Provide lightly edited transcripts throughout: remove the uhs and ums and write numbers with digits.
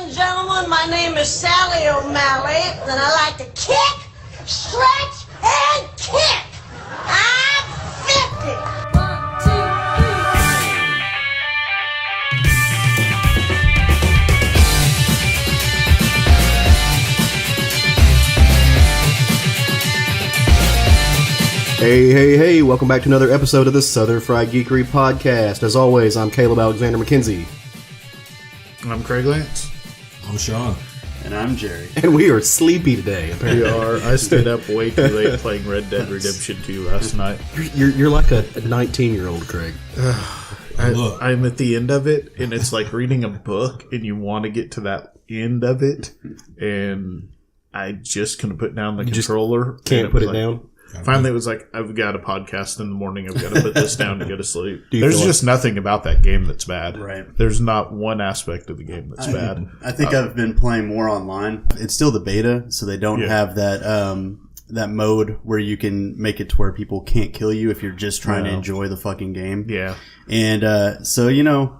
and gentlemen, my name is Sally O'Malley, and I like to kick, stretch, and kick. I'm 50. 1, 2, 3. Hey, welcome back to another episode of the Southern Fried Geekery Podcast. As always, I'm Caleb Alexander McKenzie. I'm Craig Lance. I'm Sean. And I'm Jerry. And we are sleepy today, apparently. We are. I stayed up way too late playing Red Dead Redemption 2 last night. You're like a 19-year-old, Craig. I'm at the end of it, and it's like reading a book, and you want to get to that end of it, and I just couldn't put down the controller. Can't put it down? Finally, it was like, I've got a podcast in the morning. I've got to put this down to go to sleep. There's just nothing about that game that's bad. Right. There's not one aspect of the game that's bad. I think I've been playing more online. It's still the beta, so they don't have that mode where you can make it to where people can't kill you if you're just trying to enjoy the fucking game. Yeah. And so,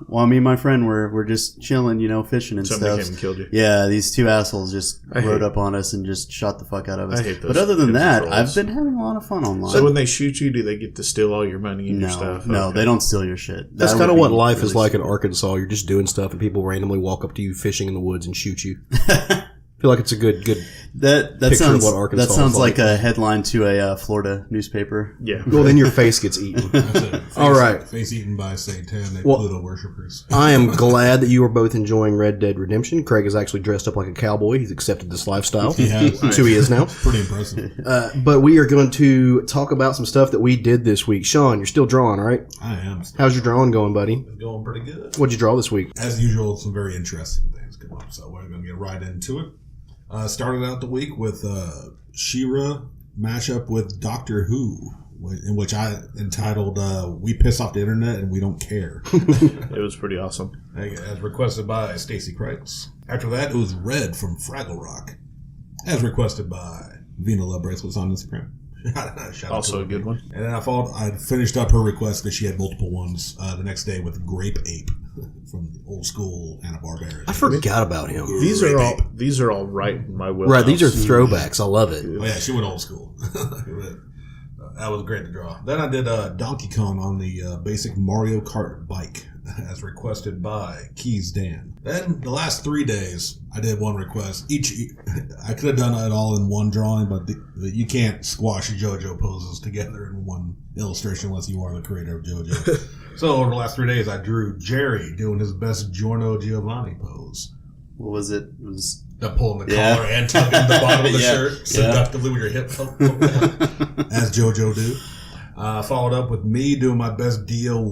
while me and my friend we're just chilling, fishing and Somebody stuff. came and killed you. Yeah, these two assholes just rode up on us and just shot the fuck out of us. I hate those. But other than that, controls. I've been having a lot of fun online. So when they shoot you, do they get to steal all your money and your stuff? No, Okay. they don't steal your shit. That's That kind of would what be life is really like in stupid. Arkansas. You're just doing stuff, and people randomly walk up to you fishing in the woods and shoot you. I feel like it's a good That picture sounds of what Arkansas that sounds is like a headline to a Florida newspaper. Yeah. Well, then your face gets eaten. All right. Face eaten by satanic Well, Pluto worshippers. I am glad that you are both enjoying Red Dead Redemption. Craig is actually dressed up like a cowboy. He's accepted this lifestyle. He has. That's who he is now. Pretty impressive. But we are going to talk about some stuff that we did this week. Sean, you're still drawing, right? I am. How's your drawing going, buddy? It's going pretty good. What'd you draw this week? As usual, some very interesting things come up, so we're going to get right into it. Started out the week with She-Ra mashup with Doctor Who, in which I entitled "We Piss Off the Internet and We Don't Care," It was pretty awesome. as requested by Stacey Kreitz. After that, it was Red from Fraggle Rock, as requested by Vina Love Bracelets on Instagram. Shout out Also to a good one. And then I finished up her request because she had multiple ones the next day with Grape Ape from the old school Hanna-Barbera. I forgot about him. These are all right in my wheelhouse. Right, these are throwbacks. I love it. Oh yeah, she went old school. That was great to draw. Then I did Donkey Kong on the basic Mario Kart bike, as requested by Keys Dan. Then the last 3 days, I did one request. I could have done it all in one drawing, but you can't squash JoJo poses together in one illustration unless you are the creator of JoJo. So over the last 3 days, I drew Jerry doing his best Giorno Giovanni pose. What was it? It was Pulling the collar and tugging the bottom of the Yeah. shirt seductively with your hip as JoJo do. Followed up with me doing my best Dio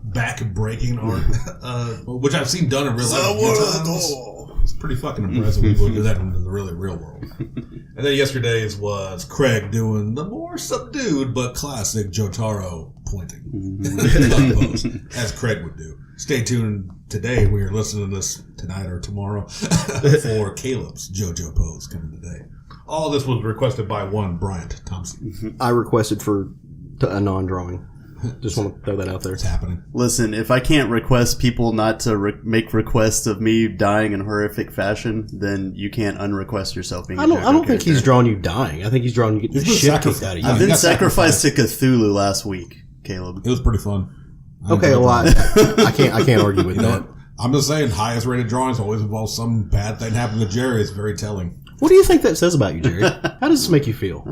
back breaking art, which I've seen done in real life a few times. It's pretty fucking impressive when people do that in the really real world. And then yesterday's was Craig doing the more subdued but classic Jotaro pointing pose, as Craig would do. Stay tuned today when you're listening to this tonight or tomorrow for Caleb's JoJo pose coming today. All this was requested by one Bryant Thompson. I requested for a non-drawing. Just want to throw that out there. It's happening. Listen, if I can't request people not to make requests of me dying in horrific fashion, then you can't unrequest yourself being I don't think he's drawing you dying. I think he's drawing you getting the He's shit been kicked out of you. I've he been got sacrificed to Cthulhu last week, Caleb. It was pretty fun. Okay, well, I can't argue with You know that. what? I'm just saying, highest rated drawings always involve some bad thing happening to Jerry. It's very telling. What do you think that says about you, Jerry? How does this make you feel?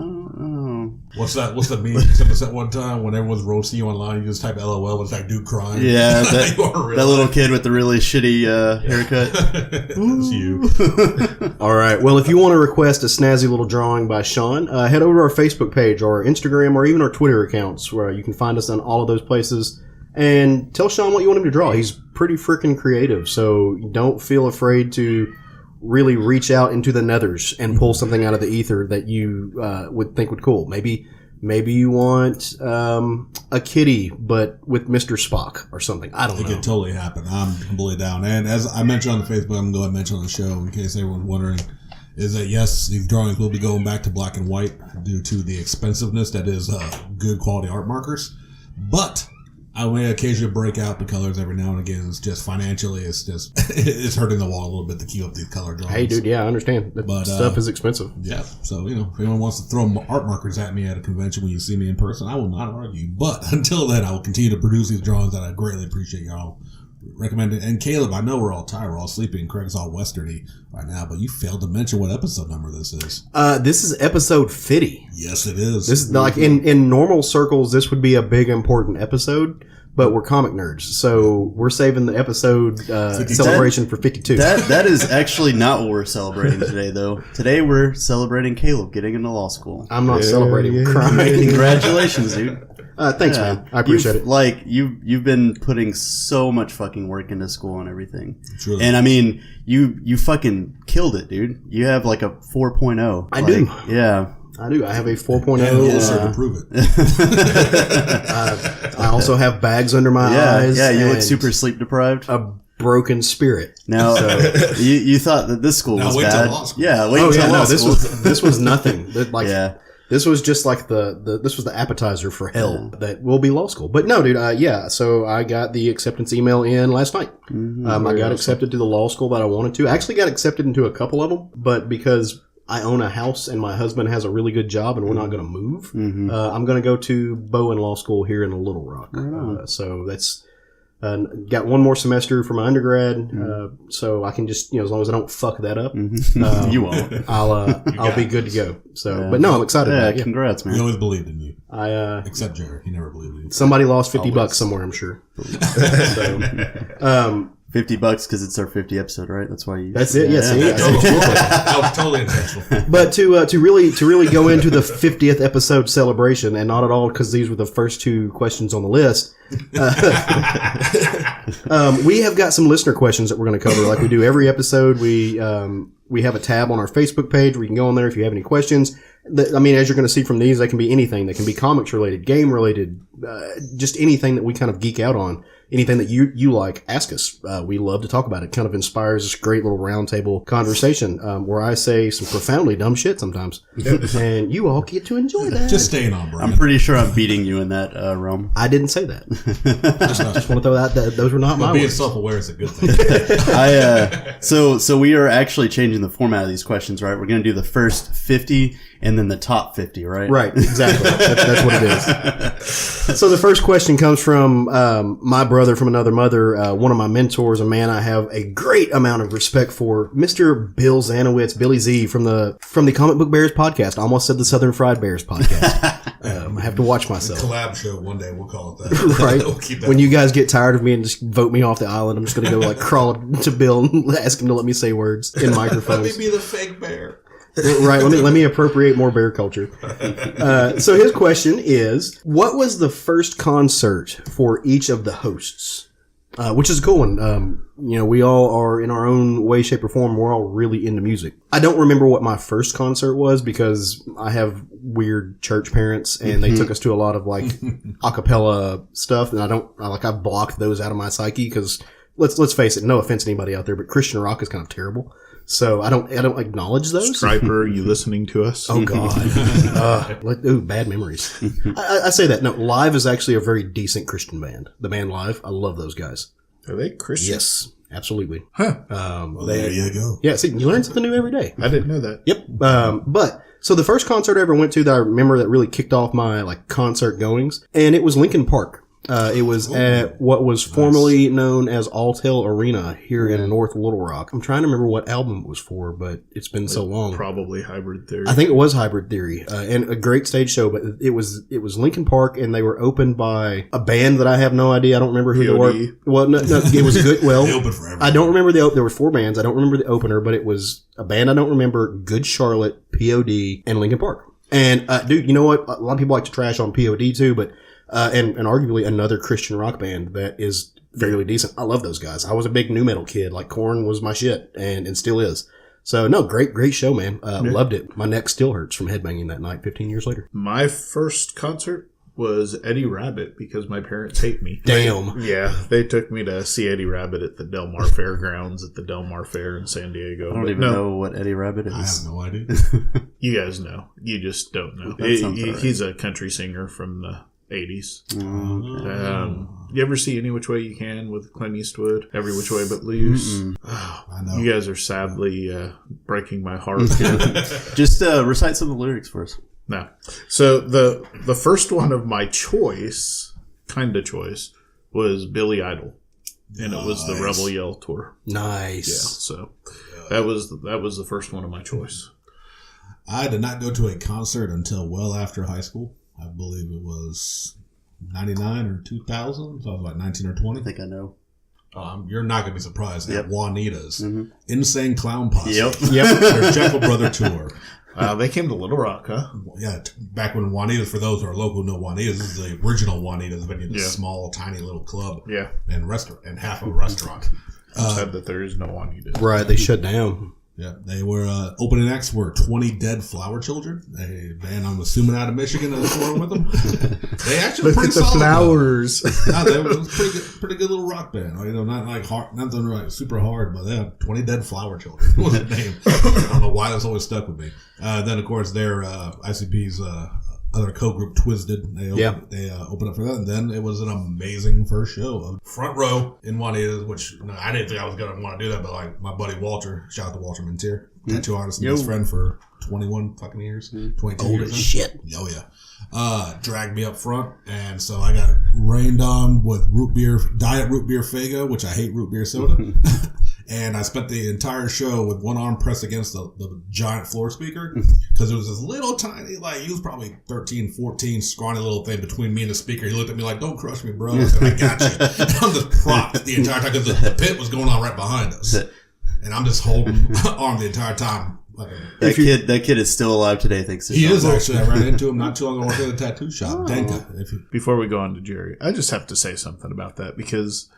What's the meme you sent us at one time when everyone's roasting you online? You just type LOL, it's like dude crying. Yeah, You are real that little kid with the really shitty haircut. It's you. All right. Well, if you want to request a snazzy little drawing by Sean, head over to our Facebook page or our Instagram or even our Twitter accounts, where you can find us on all of those places. And tell Sean what you want him to draw. He's pretty freaking creative, so don't feel afraid to really reach out into the nethers and pull something out of the ether that you would think would cool. Maybe you want a kitty, but with Mr. Spock or something. I don't know. It could totally happen. I'm completely down. And as I mentioned on the Facebook, I'm going to mention on the show in case everyone's wondering, is that yes, these drawings will be going back to black and white due to the expensiveness that is good quality art markers. But I may occasionally break out the colors every now and again. It's just financially, it's hurting the wall a little bit to keep up these color drawings. Hey, dude, yeah, I understand. But stuff is expensive. Yeah, so, if anyone wants to throw art markers at me at a convention when you see me in person, I will not argue. But until then, I will continue to produce these drawings that I greatly appreciate y'all recommending. And Caleb, I know we're all tired, we're all sleepy, and Craig's all westerny right now, but you failed to mention what episode number this is. This is episode 50. Yes, it is. This is like in normal circles, this would be a big important episode, but we're comic nerds, so we're saving the episode celebration for 52. That is actually not what we're celebrating today, though. Today we're celebrating Caleb getting into law school. I'm not celebrating crime. Congratulations, dude. Thanks, man. I appreciate it. Like, you've been putting so much fucking work into school and everything. Truly. And I mean, you fucking killed it, dude. You have like a 4.0. I do. Yeah. I do. I have a 4.0. And we'll start to prove it. I also have bags under my eyes. Yeah, you look super sleep deprived. A broken spirit. Now, you thought that this school was wait bad. till law school. Yeah, wait till law school. This was nothing. Like, yeah. This was just like this was the appetizer for hell that will be law school. But no, dude, so I got the acceptance email in last night. Mm-hmm. I got accepted to the law school that I wanted to. I actually got accepted into a couple of them, but because I own a house and my husband has a really good job and we're not going to move, I'm going to go to Bowen Law School here in Little Rock. So that's... got one more semester for my undergrad, so I can just, as long as I don't fuck that up, you won't. I'll be good to go. So, but no, I'm excited. Yeah, about it. Congrats, man. We always believed in you. Except Jared, he never believed in you. Somebody lost $50 somewhere, I'm sure. So, $50 because it's our 50 episode, right? That's why you. That's it. Yes. That was totally intentional. But to really go into the 50th episode celebration, and not at all because these were the first two questions on the list. We have got some listener questions that we're going to cover, like we do every episode. We have a tab on our Facebook page where you can go on there if you have any questions. As you're going to see from these, they can be anything. They can be comics related, game related, just anything that we kind of geek out on. Anything that you like, ask us. We love to talk about it. Kind of inspires this great little roundtable conversation where I say some profoundly dumb shit sometimes. And you all get to enjoy that. Just staying on, Brian. I'm pretty sure I'm beating you in that realm. I didn't say that. just want to throw that. Those were not my being words. self-aware is a good thing. So we are actually changing the format of these questions, right? We're going to do the first 50 and then the top 50, right? Right, exactly. That's what it is. So the first question comes from my brother from another mother, one of my mentors, a man I have a great amount of respect for, Mr. Bill Zanowitz, Billy Z from the Comic Book Bears podcast. I almost said the Southern Fried Bears podcast. I have to watch myself. Collab show one day, we'll call it that. Right. We'll keep that. When you guys get tired of me and just vote me off the island, I'm just going to go crawl up to Bill and ask him to let me say words in microphones. Let me be the fake bear. Right, let me appropriate more bear culture. So his question is, what was the first concert for each of the hosts? Which is a cool one. We all are in our own way, shape, or form. We're all really into music. I don't remember what my first concert was because I have weird church parents and they took us to a lot of like a cappella stuff. And I've blocked those out of my psyche because let's face it, no offense to anybody out there, but Christian rock is kind of terrible. So I don't acknowledge those. Striper, are you listening to us? Oh God. Bad memories. I say that. No, Live is actually a very decent Christian band. The band Live. I love those guys. Are they Christian? Yes, absolutely. Huh. There you go. Yeah, see, you learn something new every day. I didn't know that. Yep. But so the first concert I ever went to that I remember that really kicked off my concert goings, and it was Linkin Park. It was at what was formerly known as Alltel Arena here in North Little Rock. I'm trying to remember what album it was for, but it's been so long. Probably Hybrid Theory. I think it was Hybrid Theory, and a great stage show. But it was Linkin Park, and they were opened by a band that I have no idea. I don't remember who they were. Well, no, it was good. Well, they opened for everyone. I don't remember there were 4 bands. I don't remember the opener, but it was a band I don't remember. Good Charlotte, POD, and Linkin Park. And dude, you know what? A lot of people like to trash on POD too, but. And arguably another Christian rock band that is fairly decent. I love those guys. I was a big nu metal kid. Like Korn was my shit and still is. So no, great show, man. Loved it. My neck still hurts from headbanging that night 15 years later. My first concert was Eddie Rabbit because my parents hate me. Damn. They took me to see Eddie Rabbit at the Del Mar Fairgrounds at the Del Mar Fair in San Diego. I don't even know what Eddie Rabbit is. I have no idea. You guys know. You just don't know. That sounds right. He's a country singer from the 80s. You ever see Any Which Way You Can with Clint Eastwood? Every Which Way But Loose? Oh, I know. You guys are sadly breaking my heart here. Just recite some of the lyrics for us. No. So the first one of my choice, was Billy Idol. And it was the Rebel Yell tour. Nice. Yeah, so that was the first one of my choice. I did not go to a concert until well after high school. I believe it was 99 or 2000. So I was like 19 or 20. I think I know. You're not going to be surprised at Juanita's Insane Clown Posse. Yep. Their Jekyll Brother tour. They came to Little Rock, huh? Yeah, back when Juanita's, for those who are local who know Juanita's, this is the original Juanita's, but in a small, tiny little club and restaurant, and half of a restaurant. Sad that there is no Juanita. Right, they shut down. Yeah, they were opening acts were 20 Dead Flower Children, a band I'm assuming out of Michigan that was touring with them. They actually Look pretty at the solid, flowers. No, they were pretty good little rock band. You know, not like hard, nothing like super hard, but they had 20 Dead Flower Children. What was the name? I don't know why that's always stuck with me. Then of course their ICP's other co-group Twisted. They opened up for that, and then it was an amazing first show. Front row in Juanita's, which I didn't think I was gonna want to do that, but like my buddy Walter, shout out to Walter Mintier, tattoo artist and best friend for 21 fucking years, 22 Old years. as shit. Oh yeah. Dragged me up front, and so I got rained on with diet root beer Faygo, which I hate root beer soda. And I spent the entire show with one arm pressed against the giant floor speaker, because it was this little tiny, like, he was probably 13, 14, scrawny little thing between me and the speaker. He looked at me like, "Don't crush me, bro." I said, "I got you." And I'm just propped the entire time, because the pit was going on right behind us. And I'm just holding my arm the entire time. That kid is still alive today, thanks to He Sean. is actually. I ran into him not too long ago at the tattoo shop, Denka. Before we go on to Jerry, I just have to say something about that, because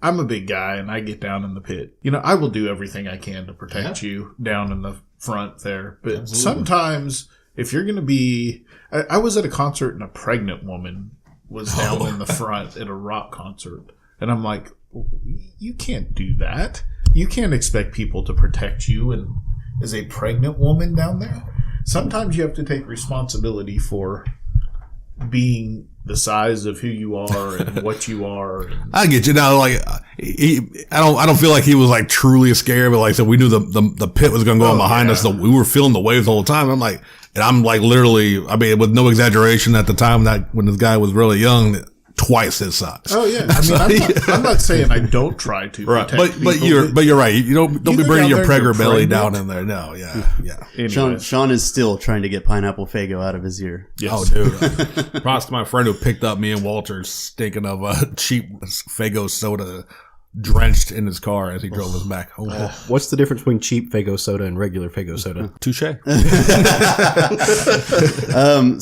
I'm a big guy and I get down in the pit. You know, I will do everything I can to protect you down in the front there. But sometimes if you're going to be... I was at a concert and a pregnant woman was down in the front at a rock concert. And I'm like, you can't do that. You can't expect people to protect you and as a pregnant woman down there. Sometimes you have to take responsibility for being the size of who you are and what you are. I get you now. Like, I don't feel like he was like truly scared, but like, so we knew the pit was going to go on behind us. So we were feeling the waves the whole time. I'm like literally, I mean, with no exaggeration, at the time that when this guy was really young, twice his size. Oh yeah, I mean, I'm not saying I don't try to protect but you're right. You don't be bringing your pregger belly down in there. No, yeah. Sean is still trying to get pineapple Faygo out of his ear. Yes. Oh, dude. Props to my friend who picked up me and Walter stinking of cheap Faygo soda drenched in his car as he drove us back home. What's the difference between cheap Faygo soda and regular Faygo soda? Touche.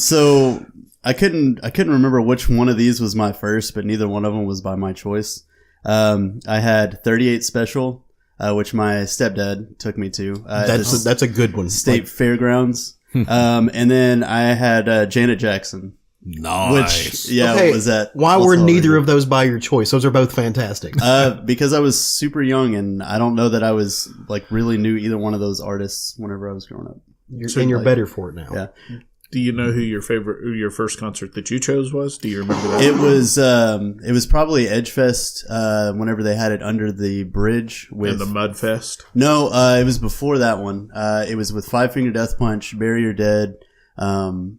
So I couldn't remember which one of these was my first, but neither one of them was by my choice. I had 38 Special, which my stepdad took me to. That's a good one. State Fairgrounds. And then I had Janet Jackson. Nice. Which, was that. Why were neither of those by your choice? Those are both fantastic. Because I was super young, and I don't know that I was like really knew either one of those artists whenever I was growing up. You're better for it now. Yeah. Do you know who your first concert that you chose was? Do you remember that? It was probably Edgefest, whenever they had it under the bridge with the Mudfest. No, it was before that one. It was with Five Finger Death Punch, Bury Your Dead, and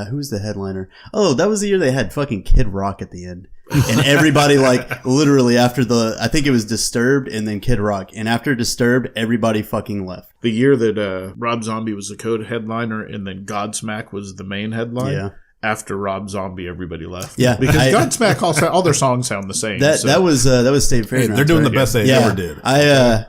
who was the headliner? Oh, that was the year they had fucking Kid Rock at the end. And everybody, like, literally after I think it was Disturbed and then Kid Rock. And after Disturbed, everybody fucking left. The year that Rob Zombie was the co-headliner and then Godsmack was the main headline. Yeah. After Rob Zombie, everybody left. Yeah, because Godsmack all their songs sound the same. That was State Fairgrounds. They're doing the best they ever did. I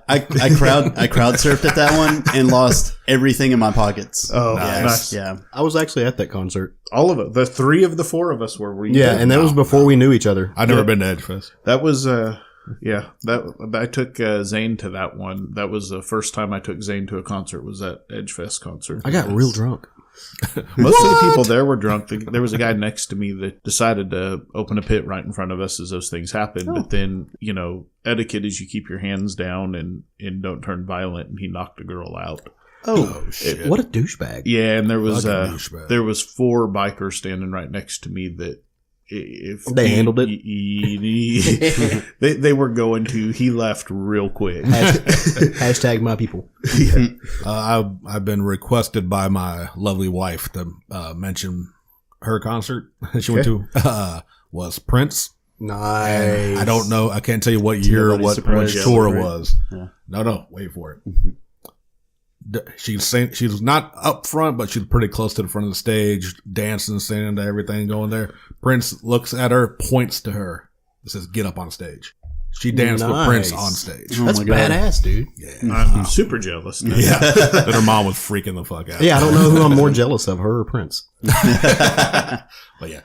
crowd surfed at that one and lost everything in my pockets. Oh, nice. Yeah. I was actually at that concert. All of it. The three of the four of us were. And that was before we knew each other. I've never been to Edgefest. That was I took Zane to that one. That was the first time I took Zane to a concert. Was that Edgefest concert? I got real drunk. Most of the people there were drunk. There was a guy next to me that decided to open a pit right in front of us as those things happened. But then, etiquette is you keep your hands down and don't turn violent, and he knocked a girl out. Oh, shit. What a douchebag. Yeah, and there was Fucking douchebag. there was 4 bikers standing right next to me that if They handled it? they were going to. He left real quick. Hashtag my people. I've been requested by my lovely wife to mention her concert she went to was Prince. Nice. I don't know. I can't tell you what year or what tour it was. Yeah. No, wait for it. She's not up front, but she's pretty close to the front of the stage, dancing, singing to everything going there. Prince looks at her, points to her, and says, "Get up on stage." She danced with Prince on stage. That's my God. badass, dude. I'm super jealous. Now. Yeah, that her mom was freaking the fuck out. Yeah, I don't know who I'm more jealous of, her or Prince. But yeah,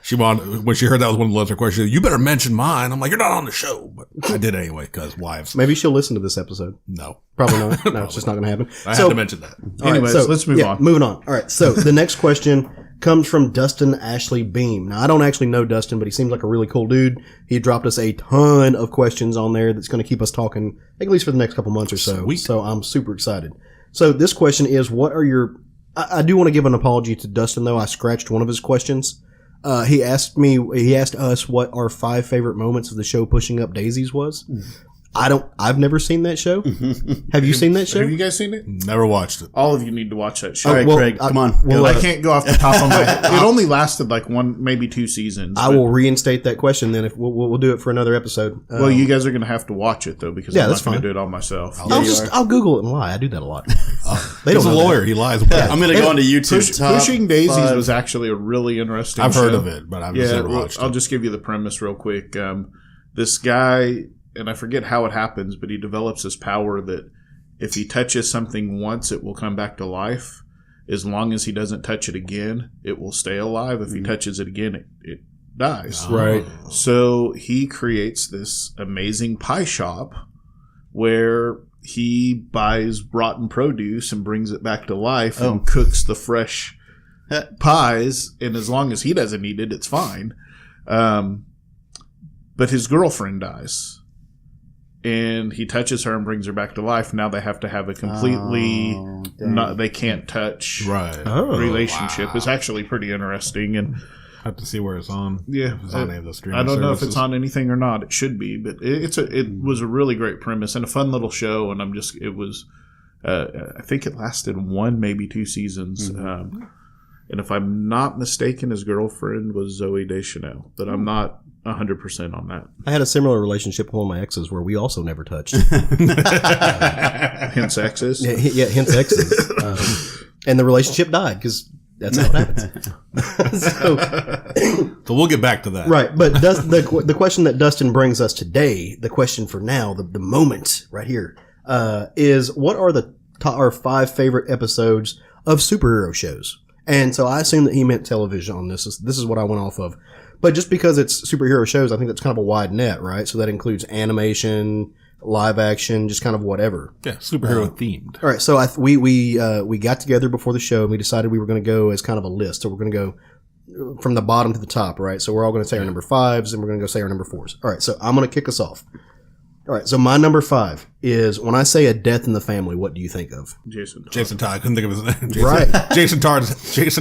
when she heard that was one of the listener questions, she said, "You better mention mine." I'm like, "You're not on the show," but I did anyway because wives. Maybe she'll listen to this episode. No, Probably not. No, it's just not going to happen. I had to mention that. All right, Anyways, let's move on. Moving on. All right, so the next question comes from Dustin Ashley Beam. Now, I don't actually know Dustin, but he seems like a really cool dude. He dropped us a ton of questions on there that's going to keep us talking, at least for the next couple months or so. Sweet. So I'm super excited. So this question is, what are your... I do want to give an apology to Dustin, though. I scratched one of his questions. He asked us what our 5 favorite moments of the show Pushing Up Daisies was. I've never seen that show. Have you seen that show? Have you guys seen it? Never watched it. All of you need to watch that show. All right, well, Craig, come on. well, Go. I can't go off the top of my head. It only lasted like 1, maybe 2 seasons. I but- will reinstate that question then. If we'll do it for another episode. Well, you guys are going to have to watch it though because Yeah, I'm that's not going fine. to do it all myself. I'll Google it and lie. I do that a lot. They He's don't a know lawyer. that. He lies. I'm going to go onto YouTube. top Pushing Daisies 5. was actually a really interesting. I've heard show. of it, but I've just never watched it. I'll just give you the premise real quick. This guy, and I forget how it happens, but he develops this power that if he touches something once, it will come back to life. As long as he doesn't touch it again, it will stay alive. If he touches it again, it dies. Right. So he creates this amazing pie shop where he buys rotten produce and brings it back to life and cooks the fresh pies. And as long as he doesn't eat it, it's fine. But his girlfriend dies. And he touches her and brings her back to life. Now they have to have a completely they can't touch relationship. Wow. It's actually pretty interesting. And I have to see where it's on. yeah, If it's on any of the streaming I don't know if services. it's on anything or not. It should be, but it was a really great premise and a fun little show. And I think it lasted 1, maybe 2 seasons. And if I'm not mistaken, his girlfriend was Zoe Deschanel, but I'm not 100% on that. I had a similar relationship with one of my exes where we also never touched. Hence exes. yeah, hence exes. And the relationship died because that's how it happens. So we'll get back to that. Right, but the question that Dustin brings us today, the question for now, the moment right here, is what are our 5 favorite episodes of superhero shows? And so I assume that he meant television on this. This is what I went off of. But just because it's superhero shows, I think that's kind of a wide net, right? So that includes animation, live action, just kind of whatever. Yeah, superhero themed. All right, so we got together before the show and we decided we were going to go as kind of a list. So we're going to go from the bottom to the top, right? So we're all going to say our number 5s and we're going to go say our number 4s. All right, so I'm going to kick us off. All right, so my number 5 is when I say a death in the family, what do you think of? Jason Todd. I couldn't think of his name. Right. Jason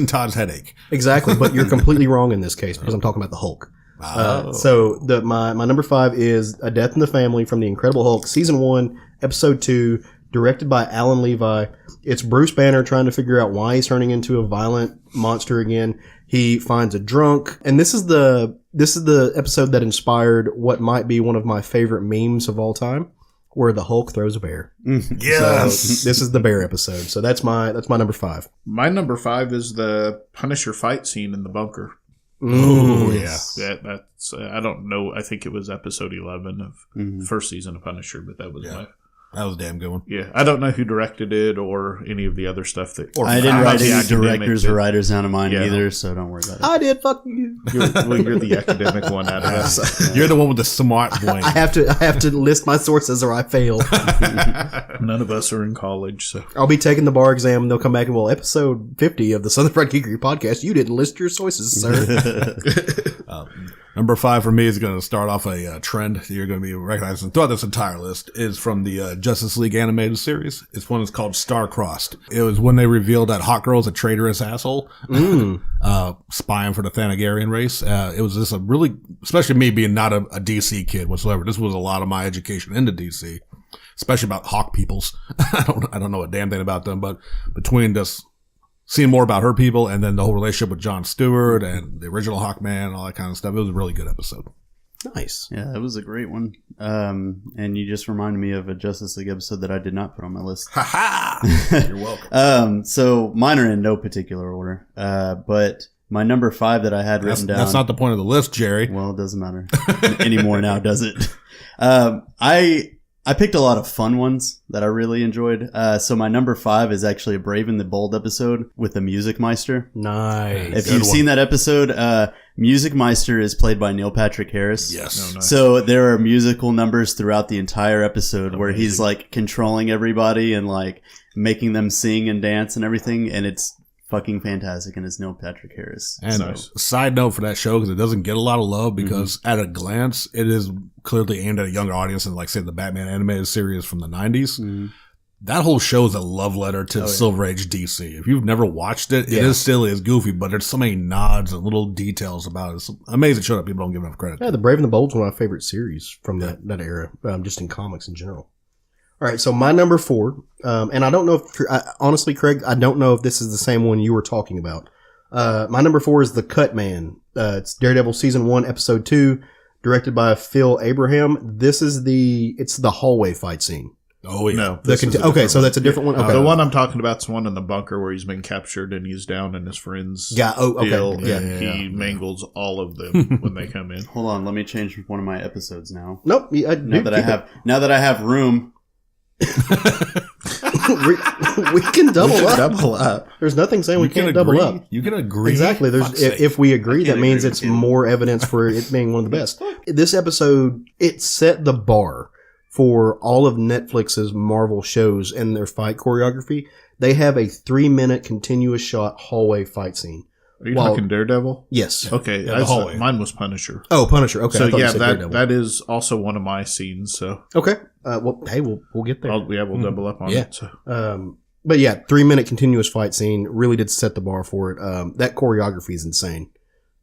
Todd's headache. Exactly, but you're completely wrong in this case because I'm talking about the Hulk. So my number 5 is A Death in the Family from The Incredible Hulk, Season 1, Episode 2, directed by Alan Levi. It's Bruce Banner trying to figure out why he's turning into a violent monster again. He finds a drunk, and this is the episode that inspired what might be one of my favorite memes of all time, where the Hulk throws a bear. Yes. So this is the bear episode. So that's my number 5. My number 5 is the Punisher fight scene in the bunker. Oh, yeah. That's I don't know. I think it was episode 11 of the first season of Punisher, but that was That was a damn good one. Yeah, I don't know who directed it or any of the other stuff that. Or I didn't write the any academic directors that- or writers down of mine Yeah. either, so don't worry about it. I did. Fuck you. You're the academic one out of us. You're the one with the smart brain. I have to list my sources or I fail. None of us are in college, so I'll be taking the bar exam and they'll come back and, well, episode 50 of the Southern Fried Geekery podcast, you didn't list your sources, sir. Number 5 for me is going to start off a trend that you're going to be recognizing throughout this entire list is from the Justice League animated series. It's one that's called Star-Crossed. It was when they revealed that Hawkgirl's a traitorous asshole, spying for the Thanagarian race. It was just a really, especially me being not a DC kid whatsoever. This was a lot of my education into DC, especially about Hawk peoples. I don't know a damn thing about them, but between this seeing more about her people and then the whole relationship with Jon Stewart and the original Hawkman and all that kind of stuff. It was a really good episode. Nice. Yeah, that was a great one. And you just reminded me of a Justice League episode that I did not put on my list. Ha ha! You're welcome. So mine are in no particular order. But my number 5 that I had written down. That's not the point of the list, Jerry. Well, it doesn't matter anymore now, does it? I picked a lot of fun ones that I really enjoyed. So my number 5 is actually a Brave and the Bold episode with the Music Meister. Nice. If you've seen that episode, Music Meister is played by Neil Patrick Harris. Yes. Oh, nice. So there are musical numbers throughout the entire episode where he's like controlling everybody and like making them sing and dance and everything. And it's fucking fantastic, and it's Neil Patrick Harris. And Nice. a side note for that show, because it doesn't get a lot of love, because at a glance, it is clearly aimed at a younger audience, and like say the Batman animated series from the 90s. That whole show is a love letter to Silver Age DC. If you've never watched it, it is silly, it's goofy, but there's so many nods and little details about it. It's an amazing show that people don't give enough credit. Yeah, The Brave and the Bold's one of my favorite series from that era, just in comics in general. All right, so my number 4, and I don't know if, honestly, Craig, I don't know if this is the same one you were talking about. My number 4 is The Cut Man. It's Daredevil Season 1, Episode 2, directed by Phil Abraham. It's the hallway fight scene. Oh, yeah. No. Okay, so that's a different one? Okay. The one I'm talking about is the one in the bunker where he's been captured and he's down in his friend's okay. deal, Yeah. and he mangles all of them when they come in. Hold on, let me change one of my episodes now. Nope. Now that I have room. we can double up. There's nothing saying we can't double up. You can agree. Exactly. If we agree, that means it's more evidence for it being one of the best. This episode, it set the bar for all of Netflix's Marvel shows and their fight choreography. They have a 3-minute continuous shot hallway fight scene. Are you talking Daredevil? Yes. Okay, the hallway. Mine was Punisher. Oh, Punisher. Okay. So I thought you yeah, said Daredevil. that is also one of my scenes. So Okay. Well, hey, we'll get there. we'll double up on it. So. But yeah, 3-minute continuous fight scene really did set the bar for it. That choreography is insane.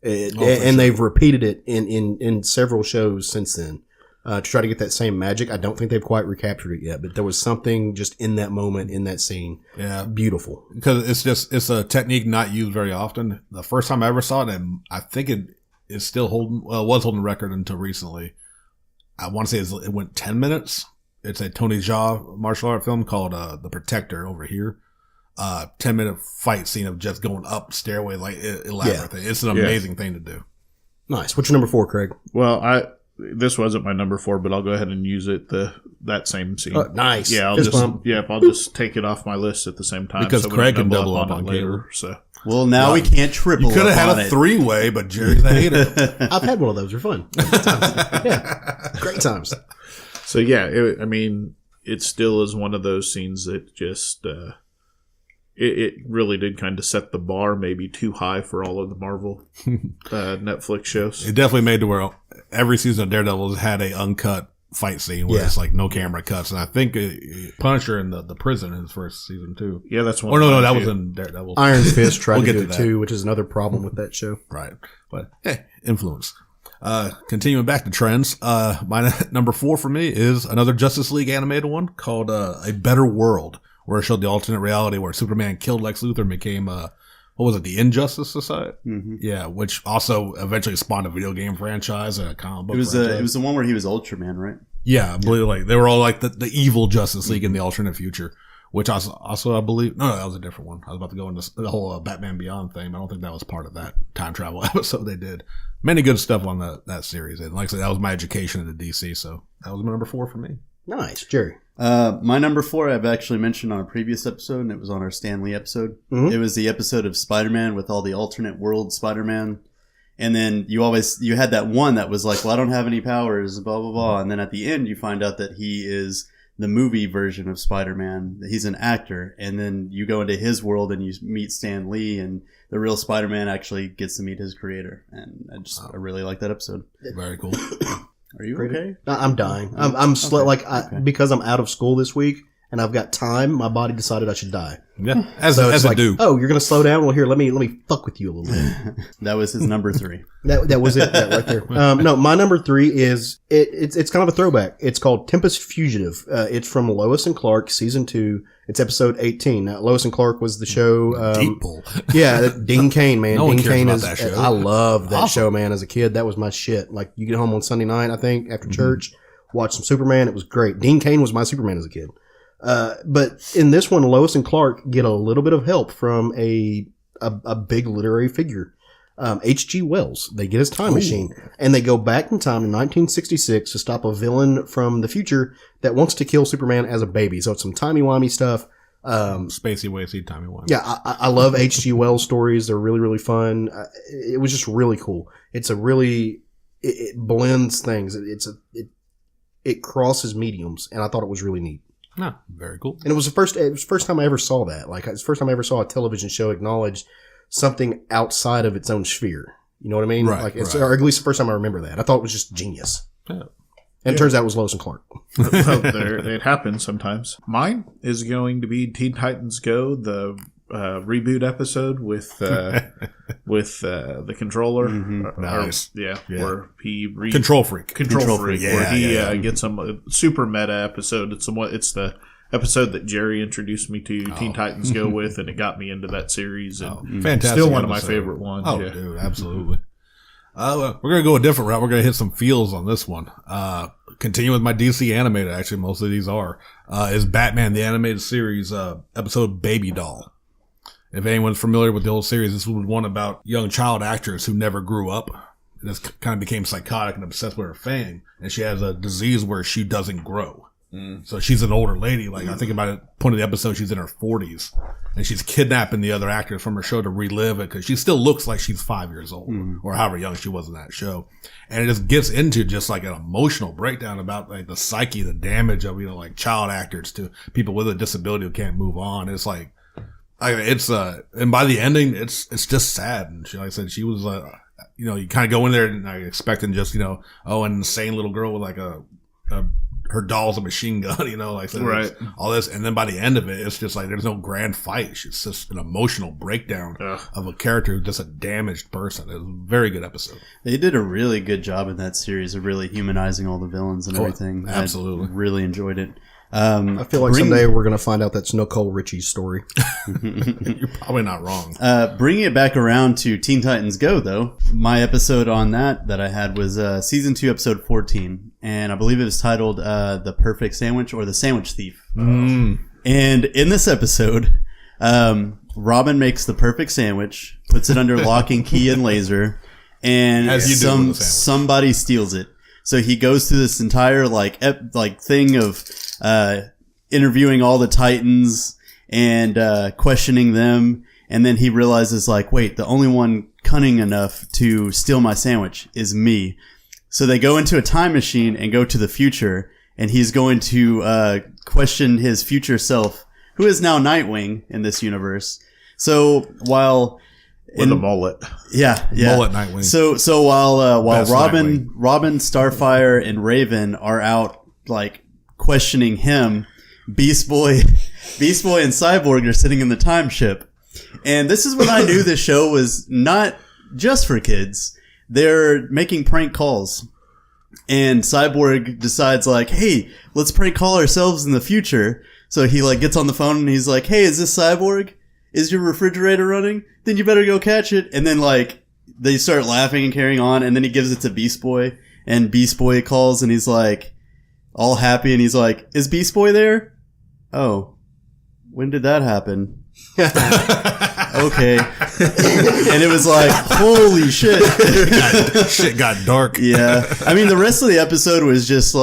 And they've repeated it in several shows since then. To try to get that same magic. I don't think they've quite recaptured it yet, but there was something just in that moment, in that scene. Yeah. Beautiful. Because it's a technique not used very often. The first time I ever saw it, and I think it is still was holding record until recently. I want to say it went 10 minutes. It's a Tony Jaa martial art film called The Protector over here. 10-minute fight scene of just going up stairway like elaborate thing. It's an amazing thing to do. Nice. What's your number 4, Craig? Well, this wasn't my number 4, but I'll go ahead and use it. That same scene. Nice. Yeah, I'll just take it off my list at the same time Because so we Craig don't can double up it on later. So Well, now we can't triple. You could have up had on a it. 3-way, but Jerry's a hater. I've had one of those. They're fun. Yeah. Great times. So yeah, it still is one of those scenes that just it really did kind of set the bar maybe too high for all of the Marvel Netflix shows. It definitely made to where every season of Daredevil has had a uncut fight scene where it's like no camera cuts, and I think Punisher in the prison in his first season too. Yeah, that's one. Or no, that was in Daredevil. Iron Fist tried We'll to get do to it that. too, which is another problem with that show. Right. But hey, influence. Continuing back to trends, my number 4 for me is another Justice League animated one called A Better World, where it showed the alternate reality where Superman killed Lex Luthor and became what was it, the Injustice Society? Mm-hmm. Yeah, which also eventually spawned a video game franchise and a comic book franchise. It was the one where he was Ultraman, right? Yeah, I believe like they were all like the evil Justice League in the alternate future, which also I believe no, that was a different one. I was about to go into the whole Batman Beyond thing. But I don't think that was part of that time travel episode they did. Many good stuff on that series, and like I said, that was my education into DC. So that was my number 4 for me. Nice, Jerry. My number 4 I've actually mentioned on a previous episode, and it was on our Stan Lee episode. Mm-hmm. It was the episode of Spider-Man with all the alternate world Spider-Man. And then you had that one that was like, well, I don't have any powers, blah, blah, blah. And then at the end, you find out that he is the movie version of Spider-Man. He's an actor, and then you go into his world and you meet Stan Lee, and the real Spider-Man actually gets to meet his creator. And I really like that episode. Very cool. Are you okay? I'm dying. I'm because I'm out of school this week and I've got time. My body decided I should die. Yeah, as I I do. Oh, you're gonna slow down? Well, here, let me fuck with you a little bit. That was his number 3. That was it, that right there. No, my number 3 is it's kind of a throwback. It's called Tempest Fugitive. It's from Lois and Clark, season 2. It's episode 18. Now, Lois and Clark was the show. Deep pull. Yeah, Dean Cain, man. No one Dean cares Cain about is. that show. I love that show, man. As a kid, that was my shit. Like, you get home on Sunday night, I think, after church, watch some Superman. It was great. Dean Cain was my Superman as a kid. But in this one, Lois and Clark get a little bit of help from a big literary figure, H.G. Wells. They get his time machine and they go back in time in 1966 to stop a villain from the future that wants to kill Superman as a baby. So it's some timey-wimey stuff. Spacey, wacy, timey-wimey. Yeah, I love H.G. Wells stories. They're really, really fun. It was just really cool. It's a really, it blends things. It crosses mediums, and I thought it was really neat. No, very cool. And it was the first time I ever saw that. Like, it's the first time I ever saw a television show acknowledge something outside of its own sphere. You know what I mean? Right, Like, right. Or at least the first time I remember that. I thought it was just genius. Yeah. And it turns out it was Lois and Clark. It happens sometimes. Mine is going to be Teen Titans Go, the reboot episode with the controller. Nice. Yeah, Yeah. where he Control freak. Control freak, Yeah, where he yeah. gets some super meta episode. It's the episode that Jerry introduced me to Teen Titans Go with, and it got me into that series. And Fantastic. still one of my episode. favorite ones. Oh, yeah. dude, absolutely. We're going to go a different route. We're going to hit some feels on this one. Continue with my DC animated, actually, most of these are, is Batman, the animated series, episode Baby Doll. If anyone's familiar with the old series, this was one about young child actors who never grew up. And this kind of became psychotic and obsessed with her fame. And she has a disease where she doesn't grow. So she's an older lady. Like, I think about it, point of the episode, she's in her 40s. And she's kidnapping the other actors from her show to relive it because she still looks like she's 5 years old or however young she was in that show. And it just gets into just like an emotional breakdown about like the psyche, the damage of, like child actors to people with a disability who can't move on. It's like, and by the ending, it's just sad. And she, like I said, she was, you kind of go in there and expecting just, an insane little girl with like her doll's a machine gun, like Right. all this. And then by the end of it, it's just like there's no grand fight. It's just an emotional breakdown of a character who's just a damaged person. It's a very good episode. They did a really good job in that series of really humanizing all the villains and everything. Absolutely. I really enjoyed it. I feel like someday we're going to find out that's Nicole Richie's story. You're probably not wrong. Bringing it back around to Teen Titans Go, though, my episode on that I had was season 2, episode 14, and I believe it was titled "The Perfect Sandwich" or "The Sandwich Thief." And in this episode, Robin makes the perfect sandwich, puts it under lock and key and laser, and As you do with a sandwich. somebody steals it. So he goes through this entire thing of interviewing all the Titans and questioning them, and then he realizes wait, the only one cunning enough to steal my sandwich is me. So they go into a time machine and go to the future, and he's going to question his future self, who is now Nightwing in this universe. So while With a mullet. yeah. Mullet Nightwing. So while Best Robin, Starfire, and Raven are out questioning him, Beast Boy and Cyborg are sitting in the time ship. And this is when I knew this show was not just for kids. They're making prank calls. And Cyborg decides hey, let's prank call ourselves in the future. So he gets on the phone and he's like, hey, is this Cyborg? Is your refrigerator running? Then you better go catch it. And then they start laughing and carrying on. And then he gives it to Beast Boy, and Beast Boy calls and he's all happy. And he's like, is Beast Boy there? Oh, when did that happen? Okay. And it was holy shit. Shit got dark. Yeah. I mean, the rest of the episode was just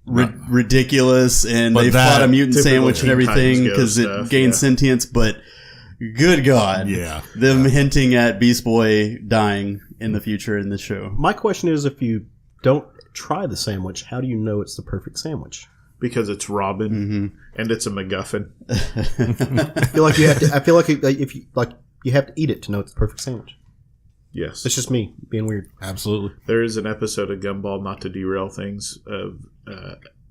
ridiculous, and But they that fought a mutant typical sandwich and Teen everything Titans Go because it stuff, gained yeah. sentience, but good God. Yeah. Them hinting at Beast Boy dying in the future in the show. My question is, if you don't try the sandwich, how do you know it's the perfect sandwich? because it's Robin and it's a MacGuffin. I feel like you have to. I feel like if you like, you have to eat it to know it's the perfect sandwich. Yes, It's just me being weird. Absolutely. there is an episode of Gumball, not to derail things, of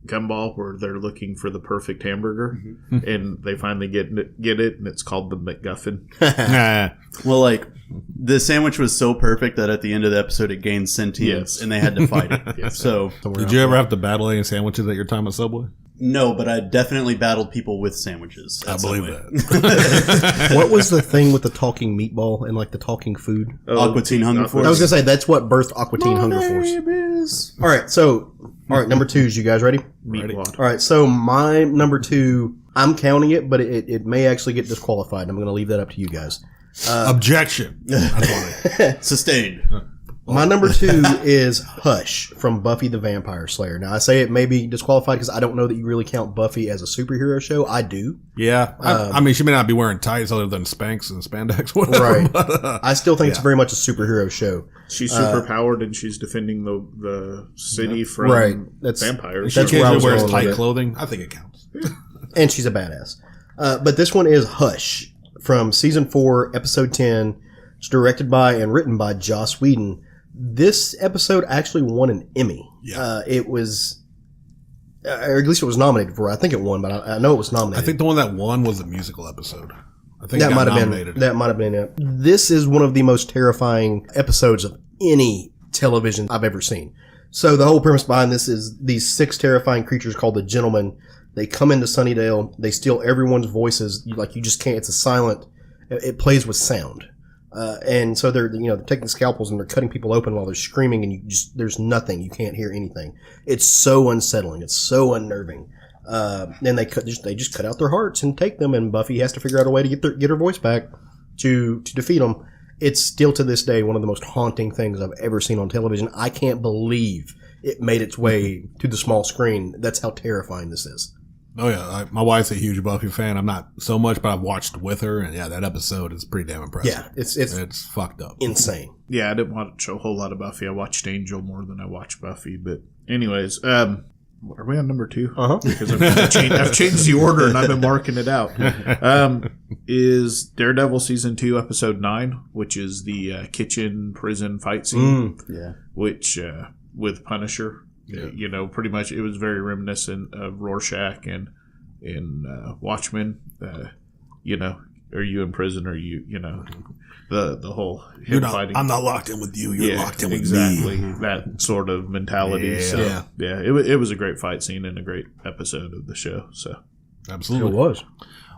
Gumball where they're looking for the perfect hamburger, and they finally get it, and it's called the MacGuffin. Well, like, the sandwich was so perfect that at the end of the episode it gained sentience, Yes. and they had to fight it. Yes. So, Did you ever have to battle any sandwiches at your time at Subway? no, but I definitely battled people with sandwiches. I believe Subway. that. What was the thing with the talking meatball and like the talking food? Aqua Teen Hunger Force. I was gonna say that's what birthed Aqua Teen Hunger Force. All right, number 2s. You guys ready? Meatwad. All right, so my number 2, I'm counting it, but it may actually get disqualified. I'm going to leave that up to you guys. Objection. That's funny. Sustained. My number 2 is Hush from Buffy the Vampire Slayer. Now, I say it may be disqualified because I don't know that you really count Buffy as a superhero show. I do. Yeah. I mean, she may not be wearing tights other than Spanx and spandex, whatever. Right. But, I still think it's very much a superhero show. She's super powered, and she's defending the city from vampires. she That's where I occasionally was wears going with tight it. clothing. I think it counts. And she's a badass. But this one is Hush from season 4, episode 10. It's directed by and written by Joss Whedon. This episode actually won an Emmy. Yeah. It was, or at least it was nominated for. I think it won, but I know it was nominated. I think the one that won was the musical episode. I think that it got might have nominated. been. That might have been it. This is one of the most terrifying episodes of any television I've ever seen. So the whole premise behind this is these 6 terrifying creatures called the Gentlemen. They come into Sunnydale. They steal everyone's voices. You just can't. It's a silent. It plays with sound. And so they're taking scalpels and they're cutting people open while they're screaming, and there's nothing. You can't hear anything. It's so unsettling. It's so unnerving. Then they just cut out their hearts and take them, and Buffy has to figure out a way to get her voice back to defeat them. It's still to this day one of the most haunting things I've ever seen on television. I can't believe it made its way to the small screen. That's how terrifying this is. Oh yeah, my wife's a huge Buffy fan. I'm not so much, but I've watched with her, and yeah, that episode is pretty damn impressive. Yeah, it's fucked up. Insane. Yeah, I didn't watch a whole lot of Buffy. I watched Angel more than I watched Buffy. But anyways, are we on number 2? Uh-huh. Because I've changed the order and I've been marking it out. Is Daredevil season 2, episode 9, which is the kitchen prison fight scene, Yeah. which with Punisher. Yeah. Pretty much it was very reminiscent of Rorschach and in Watchmen. Are you in prison? Or the whole fighting. I'm not locked in with you. You're locked in with exactly. me. That sort of mentality. Yeah. So, it was a great fight scene and a great episode of the show. So Absolutely. It was.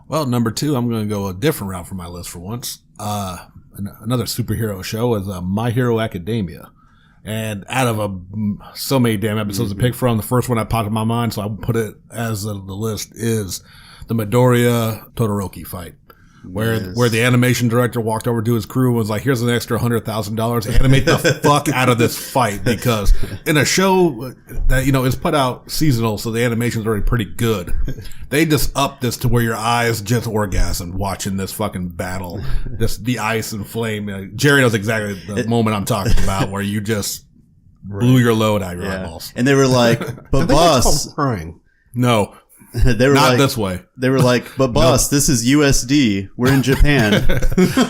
Well, number 2, I'm going to go a different route for my list for once. Another superhero show is My Hero Academia. And out of so many damn episodes to pick from, the first one that popped in my mind, so I would put it as the list, is the Midoriya Todoroki fight. Where the animation director walked over to his crew and was like, here's an extra $100,000, animate the fuck out of this fight, because in a show that, is put out seasonal, so the animation's already pretty good. They just upped this to where your eyes just orgasmed watching this fucking battle. Just the ice and flame. Jerry knows exactly the moment I'm talking about, where you just blew your load out of your eyeballs. And they were like, but boss, Crying. No. they were Not like, this way. They were like, but boss, this is USD. We're in Japan.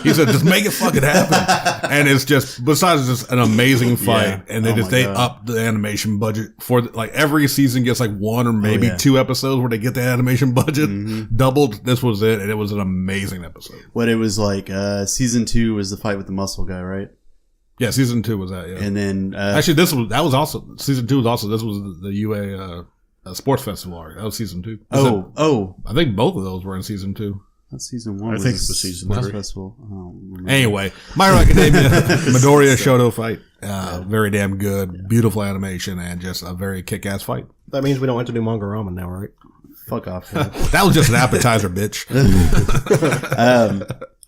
He said, just make it fucking happen. And it's just, besides just an amazing fight, and they up the animation budget for, every season gets 1 or maybe 2 episodes where they get the animation budget doubled. This was it, and it was an amazing episode. What it was like, season 2 was the fight with the muscle guy, right? Yeah, season 2 was that, yeah. And then, actually, season 2 was also, this was the UA, Sports Festival arc. That was season 2. I think both of those were in season 2. That's season 1. I think it was season 3. Festival. Oh, anyway, My Hero Academia, Midoriya Shoto fight. Very damn good. Beautiful animation and just a very kick-ass fight. That means we don't have to do manga ramen now, right? Fuck off. That was just an appetizer, bitch.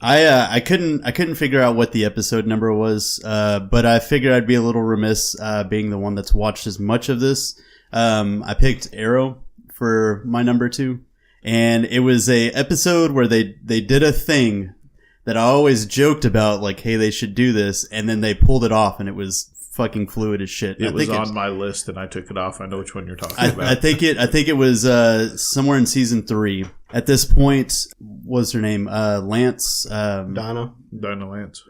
I couldn't figure out what the episode number was, but I figured I'd be a little remiss, being the one that's watched as much of this. I picked Arrow for my number 2, and it was a episode where they did a thing that I always joked about, like, hey, they should do this, and then they pulled it off, and it was fucking fluid as shit. It was on my list, and I took it off. I know which one you're talking about. I think it was somewhere in season 3. At this point, what's her name? Lance. Dinah Lance.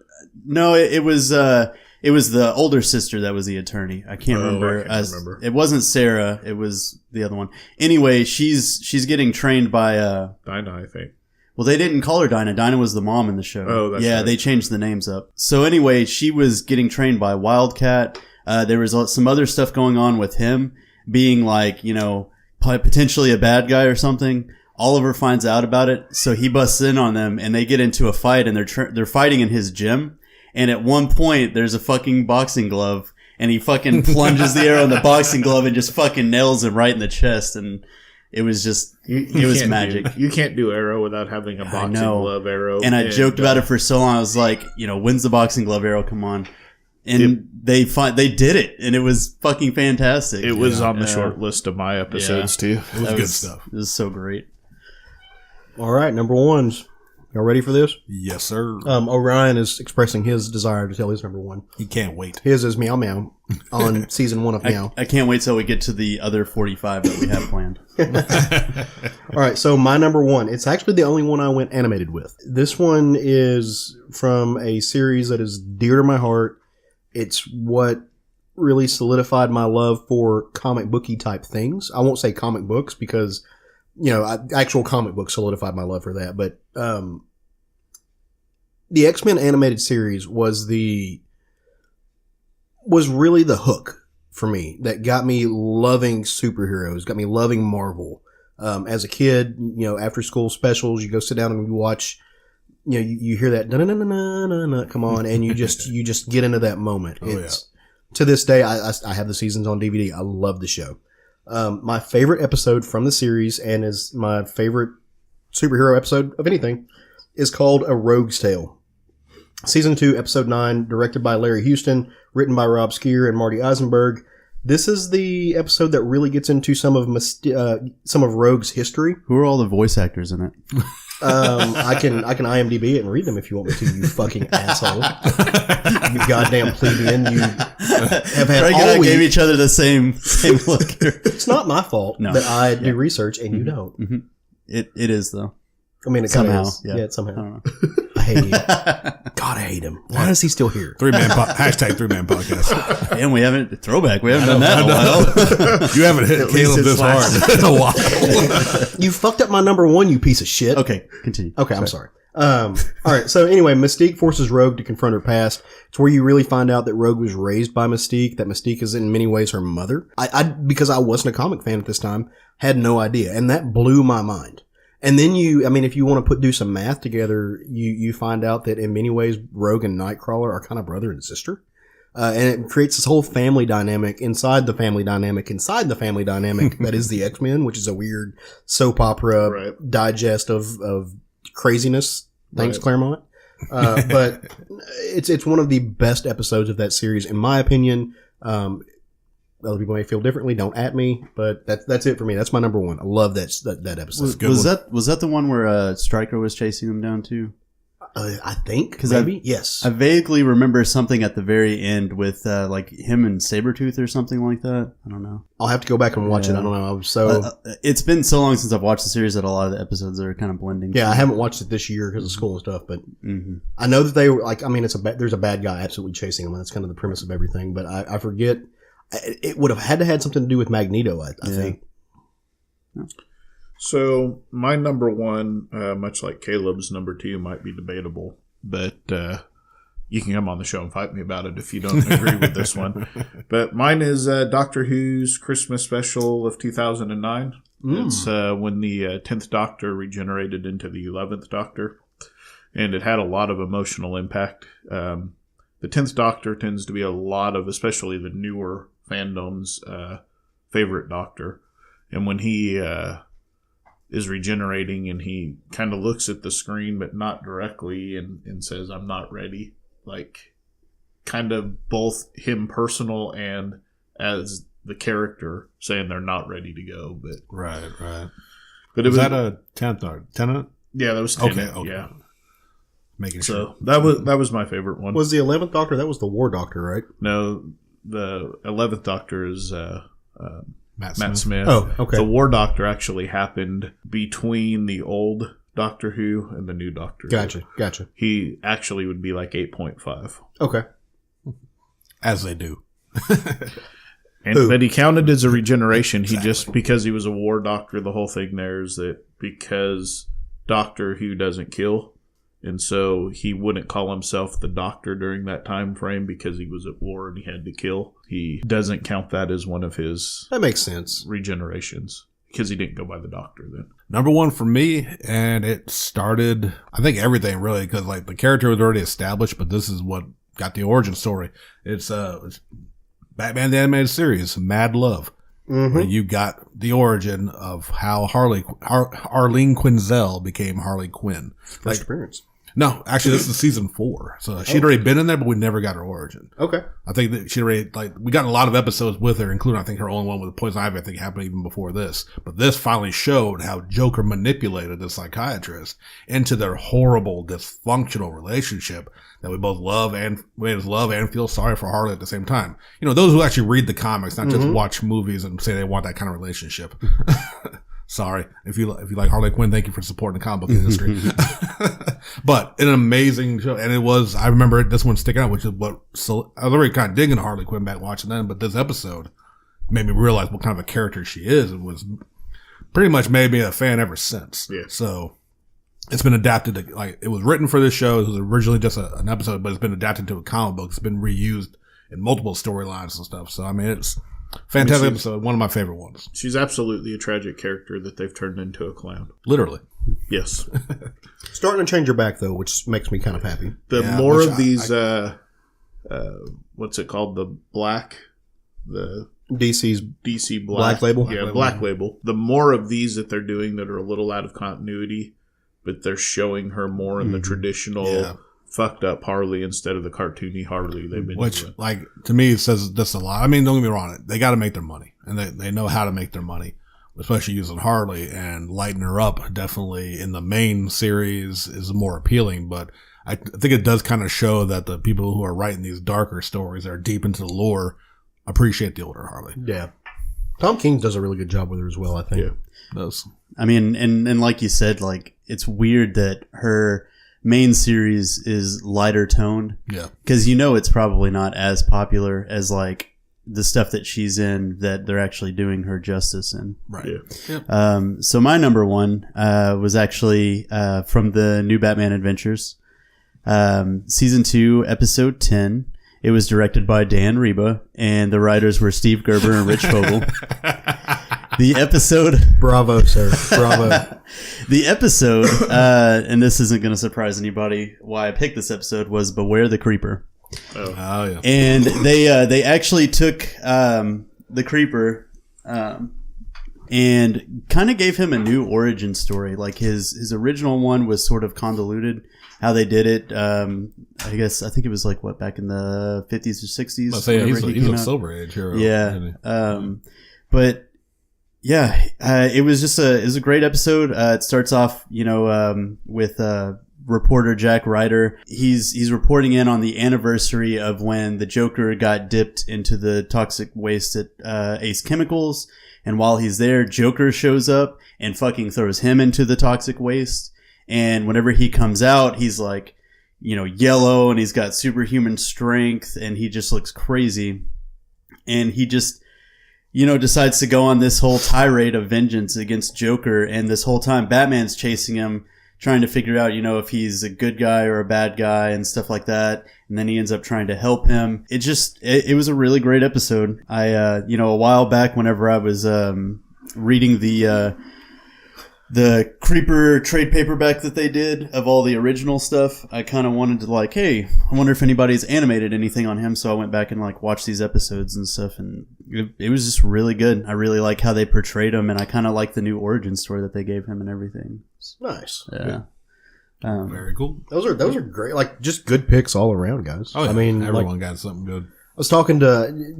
No, it was the older sister that was the attorney. I can't remember. I can't remember. It wasn't Sarah. It was the other one. Anyway, she's getting trained by Dinah, I think. Well, they didn't call her Dinah. Dinah was the mom in the show. Oh, that's yeah, right. they changed the names up. So anyway, she was getting trained by Wildcat. There was some other stuff going on with him being like, potentially a bad guy or something. Oliver finds out about it, so he busts in on them, and they get into a fight, and they're fighting in his gym. And at one point, there's a fucking boxing glove, and he fucking plunges the arrow in the boxing glove and just fucking nails him right in the chest. And it was just, it was magic. You can't do arrow without having a boxing glove arrow. And I joked about it for so long. I was like, when's the boxing glove arrow? Come on. And they did it, and it was fucking fantastic. It was on the short list of my episodes too. It was good stuff. It was so great. All right, number ones. Y'all ready for this? Yes, sir. Orion is expressing his desire to tell his number one. He can't wait. His is Meow Meow on season 1 of Meow. I can't wait till we get to the other 45 that we have planned. All right, so my number one. It's actually the only one I went animated with. This one is from a series that is dear to my heart. It's what really solidified my love for comic booky type things. I won't say comic books because, actual comic books solidified my love for that. But the X-Men animated series was really the hook for me that got me loving superheroes, got me loving Marvel. As a kid, after school specials, you go sit down and you watch, you hear that na-na-na-na-na-na come on, and you just get into that moment. To this day, I have the seasons on DVD. I love the show. My favorite episode from the series, and is my favorite superhero episode of anything, is called A Rogue's Tale. Season 2, Episode 9, directed by Larry Houston, written by Rob Skier and Marty Eisenberg. This is the episode that really gets into some of Rogue's history. Who are all the voice actors in it? I can IMDb it and read them if you want me to, you fucking asshole. You goddamn plebeian. You have had Craig all and I week. gave each other the same look here. It's not my fault that I do research and you Mm-hmm. don't. Mm-hmm. It is, though. I mean, it Somehow, kind of is. yeah. Yeah, it's somehow. I don't know. I hate you. God, I hate him. Why is he still here? Hashtag 3-man podcast. And we haven't done that in a while. You haven't hit Caleb this hard in a while. You fucked up my number one, you piece of shit. Okay, continue. Okay, I'm sorry. All right. So anyway, Mystique forces Rogue to confront her past. It's where you really find out that Rogue was raised by Mystique, that Mystique is in many ways her mother. I because I wasn't a comic fan at this time, had no idea. And that blew my mind. And then if you want to do some math together, you find out that in many ways, Rogue and Nightcrawler are kind of brother and sister. And it creates this whole family dynamic inside the family dynamic that is the X-Men, which is a weird soap opera digest of craziness. Thanks, Claremont. But it's one of the best episodes of that series, in my opinion. Other people may feel differently. Don't at me, but that's it for me. That's my number one. I love that episode. Was that the one where Stryker was chasing them down too? I think because yes. I vaguely remember something at the very end with like him and Sabretooth or something like that. I don't know. I'll have to go back and watch it. I don't know. I was it's been so long since I've watched the series that a lot of the episodes are kind of blending. Yeah, I haven't watched it this year because of school and stuff, but I know that they were like. I mean, there's a bad guy absolutely chasing them. That's kind of the premise of everything. But I forget. It would have had something to do with Magneto, I think. So my number one, much like Caleb's number two, might be debatable, but you can come on the show and fight me about it if you don't agree with this one. But mine is Doctor Who's Christmas special of 2009. It's when the 10th Doctor regenerated into the 11th Doctor, and it had a lot of emotional impact. The 10th Doctor tends to be a lot of, especially the newer fandom's favorite Doctor. And when he is regenerating and he kind of looks at the screen but not directly and says, "I'm not ready," like kind of both him personal and as the character saying they're not ready to go. But Right. But it was that a Tenant? Yeah, that was Tenet. Okay. Yeah. Making So sure. that was my favorite one. Was the 11th Doctor? That was the War Doctor, right? No, the 11th Doctor is Matt Smith. Oh, okay. The War Doctor actually happened between the old Doctor Who and the new Doctor Who. Gotcha. He actually would be like 8.5. Okay. As they do. But he counted as a regeneration. He just, because he was a War Doctor, the whole thing there is that because Doctor Who doesn't kill, and so he wouldn't call himself the Doctor during that time frame because he was at war and he had to kill. He doesn't count that as one of his That makes sense. regenerations because he didn't go by the Doctor then. Number one for me, and it started, I think everything really, because like the character was already established, but this is what got the origin story. It's Batman the Animated Series, Mad Love. Where you got the origin of how Arlene Quinzel became Harley Quinn. First appearance. No, actually, this is season 4. So she'd already been in there, but we never got her origin. Okay. I think that she'd already, we got a lot of episodes with her, including, I think, her only one with Poison Ivy, I think happened even before this. But this finally showed how Joker manipulated the psychiatrist into their horrible, dysfunctional relationship that we both love and feel sorry for Harley at the same time. You know, those who actually read the comics, not just watch movies and say they want that kind of relationship. Sorry. If you like Harley Quinn, thank you for supporting the comic book industry. But an amazing show. And it was, I remember this one sticking out, which is I was already kind of digging Harley Quinn back watching them, but this episode made me realize what kind of a character she is. It was pretty much made me a fan ever since. Yeah. So it's been adapted to, it was written for this show. It was originally just an episode, but it's been adapted to a comic book. It's been reused in multiple storylines and stuff. So, I mean, it's fantastic episode. One of my favorite ones. She's absolutely a tragic character that they've turned into a clown. Literally. Yes. Starting to change her back, though, which makes me kind of happy. The Yeah, more which of these, what's it called? The DC's DC Black Label? Yeah, Black Label. The more of these that they're doing that are a little out of continuity, but they're showing her more in the traditional fucked up Harley instead of the cartoony Harley they've been Which, doing. to me, says this a lot. I mean, don't get me wrong. They got to make their money. And they know how to make their money, especially using Harley, and lighting her up definitely in the main series is more appealing. But I think it does kind of show that the people who are writing these darker stories that are deep into the lore appreciate the older Harley. Yeah. Tom King does a really good job with her as well, I think. Yeah. Does. I mean, and like you said, it's weird that her main series is lighter toned. Yeah. Because it's probably not as popular as the stuff that she's in that they're actually doing her justice in. Right. Yeah. Yep. So my number one was actually from the New Batman Adventures, season 2, episode 10. It was directed by Dan Reba, and the writers were Steve Gerber and Rich Fogel. The episode... Bravo, sir. Bravo. The episode, and this isn't going to surprise anybody why I picked this episode, was Beware the Creeper. Oh, yeah. And they actually took the Creeper and kind of gave him a new origin story. Like his original one was sort of convoluted. How they did it, I think it was back in the 50s or 60s. I'll say he's came a out. Silver Age hero. Yeah. But yeah, it was a great episode. It starts off, with reporter Jack Ryder. He's reporting in on the anniversary of when the Joker got dipped into the toxic waste at Ace Chemicals. And while he's there, Joker shows up and fucking throws him into the toxic waste. And whenever he comes out, he's yellow, and he's got superhuman strength, and he just looks crazy. And he just, decides to go on this whole tirade of vengeance against Joker. And this whole time, Batman's chasing him, trying to figure out, if he's a good guy or a bad guy and stuff like that. And then he ends up trying to help him. It was a really great episode. I, a while back, whenever I was reading the Creeper trade paperback that they did of all the original stuff, I kind of wanted to hey, I wonder if anybody's animated anything on him. So I went back and watched these episodes and stuff, and it was just really good. I really like how they portrayed him, and I kind of like the new origin story that they gave him and everything. Nice. Yeah. Very cool. Those are great. Just good picks all around, guys. Oh, yeah. I mean, everyone got something good. I was talking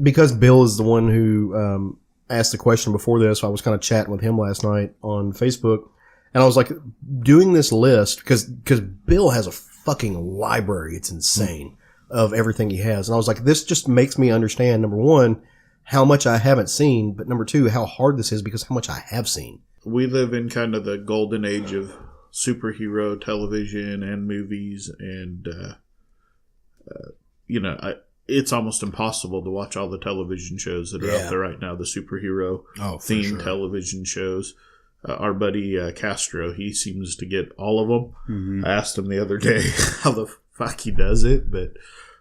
because Bill is the one who asked the question before this. I was kind of chatting with him last night on Facebook, and I was doing this list because Bill has a fucking library. It's insane. of everything he has. And I was like, this just makes me understand, number one, how much I haven't seen, but number two, how hard this is because how much I have seen. We live in kind of the golden age of superhero television and movies, and it's almost impossible to watch all the television shows that are out there right now, the superhero themed television shows. Our buddy Castro, he seems to get all of them. Mm-hmm. I asked him the other day how the fuck he does it, but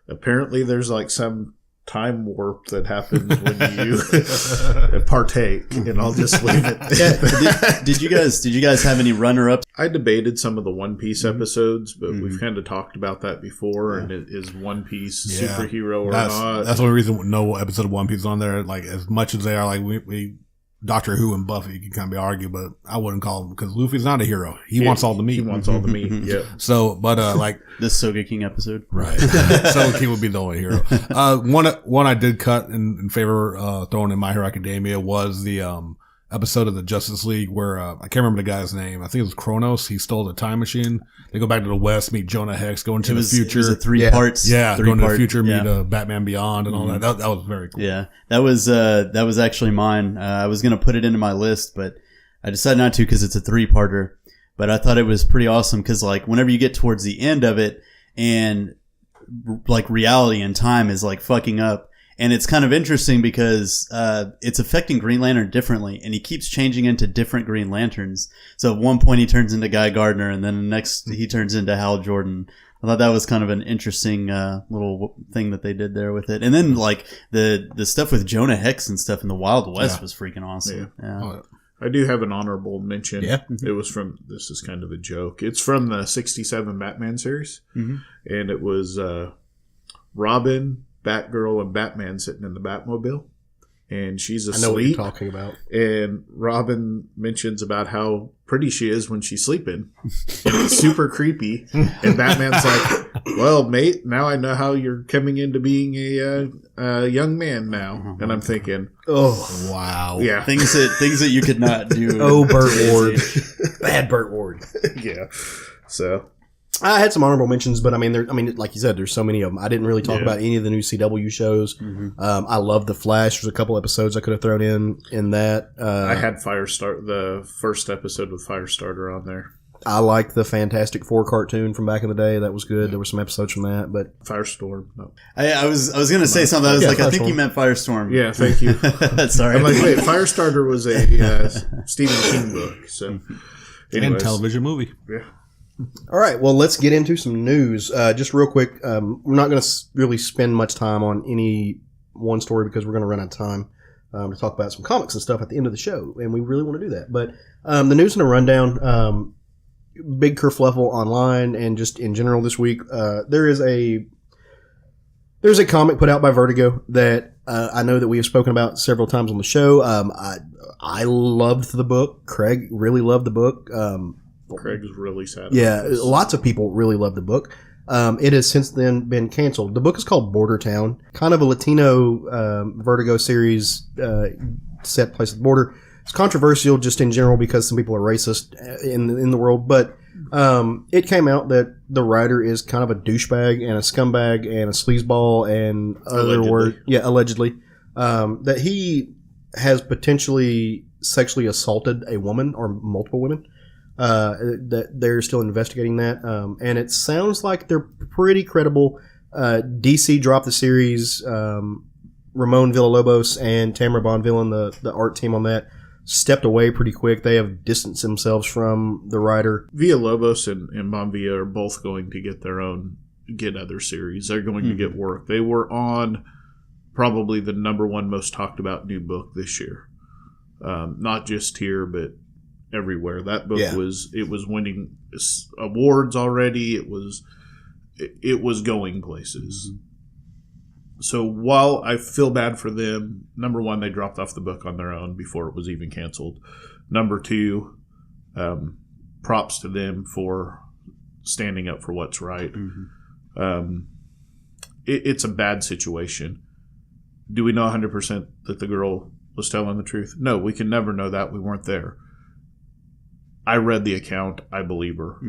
apparently there's like some time warp that happens when you partake, and I'll just leave it there. Did you guys have any runner-ups? I debated some of the One Piece episodes, but we've kind of talked about that before. And is One Piece superhero or not? That's the only reason no episode of One Piece is on there. Like, as much as they are, like, we Doctor Who and Buffy can kind of be argued, but I wouldn't call him, because Luffy's not a hero. He wants all the meat. He wants all the meat. Yeah. So, but like this Soga King episode, right? Soga King would be the only hero. One I did cut in favor throwing in My Hero Academia was the episode of the Justice League where I can't remember the guy's name. I think it was Kronos. He stole the time machine. They go back to the West, meet Jonah Hex, go into the future. It was three parts. Yeah, go into the future, meet Batman Beyond and all that. That was very cool. Yeah, that was actually mine. I was gonna put it into my list, but I decided not to because it's a 3-parter. But I thought it was pretty awesome because, like, whenever you get towards the end of it, and like reality and time is like fucking up. And it's kind of interesting because it's affecting Green Lantern differently, and he keeps changing into different Green Lanterns. So at one point he turns into Guy Gardner, and then the next he turns into Hal Jordan. I thought that was kind of an interesting little thing that they did there with it. And then like the stuff with Jonah Hex and stuff in the Wild West was freaking awesome. Yeah. I do have an honorable mention. Yeah. It was from, this is kind of a joke. It's from the 67 Batman series, and it was Robin, Batgirl, and Batman sitting in the Batmobile, and she's asleep. I know what you're talking about. And Robin mentions about how pretty she is when she's sleeping, and it's super creepy. And Batman's like, "Well, mate, now I know how you're coming into being a young man now." And I'm thinking, oh wow, yeah, things that you could not do. Oh, Burt Ward, bad Burt Ward. Yeah, so. I had some honorable mentions, but I mean, like you said, there's so many of them. I didn't really talk about any of the new CW shows. I love The Flash. There's a couple episodes I could have thrown in that. I had Firestarter, the first episode with Firestarter on there. I liked the Fantastic Four cartoon from back in the day. That was good. There were some episodes from that, but Firestorm. No. I was going to say something. I was like, I think you meant Firestorm. Yeah, thank you. Sorry. I'm like, wait, Firestarter was a Stephen King book. So, and television movie. Yeah. All right, well, let's get into some news. Just real quick, we're not going to really spend much time on any one story because we're going to run out of time to talk about some comics and stuff at the end of the show, and we really want to do that. But the news in a rundown, big kerfluffle online and just in general this week, there's a comic put out by Vertigo that I know that we have spoken about several times on the show. I loved the book. Craig really loved the book. Craig's really sad. Yeah, lots of people really love the book. It has since then been canceled. The book is called Bordertown, kind of a Latino Vertigo series set place at the border. It's controversial just in general because some people are racist in the world, but it came out that the writer is kind of a douchebag and a scumbag and a sleazeball and other words. Yeah, allegedly. That he has potentially sexually assaulted a woman or multiple women. That they're still investigating that. And it sounds like they're pretty credible. DC dropped the series. Ramon Villalobos and Tamara Bonvillain, the art team on that, stepped away pretty quick. They have distanced themselves from the writer. Villalobos and Bonvilla are both going to get other series. They're going to get work. They were on probably the number one most talked about new book this year. Not just here, but everywhere. That book was winning awards already. It was going places. So while I feel bad for them, number one, they dropped off the book on their own before it was even canceled. Number two, props to them for standing up for what's right. It's a bad situation. Do we know 100% that the girl was telling the truth? No, we can never know that. We weren't there. I read the account. I believe her.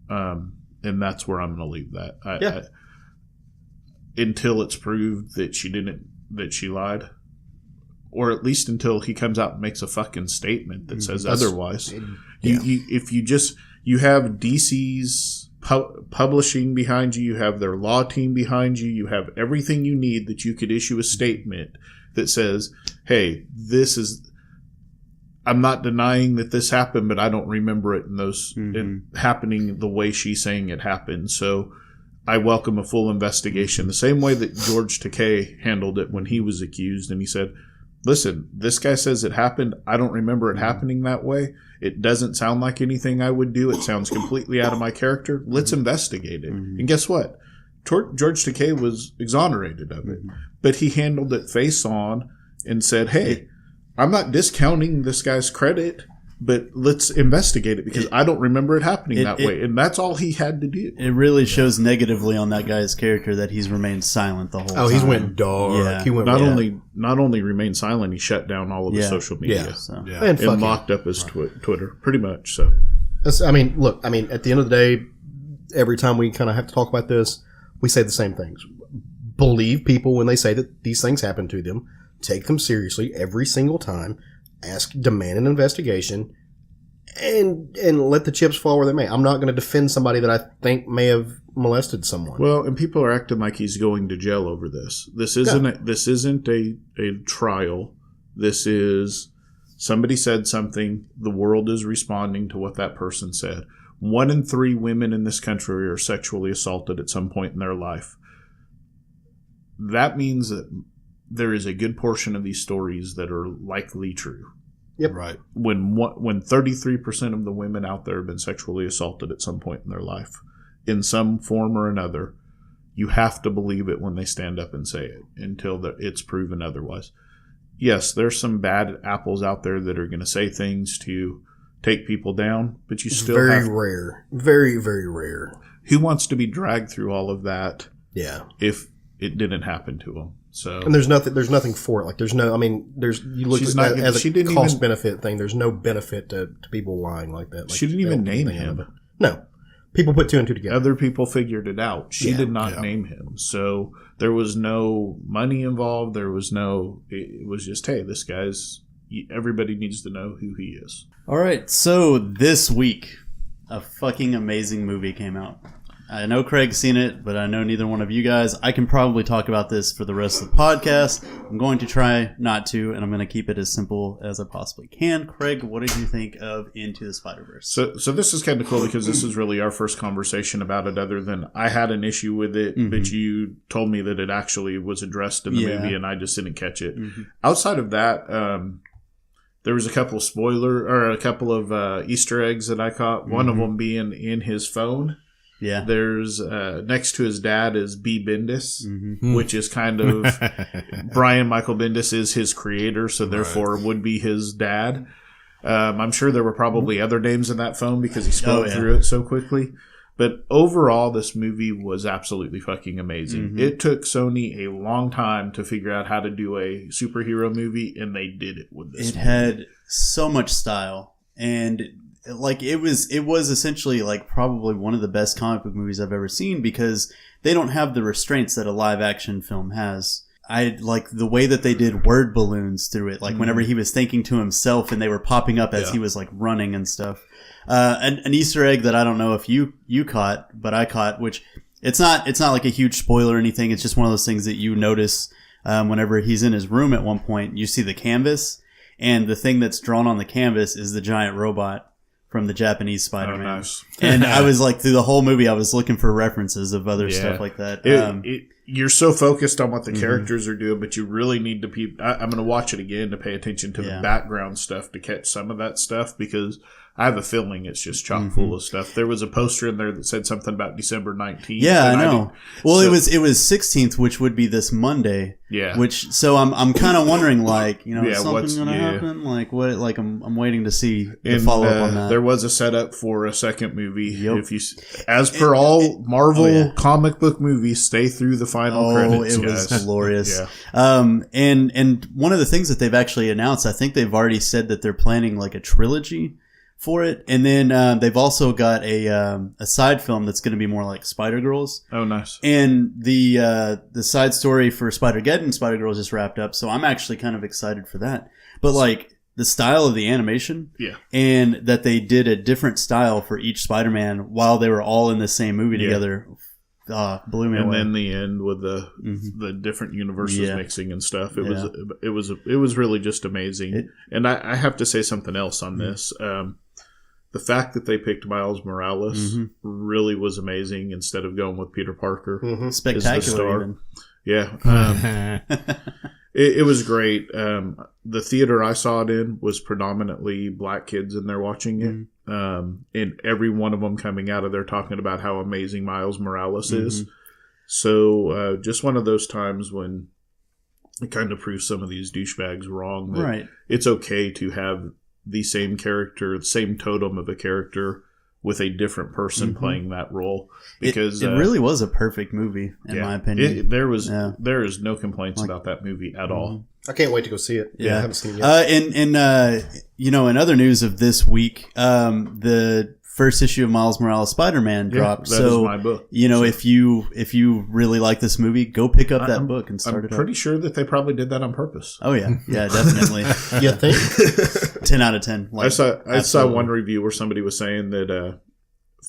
And that's where I'm going to leave that. until it's proved that she lied. Or at least until he comes out and makes a fucking statement that says otherwise. You have DC's publishing behind you, you have their law team behind you, you have everything you need that you could issue a statement that says, hey, I'm not denying that this happened, but I don't remember it happening the way she's saying it happened. So I welcome a full investigation. The same way that George Takei handled it when he was accused, and he said, listen, this guy says it happened. I don't remember it happening that way. It doesn't sound like anything I would do. It sounds completely out of my character. Let's investigate it. And guess what? George Takei was exonerated of it. But he handled it face on and said, hey, I'm not discounting this guy's credit, but let's investigate it because I don't remember it happening that way. And that's all he had to do. It really shows negatively on that guy's character that he's remained silent the whole time. Oh, he's went dark. Yeah. He went not only remained silent, he shut down all of his social media. And locked up his Twitter, pretty much. So, I mean, look, at the end of the day, every time we kind of have to talk about this, we say the same things. Believe people when they say that these things happen to them. Take them seriously every single time. Demand an investigation, and let the chips fall where they may. I'm not going to defend somebody that I think may have molested someone. Well, and people are acting like he's going to jail over this. This isn't a trial. This is somebody said something. The world is responding to what that person said. 1 in 3 women in this country are sexually assaulted at some point in their life. That means that there is a good portion of these stories that are likely true. Yep. Right. When 33% of the women out there have been sexually assaulted at some point in their life, in some form or another, you have to believe it when they stand up and say it until it's proven otherwise. Yes, there's some bad apples out there that are going to say things to take people down, but you still rare. Very, very rare. Who wants to be dragged through all of that? Yeah. If it didn't happen to them. So, and there's nothing for it. Like you look at that as a cost benefit thing. There's no benefit to people lying like that. Like, she didn't even name him. No, people put 2 and 2 together. Other people figured it out. She did not name him. So there was no money involved. It was just, hey, this guy's. Everybody needs to know who he is. All right. So this week, a fucking amazing movie came out. I know Craig's seen it, but I know neither one of you guys. I can probably talk about this for the rest of the podcast. I'm going to try not to, and I'm going to keep it as simple as I possibly can. Craig, what did you think of Into the Spider-Verse? So this is kind of cool because this is really our first conversation about it, other than I had an issue with it, but you told me that it actually was addressed in the movie, and I just didn't catch it. Outside of that, there was a couple of Easter eggs that I caught, one of them being in his phone. Yeah. There's next to his dad is B. Bendis, which is kind of Brian Michael Bendis is his creator, so therefore would be his dad. I'm sure there were probably other names in that phone because he scrolled through it so quickly. But overall, this movie was absolutely fucking amazing. It took Sony a long time to figure out how to do a superhero movie, and they did it with this. It had so much style, and like it was essentially like probably one of the best comic book movies I've ever seen because they don't have the restraints that a live action film has. I like the way that they did word balloons through it, like whenever he was thinking to himself and they were popping up as he was like running and stuff. An Easter egg that I don't know if you caught, but I caught, which it's not like a huge spoiler or anything. It's just one of those things that you notice whenever he's in his room at one point. You see the canvas, and the thing that's drawn on the canvas is the giant robot from the Japanese Spider-Man. Oh, nice. And I was like, through the whole movie, I was looking for references of other stuff like that. You're so focused on what the characters are doing, but you really need to I'm going to watch it again to pay attention to the background stuff to catch some of that stuff because I have a feeling it's just chock full of stuff. There was a poster in there that said something about December 19th. Yeah, I know. It was 16th, which would be this Monday. Yeah. So I'm kind of wondering, like, is something going to happen? Like what? Like I'm waiting to see the follow up on that. There was a setup for a second movie. Yep. As per all Marvel comic book movies, stay through the final credits. It was glorious. And one of the things that they've actually announced, I think they've already said that they're planning like a trilogy for it. And then they've also got a side film that's going to be more like Spider-Girls. Oh, nice. And the side story for Spider-ghedon, Spider-Girls just wrapped up, so I'm actually kind of excited for that. But like the style of the animation, and that they did a different style for each Spider-Man while they were all in the same movie together, blew me away. And then the end with the different universes mixing and stuff. It was really just amazing. And I have to say something else on this. The fact that they picked Miles Morales really was amazing instead of going with Peter Parker. Spectacular, even. Yeah. It was great. The theater I saw it in was predominantly black kids in there watching it. And every one of them coming out of there talking about how amazing Miles Morales is. So just one of those times when it kind of proves some of these douchebags wrong. That it's okay to have the same character, the same totem of a character with a different person playing that role, because it really was a perfect movie in my opinion. There is no complaints about that movie at all. I can't wait to go see it. I haven't seen it yet. And you know, in other news of this week, the first issue of Miles Morales Spider-Man dropped. That is my book. You know, if you really like this movie, go pick up that book and start it up. I'm pretty sure that they probably did that on purpose. Oh yeah, definitely. You think? 10 out of 10. Like, I saw one review where somebody was saying that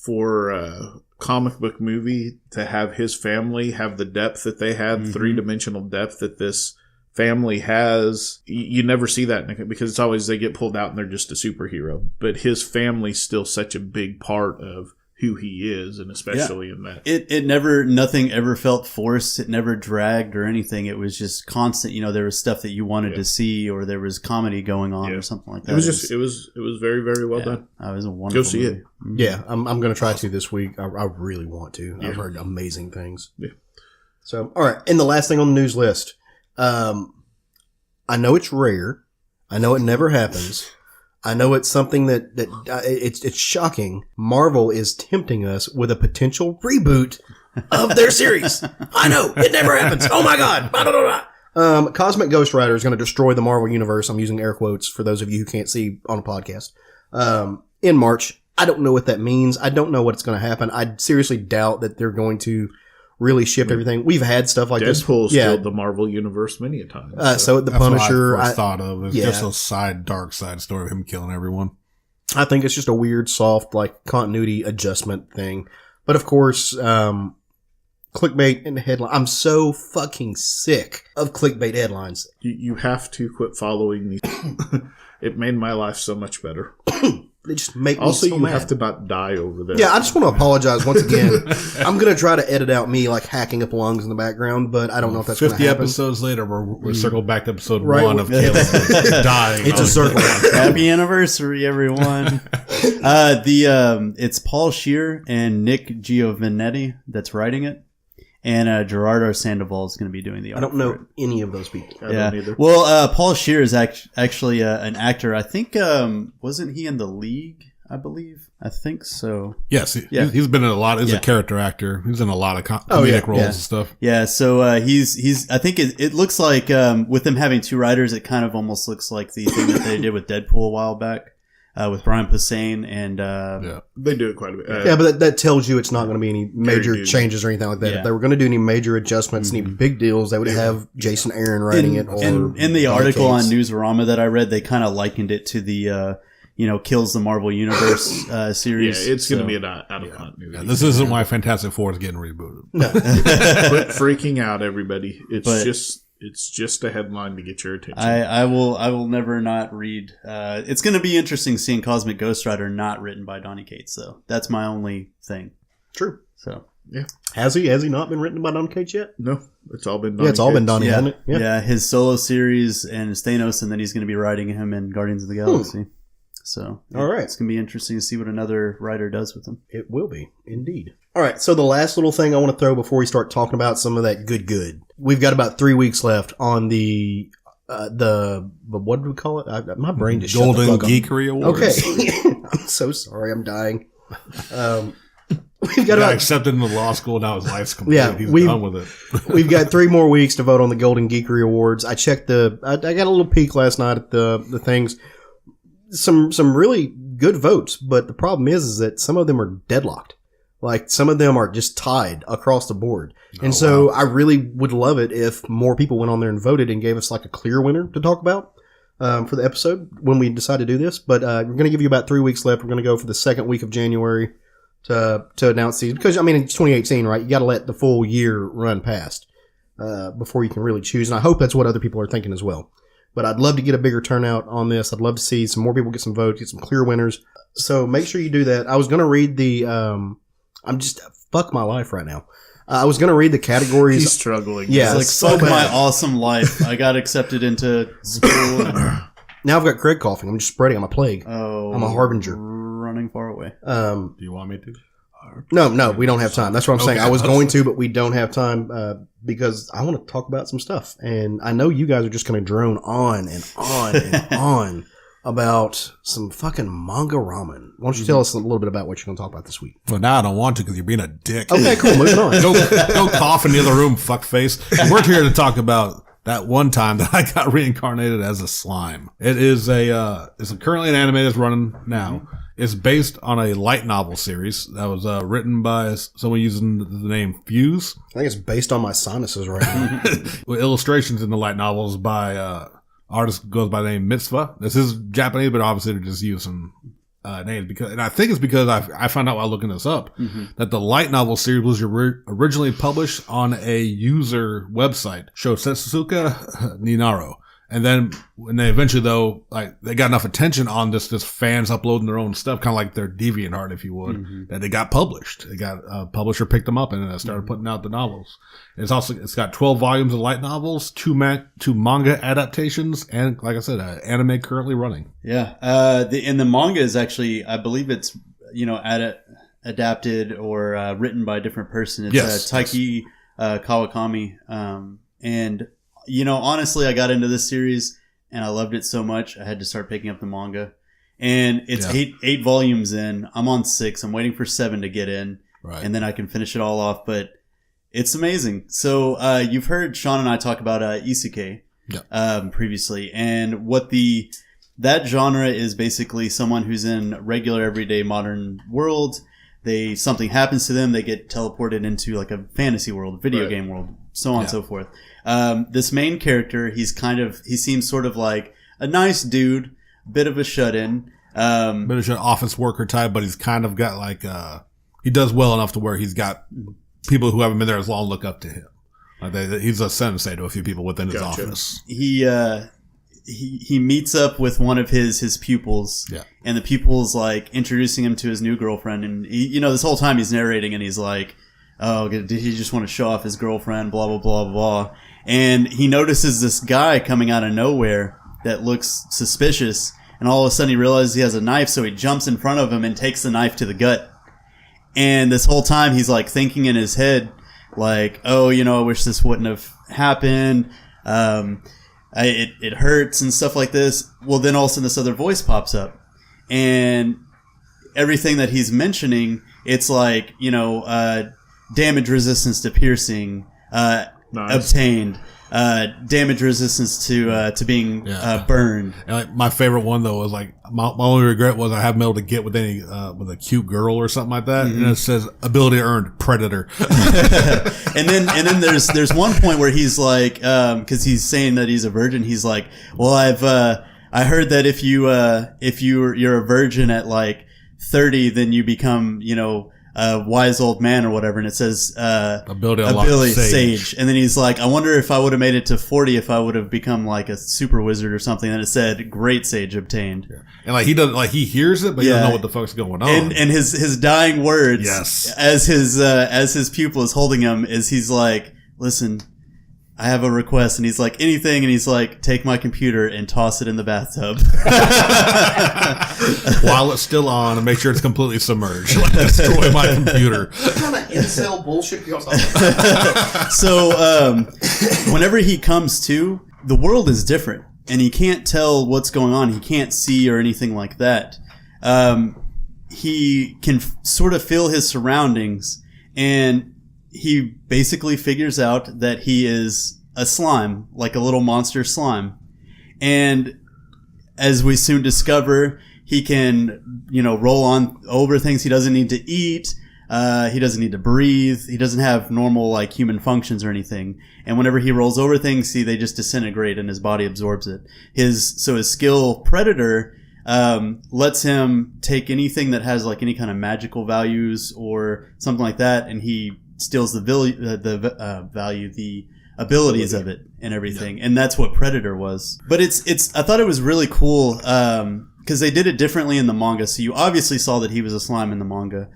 for a comic book movie to have his family have the depth that they had, three-dimensional depth that this family has, you never see that because it's always they get pulled out and they're just a superhero. But his family's still such a big part of who he is, and especially in that. It never, nothing ever felt forced. It never dragged or anything. It was just constant. You know, there was stuff that you wanted to see, or there was comedy going on or something like that. It was very, very well done. It was a wonderful Go see movie. it. Yeah, I'm going to try to this week. I really want to. I've heard amazing things. Yeah. So, all right. And the last thing on the news list. I know it's rare. I know it never happens. I know it's something that it's shocking. Marvel is tempting us with a potential reboot of their series. I know it never happens. Oh my god! Blah, blah, blah. Cosmic Ghost Rider is going to destroy the Marvel universe. I'm using air quotes for those of you who can't see on a podcast. In March, I don't know what that means. I don't know what's going to happen. I seriously doubt that they're going to really shift everything. We've had stuff like this. Deadpool's killed the Marvel universe many a time. So the Punisher, I thought of it's just a dark side story of him killing everyone. I think it's just a weird, soft, like continuity adjustment thing. But of course, clickbait and headline. I'm so fucking sick of clickbait headlines. You have to quit following me. It made my life so much better. They just make me also, so you mad. have to not die over there. Yeah, I just want to apologize once again. I'm going to try to edit out me like hacking up lungs in the background, but I don't know if that's going to happen. 50 episodes later, we're circled back to episode 1 of Caleb dying. It's a circle. Happy anniversary, everyone. It's Paul Scheer and Nick Giovannetti that's writing it. And Gerardo Sandoval is going to be doing the art. I don't know any of those people. I don't either. Well, Paul Scheer is actually an actor. I think, wasn't he in The League, I believe? I think so. Yes. He's been in a lot. He's a character actor. He's in a lot of comedic roles and stuff. Yeah. So he's I think it looks like with them having two writers, it kind of almost looks like the thing that they did with Deadpool a while back. With Brian Posehn and they do it quite a bit. But that tells you it's not going to be any major changes or anything like that. If they were going to do any major adjustments, any big deals, they would have Jason Aaron writing it. Or in the article on Newsarama that I read, they kind of likened it to the Kills the Marvel Universe series. Yeah, it's going to be out of continuity. Yeah, this isn't why Fantastic Four is getting rebooted. No. Quit freaking out, everybody. It's just a headline to get your attention. I will never not read. It's going to be interesting seeing Cosmic Ghost Rider not written by Donny Cates, though. That's my only thing. True. So yeah, has he not been written by Donny Cates yet? No, it's all been Donny. Yeah, it's all been Donny, hasn't it? Yeah, his solo series and his Thanos, and then he's going to be writing him in Guardians of the Galaxy. So all right, it's going to be interesting to see what another writer does with him. It will be indeed. All right, so the last little thing I want to throw before we start talking about some of that good. We've got about 3 weeks left on the what do we call it? My brain just Golden shut the fuck Geekery Awards. Okay, I'm so sorry. I'm dying. We've got about accepted into law school. Now his life's complete. Yeah, he's done with it. We've got 3 more weeks to vote on the Golden Geekery Awards. I checked I got a little peek last night at the things. Some really good votes, but the problem is that some of them are deadlocked. Like, some of them are just tied across the board. And so I really would love it if more people went on there and voted and gave us like a clear winner to talk about for the episode when we decide to do this. But we're going to give you about 3 weeks left. We're going to go for the second week of January to announce these. Because, I mean, it's 2018, right? You got to let the full year run past before you can really choose. And I hope that's what other people are thinking as well. But I'd love to get a bigger turnout on this. I'd love to see some more people get some votes, get some clear winners. So make sure you do that. I was going to read the... I'm just fuck my life right now. I was going to read the categories. He's struggling. Yeah, It's like, so fuck my bad. awesome life. I got accepted into school. And, Now I've got Craig coughing. I'm just spreading. I'm a plague. oh, I'm a harbinger. Running far away. Do you want me to? No, we don't have time. That's what I'm saying. Okay. I was going to, but we don't have time because I want to talk about some stuff. And I know you guys are just going to drone on and on and on about some fucking manga ramen. Why don't you tell us a little bit about what you're going to talk about this week? Well, now I don't want to because you're being a dick. Okay, cool. Moving on. Go cough in the other room, fuckface. We're here to talk about that one time that I got reincarnated as a slime. It is it's currently an anime that's running now. It's based on a light novel series that was written by someone using the name Fuse. I think it's based on my sinuses right now. With illustrations in the light novels by artist goes by the name Mitzvah. This is Japanese, but obviously they're just using names because, and I think it's because I found out while looking this up that the light novel series was originally published on a user website, Shosetsuka Ninaro. And then when they eventually though, like they got enough attention on this fans uploading their own stuff, kind of like their DeviantArt, if you would, that they got published. They got a publisher picked them up and then started putting out the novels. It's got 12 volumes of light novels, two manga adaptations, and like I said, anime currently running. Yeah. The manga is actually, I believe it's, adapted or written by a different person. It's Yes. Taiki Kawakami. And honestly, I got into this series and I loved it so much. I had to start picking up the manga, and it's eight volumes in. I'm on 6. I'm waiting for 7 to get in, Right. and then I can finish it all off. But it's amazing. So you've heard Sean and I talk about isekai previously, and what that genre is basically someone who's in regular everyday modern world. Something happens to them, they get teleported into like a fantasy world, video game world, so on and so forth. This main character, he seems sort of like a nice dude, bit of a shut-in. But it's an office worker type, but he's kind of got like, he does well enough to where he's got people who haven't been there as long look up to him. Like he's a sensei to a few people within his office. He meets up with one of his pupils, and the pupil's like introducing him to his new girlfriend, and he, this whole time he's narrating, and he's like, "Oh, did he just want to show off his girlfriend?" Blah blah blah blah. And he notices this guy coming out of nowhere that looks suspicious, and all of a sudden he realizes he has a knife, so he jumps in front of him and takes the knife to the gut. And this whole time he's like thinking in his head, like, "Oh, I wish this wouldn't have happened. It hurts and stuff like this." Well, then all of a sudden this other voice pops up, and everything that he's mentioning, it's like, damage resistance to piercing, obtained, damage resistance to being burned. And like my favorite one though was like my only regret was I haven't been able to get with with a cute girl or something like that. And it says ability earned predator. And then there's one point where he's like, because he's saying that he's a virgin. He's like, "Well, I heard that if you're a virgin at like 30, then you become a wise old man or whatever." And it says ability sage. And then he's like, "I wonder if I would have made it to 40 if I would have become like a super wizard or something." And it said great sage obtained. And like he doesn't, like he hears it, but he doesn't know what the fuck's going on. And his dying words, as his pupil is holding him, is he's like, "Listen, I have a request." And he's like, "Anything?" And he's like, "Take my computer and toss it in the bathtub." While it's still on, and make sure it's completely submerged. Like, destroy my computer. What kind of incel bullshit y'all talking about? So, whenever he comes to, the world is different, and he can't tell what's going on. He can't see or anything like that. He can sort of feel his surroundings, and he basically figures out that he is a slime, like a little monster slime. And as we soon discover, He can, roll on over things. He doesn't need to eat. He doesn't need to breathe. He doesn't have normal like human functions or anything. And whenever he rolls over things, they just disintegrate and his body absorbs it. His skill Predator lets him take anything that has like any kind of magical values or something like that, and he steals the abilities of it and everything. Yeah. And that's what Predator was. But I thought it was really cool because they did it differently in the manga. So you obviously saw that he was a slime in the manga.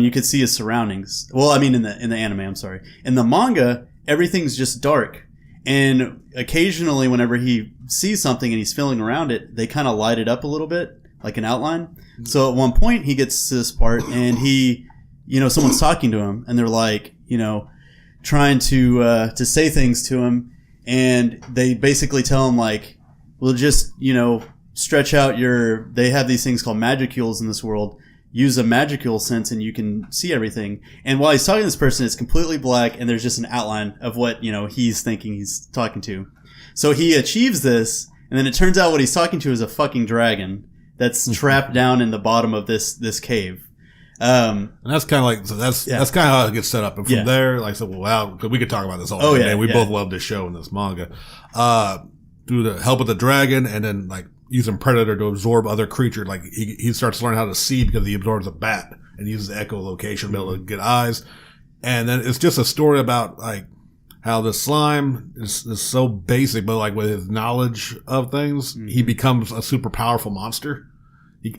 You could see his surroundings. Well, I mean in the anime, I'm sorry. In the manga, everything's just dark. And occasionally whenever he sees something and he's feeling around it, they kind of light it up a little bit, like an outline. So at one point he gets to this part and he, someone's talking to him and they're like, trying to say things to him. And they basically tell him like, well, just, stretch out they have these things called magicules in this world. Use a magicule sense and you can see everything. And while he's talking to this person, it's completely black and there's just an outline of what, he's thinking he's talking to. So he achieves this, and then it turns out what he's talking to is a fucking dragon that's trapped down in the bottom of this cave. And that's kind of like, that's kind of how it gets set up. And from there, like I said, wow, we could talk about this all day. We both love this show and this manga. Through the help with the dragon and then like, using Predator to absorb other creatures. Like he starts to learn how to see because he absorbs a bat and uses the echolocation to be able to get eyes. And then it's just a story about like how the slime is so basic, but like with his knowledge of things, he becomes a super powerful monster. He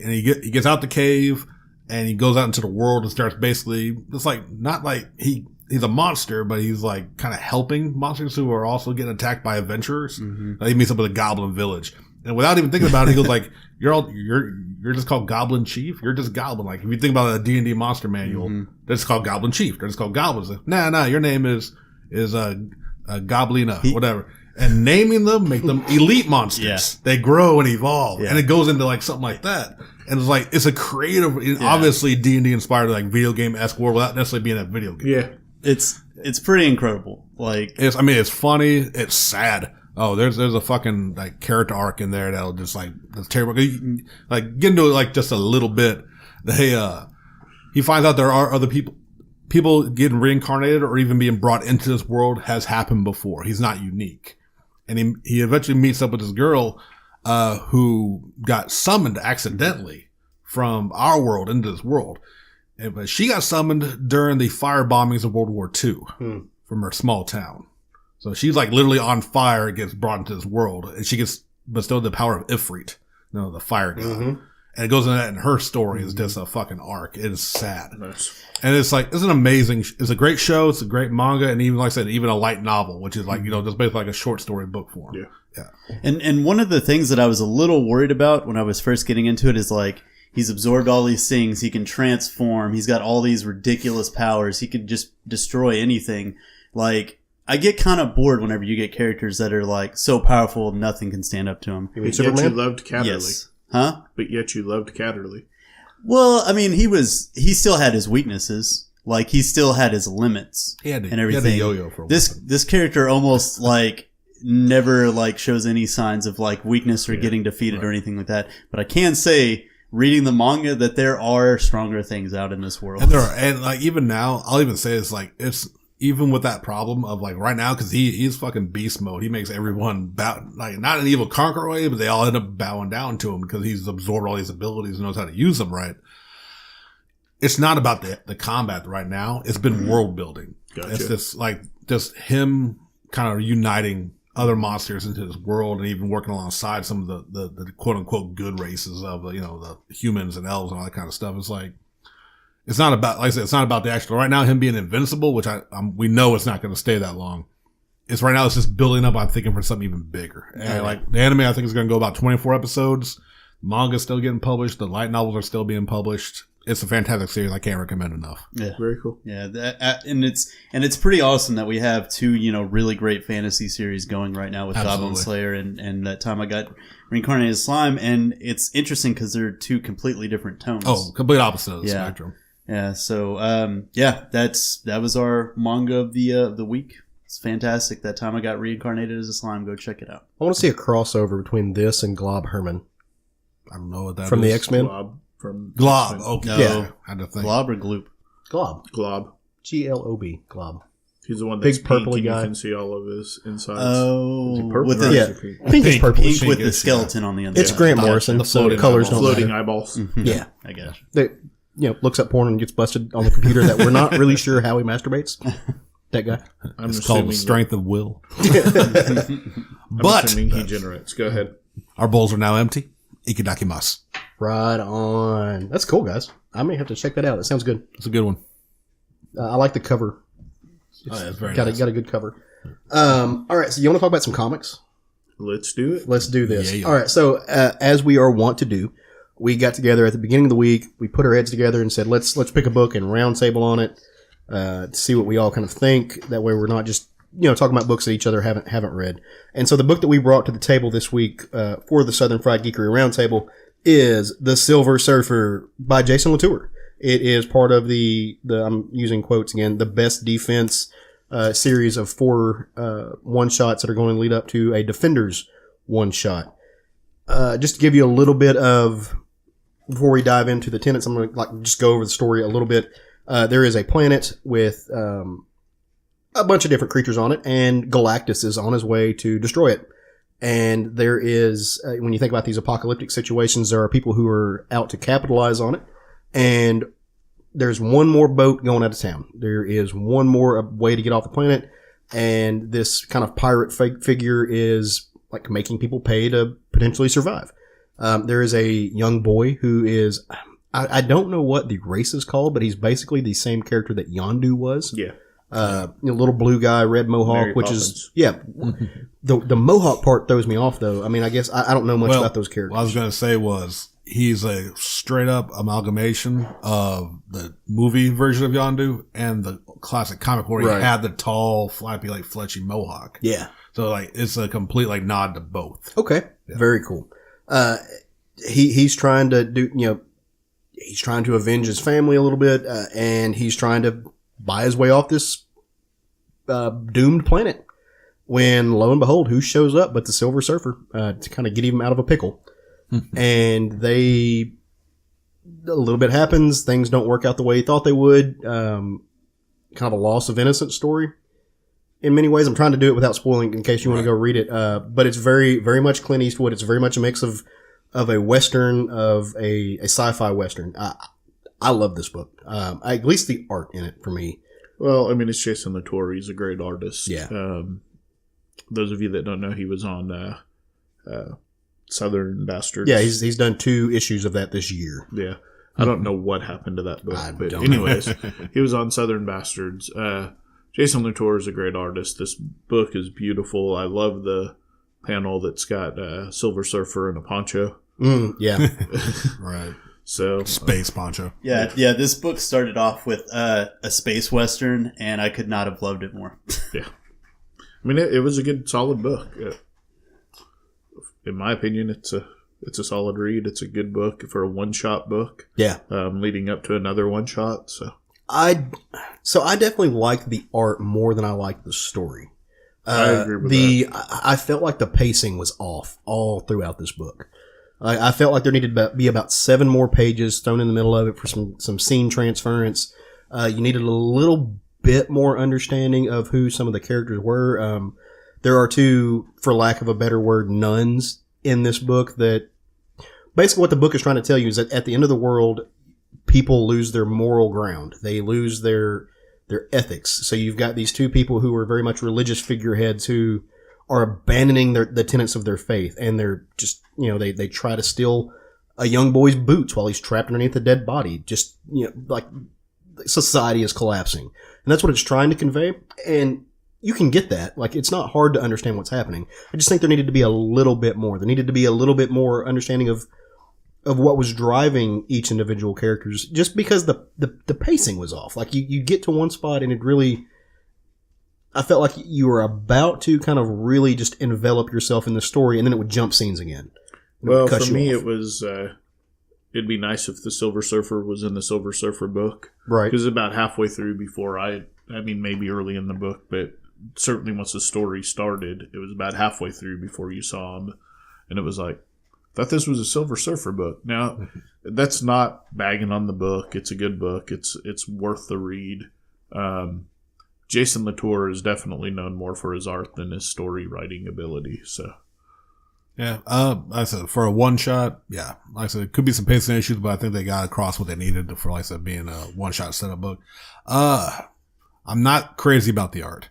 gets out the cave and he goes out into the world and starts basically, it's like, not like he's a monster, but he's like kind of helping monsters who are also getting attacked by adventurers. Like he meets up with a goblin village. And without even thinking about it, he goes like, you're just called Goblin Chief? You're just Goblin. Like, if you think about a D&D monster manual, they're just called Goblin Chief. They're just called Goblins. Like, nah, your name is Goblina, whatever. And naming them, make them elite monsters. Yeah. They grow and evolve. Yeah. And it goes into like something like that. And it's like, it's a creative, obviously D&D inspired like video game-esque world without necessarily being a video game. Yeah. It's pretty incredible. Like, it's funny. It's sad. Oh, there's a fucking like character arc in there that'll just like, that's terrible. Like get into it like just a little bit. He finds out there are other people getting reincarnated or even being brought into this world has happened before. He's not unique. And he eventually meets up with this girl, who got summoned accidentally from our world into this world. But she got summoned during the fire bombings of World War II from her small town. So she's like literally on fire, gets brought into this world, and she gets bestowed the power of Ifrit, the fire god. And it goes into that, and her story is just a fucking arc. It is sad. Nice. And it's like, it's a great show, it's a great manga, and even, like I said, even a light novel, which is like, just basically like a short story book form. Yeah. And one of the things that I was a little worried about when I was first getting into it is like, he's absorbed all these things, he can transform, he's got all these ridiculous powers, he could just destroy anything. Like, I get kind of bored whenever you get characters that are like so powerful nothing can stand up to him. But yet you loved Catterley. Yes. Huh? But yet you loved Catterley. Well, I mean, he still had his weaknesses. Like, he still had his limits and everything. He had a yo-yo for a while. This character almost like never like shows any signs of like weakness or getting defeated or anything like that. But I can say, reading the manga, that there are stronger things out in this world. And there are, and like even now, I'll even say it's even with that problem of like right now, because he's fucking beast mode. He makes everyone bow, like not in an evil conqueror way, but they all end up bowing down to him because he's absorbed all these abilities and knows how to use them right. It's not about the combat right now. It's been world building. Gotcha. It's just him kind of uniting other monsters into this world and even working alongside some of the quote unquote good races of the humans and elves and all that kind of stuff. It's like, it's not about, like I said, it's not about the actual, right now him being invincible, which we know it's not going to stay that long. It's right now, it's just building up, I'm thinking, for something even bigger. And like the anime, I think is going to go about 24 episodes. Manga's still getting published. The light novels are still being published. It's a fantastic series. I can't recommend enough. Yeah. Very cool. Yeah. And it's pretty awesome that we have two, really great fantasy series going right now with Goblin Slayer and that time I got Reincarnated Slime. And it's interesting because they're two completely different tones. Oh, complete opposite of the spectrum. Yeah. So, that was our manga of the week. It's fantastic. That time I got Reincarnated as a Slime. Go check it out. I want to see a crossover between this and Glob Herman. I don't know what that is. From the X-Men? Glob from Glob. X-Men. Okay. No. Yeah. Had to think. Glob or Gloop? Glob. Glob. Glob. Glob. He's the one Big that's pink purpley and guy. you can see all of his insides. Oh, Is he purple with or the, is Yeah. he pink? Pink is purple. pink with the Pinkish, skeleton on the inside. It's Grant Morrison, the so floating colors eyeballs. don't Floating matter. eyeballs. Yeah. I guess. That, looks up porn and gets busted on the computer that we're not really sure how he masturbates. That guy. I'm It's called the assuming strength of will. I'm But assuming he generates. Go ahead. our bowls are now empty. Ikidakimasu. Right on. That's cool, guys. I may have to check that out. That sounds good. It's a good one. I like the cover. Oh, yeah, it's very Got nice. a good cover. All right, so you want to talk about some comics? Let's do it. Let's do this. Yeah. All right, so as we are wont to do, we got together at the beginning of the week. We put our heads together and said, let's pick a book and round table on it to see what we all kind of think. That way, we're not just talking about books that each other haven't read. And so the book that we brought to the table this week for the Southern Fried Geekery Roundtable is The Silver Surfer by Jason Latour. It is part of the I'm using quotes again, the Best Defense series of 4 one-shots that are going to lead up to a Defenders one-shot. Just to give you a little bit of, before we dive into the tenets, I'm going to just go over the story a little bit. There is a planet with a bunch of different creatures on it, and Galactus is on his way to destroy it. And there is, when you think about these apocalyptic situations, there are people who are out to capitalize on it. And there's one more boat going out of town. There is one more way to get off the planet. And this kind of pirate figure is like making people pay to potentially survive. There is a young boy who is, I don't know what the race is called, but he's basically the same character that Yondu was. Yeah. Little blue guy, red mohawk, Mary which Poppins. is, yeah. The mohawk part throws me off, though. I mean, I guess I don't know much about those characters. What I was going to say was he's a straight up amalgamation of the movie version of Yondu and the classic comic where he Right. had the tall, flappy, like Fletchy mohawk. Yeah. So like it's a complete like nod to both. Okay. Very cool. He's trying to do, he's trying to avenge his family a little bit, and he's trying to buy his way off this doomed planet. When lo and behold, who shows up but the Silver Surfer to kind of get him out of a pickle? And a little bit happens. Things don't work out the way he thought they would. Kind of a loss of innocence story. In many ways, I'm trying to do it without spoiling in case you want to go read it. But it's very, very much Clint Eastwood. It's very much a mix of a Western, of a sci-fi Western. I love this book. At least the art in it for me. Well, I mean, it's Jason Latour. He's a great artist. Yeah. Those of you that don't know, he was on Southern Bastards. Yeah, he's done 2 issues of that this year. Yeah. I don't know what happened to that book. I But don't anyways, he was on Southern Bastards. Jason Latour is a great artist. This book is beautiful. I love the panel that's got Silver Surfer and a poncho. Yeah. Right. So Space poncho. Yeah. This book started off with a space western, and I could not have loved it more. yeah. I mean, it was a good, solid book. In my opinion, it's a solid read. It's a good book for a one-shot book. Yeah. Leading up to another one-shot. So I definitely like the art more than I like the story. I agree with that. I felt like the pacing was off all throughout this book. I felt like there needed to be about 7 more pages thrown in the middle of it for some scene transference. You needed a little bit more understanding of who some of the characters were. There are 2, for lack of a better word, nuns in this book that basically what the book is trying to tell you is that at the end of the world, people lose their moral ground. They lose their ethics. So you've got these 2 people who are very much religious figureheads who are abandoning the tenets of their faith, and they're just, they try to steal a young boy's boots while he's trapped underneath a dead body. Just, like society is collapsing. And that's what it's trying to convey. And you can get that. Like, it's not hard to understand what's happening. I just think there needed to be a little bit more. There needed to be a little bit more understanding of what was driving each individual characters, just because the pacing was off. Like, you get to one spot and it really, I felt like you were about to kind of really just envelop yourself in the story, and then it would jump scenes again. Well, for me, it was, it'd be nice if the Silver Surfer was in the Silver Surfer book. Right. Because about halfway through before I mean, maybe early in the book, but certainly once the story started, it was about halfway through before you saw him. And it was like, thought this was a Silver Surfer book. Now, that's not bagging on the book. It's a good book. It's worth the read. Jason Latour is definitely known more for his art than his story writing ability. So, yeah, like I said, for a one shot, yeah, like I said, it could be some pacing issues, but I think they got across what they needed for, like I said, being a one shot setup book. I'm not crazy about the art.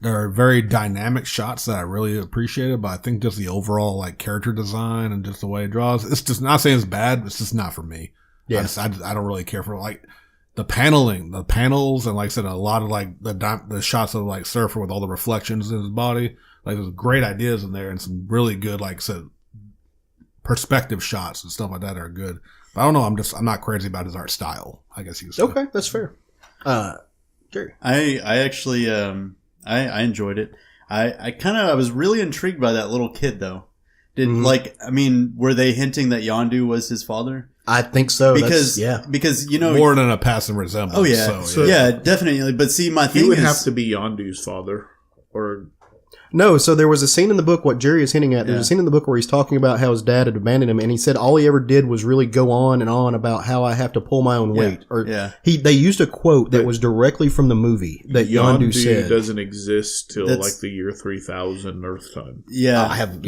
There are very dynamic shots that I really appreciated, but I think just the overall like character design and just the way it draws, it's just not saying it's bad. It's just not for me. Yeah, I don't really care for like the paneling, the panels, and like I said, a lot of like the shots of like Surfer with all the reflections in his body. Like there's great ideas in there and some really good, like I said, perspective shots and stuff like that are good. But I don't know. I'm not crazy about his art style, I guess you could say. Okay, that's fair. Gary, I actually I enjoyed it. I was really intrigued by that little kid though. Were they hinting that Yondu was his father? I think so. Because more than a passing resemblance. Oh yeah, so definitely. But see, my thing he would have to be Yondu's father, or no. So there was a scene in the book. What Jerry is hinting at. There's a scene in the book where he's talking about how his dad had abandoned him, and he said all he ever did was really go on and on about how I have to pull my own weight. They used a quote that was directly from the movie that Yondu said doesn't exist till like the year 3000 Earth time.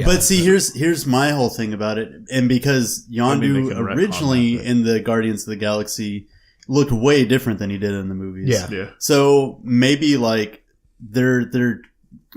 But see, here's my whole thing about it, and because Yondu originally in the Guardians of the Galaxy looked way different than he did in the movies. Yeah. So maybe like they're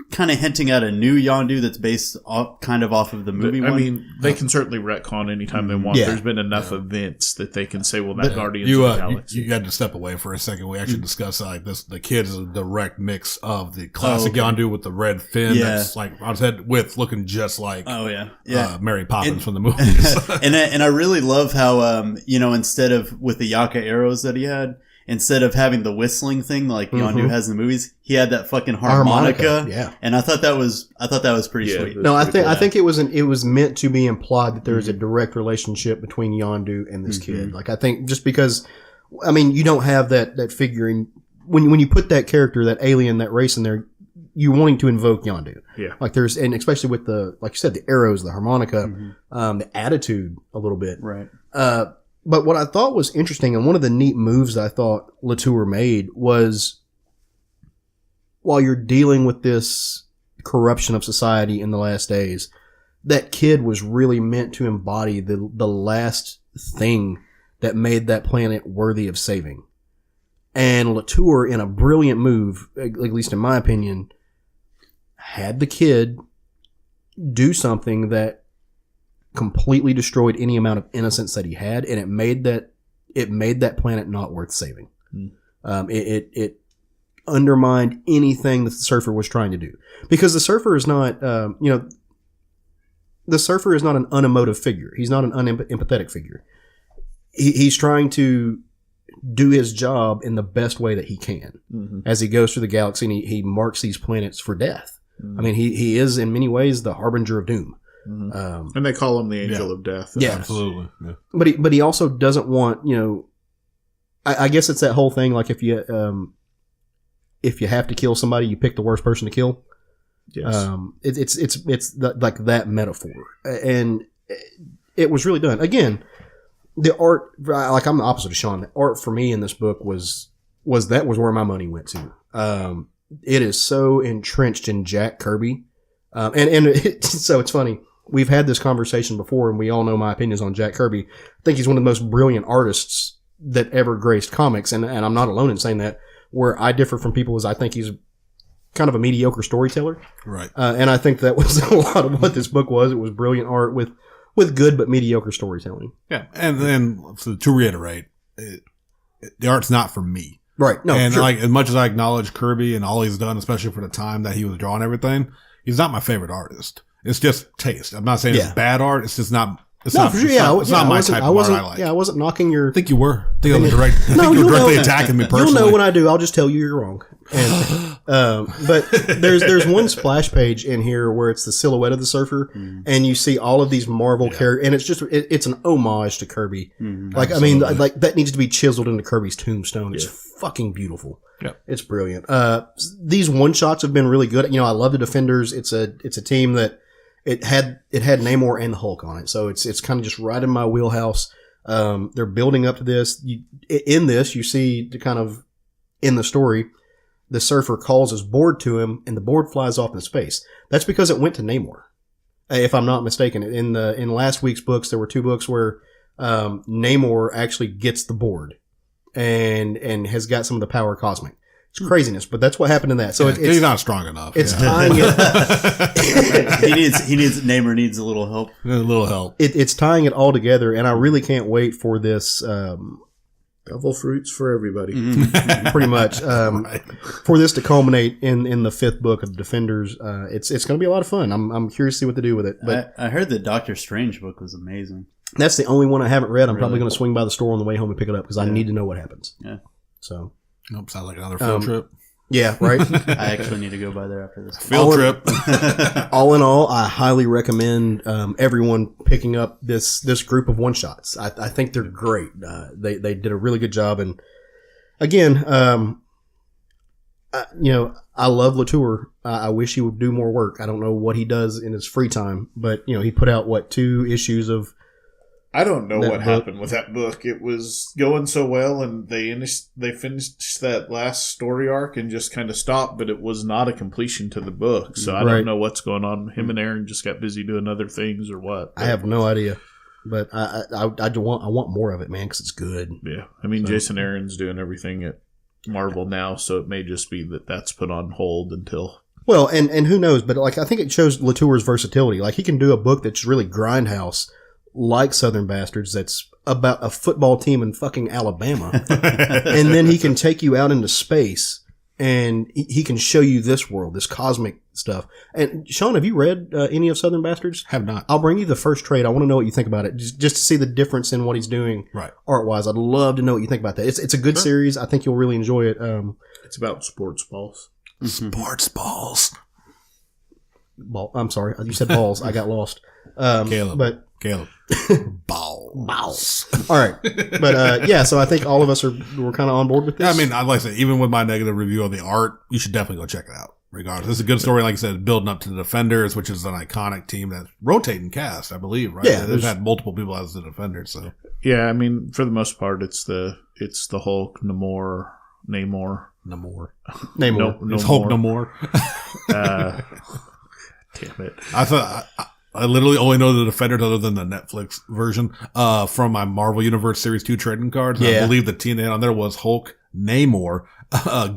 kind of hinting at a new Yondu that's based off of the movie one. I mean, they can certainly retcon anytime they want. There's been enough events that they can say, well, that Guardians of the Galaxy. You got to step away for a second. We actually discussed like this. The kid is a direct mix of the classic Yondu with the red fin. That's like I said, with looking just like Mary Poppins from the movies. and I really love how instead of with the Yaka arrows that he had, instead of having the whistling thing like Yondu has in the movies, he had that fucking harmonica. Yeah, and I thought that was pretty sweet. No, I think it was meant to be implied that there is a direct relationship between Yondu and this kid. Like I think just because, I mean, you don't have that figure in when you put that character, that alien, that race in there, you're wanting to invoke Yondu. Yeah, like there's, and especially with the, like you said, the arrows, the harmonica, the attitude a little bit, right. But what I thought was interesting, and one of the neat moves that I thought Latour made was, while you're dealing with this corruption of society in the last days, that kid was really meant to embody the last thing that made that planet worthy of saving. And Latour, in a brilliant move, at least in my opinion, had the kid do something that completely destroyed any amount of innocence that he had, and it made that planet not worth saving. It undermined anything that the Surfer was trying to do, because the Surfer is not the Surfer is not an unemotive figure. He's not an unempathetic figure. He's trying to do his job in the best way that he can as he goes through the galaxy, and he marks these planets for death. I mean, he is in many ways the harbinger of doom. And they call him the Angel of Death. Yeah, absolutely. Yeah. But he also doesn't want, I guess it's that whole thing. Like if you have to kill somebody, you pick the worst person to kill. Yes. It's like that metaphor, and it was really done. Again, the art, like I'm the opposite of Sean. The art for me in this book was where my money went to. It is so entrenched in Jack Kirby, so it's funny. We've had this conversation before, and we all know my opinions on Jack Kirby. I think he's one of the most brilliant artists that ever graced comics, and I'm not alone in saying that. Where I differ from people is I think he's kind of a mediocre storyteller. Right. And I think that was a lot of what this book was. It was brilliant art with good but mediocre storytelling. Yeah. And then, so to reiterate, the art's not for me. Right. No, and sure. like, as much as I acknowledge Kirby and all he's done, especially for the time that he was drawing everything, he's not my favorite artist. It's just taste. I'm not saying it's bad art. It's just not. It's not my type of art I like. Yeah, I wasn't knocking your. I think you were. I think you were directly attacking me personally. You'll know when I do. I'll just tell you you're wrong. And, but there's one splash page in here where it's the silhouette of the Surfer, and you see all of these Marvel characters, and it's just it's an homage to Kirby. Like absolutely. I mean, like that needs to be chiseled into Kirby's tombstone. It's fucking beautiful. Yeah, it's brilliant. These one shots have been really good. I love the Defenders. It's a team that it had Namor and the Hulk on it. So it's kind of just right in my wheelhouse. They're building up to this. In this, you see the kind of, in the story, the Surfer calls his board to him, and the board flies off in space. That's because it went to Namor, if I'm not mistaken. In last week's books, there were 2 books where Namor actually gets the board and has got some of the power cosmic. It's craziness, but that's what happened in that. So he's not strong enough. It's tying it. Namor needs a little help. A little help. It's tying it all together, and I really can't wait for this. Devil fruits for everybody, pretty much. For this to culminate in the 5th book of the Defenders, it's going to be a lot of fun. I'm curious to see what they do with it. But I heard the Doctor Strange book was amazing. That's the only one I haven't read. I'm probably going to swing by the store on the way home and pick it up because I need to know what happens. Yeah. So. Nope, sounds like another field trip. Yeah, right. I actually need to go by there after this. Field trip. All in all, I highly recommend everyone picking up this group of one shots. I think they're great. They did a really good job. And again, I love Latour. I wish he would do more work. I don't know what he does in his free time, but he put out 2 issues of. I don't know what book. happened with that book. It was going so well, and they finished that last story arc and just kind of stopped, but it was not a completion to the book. So I don't know what's going on. Him and Aaron just got busy doing other things or what. I have no idea, but I want more of it, man, because it's good. Yeah, I mean, Jason Aaron's doing everything at Marvel now, so it may just be that's put on hold until. Well, and who knows? But I think it shows Latour's versatility. Like, he can do a book that's really grindhouse. Like Southern Bastards, that's about a football team in fucking Alabama. And then he can take you out into space and he can show you this world, this cosmic stuff. And Sean, have you read any of Southern Bastards? Have not. I'll bring you the first trade. I want to know what you think about it. Just to see the difference in what he's doing art-wise. I'd love to know what you think about that. It's a good series. I think you'll really enjoy it. It's about sports balls. Sports balls. I'm sorry. You said balls. I got lost. Caleb. Balls. All right. But so I think all of us we're kind of on board with this. Yeah, I mean, I'd like to say, even with my negative review of the art, you should definitely go check it out. Regardless, it's a good story, like I said, building up to the Defenders, which is an iconic team that's rotating cast, I believe, right? Yeah, they've had multiple people as the Defenders. So yeah, I mean, for the most part, it's the Hulk, Namor. It's Hulk Namor. Damn it! I thought. I literally only know the Defenders other than the Netflix version from my Marvel Universe Series 2 trading cards. Yeah. I believe the team on there was Hulk, Namor,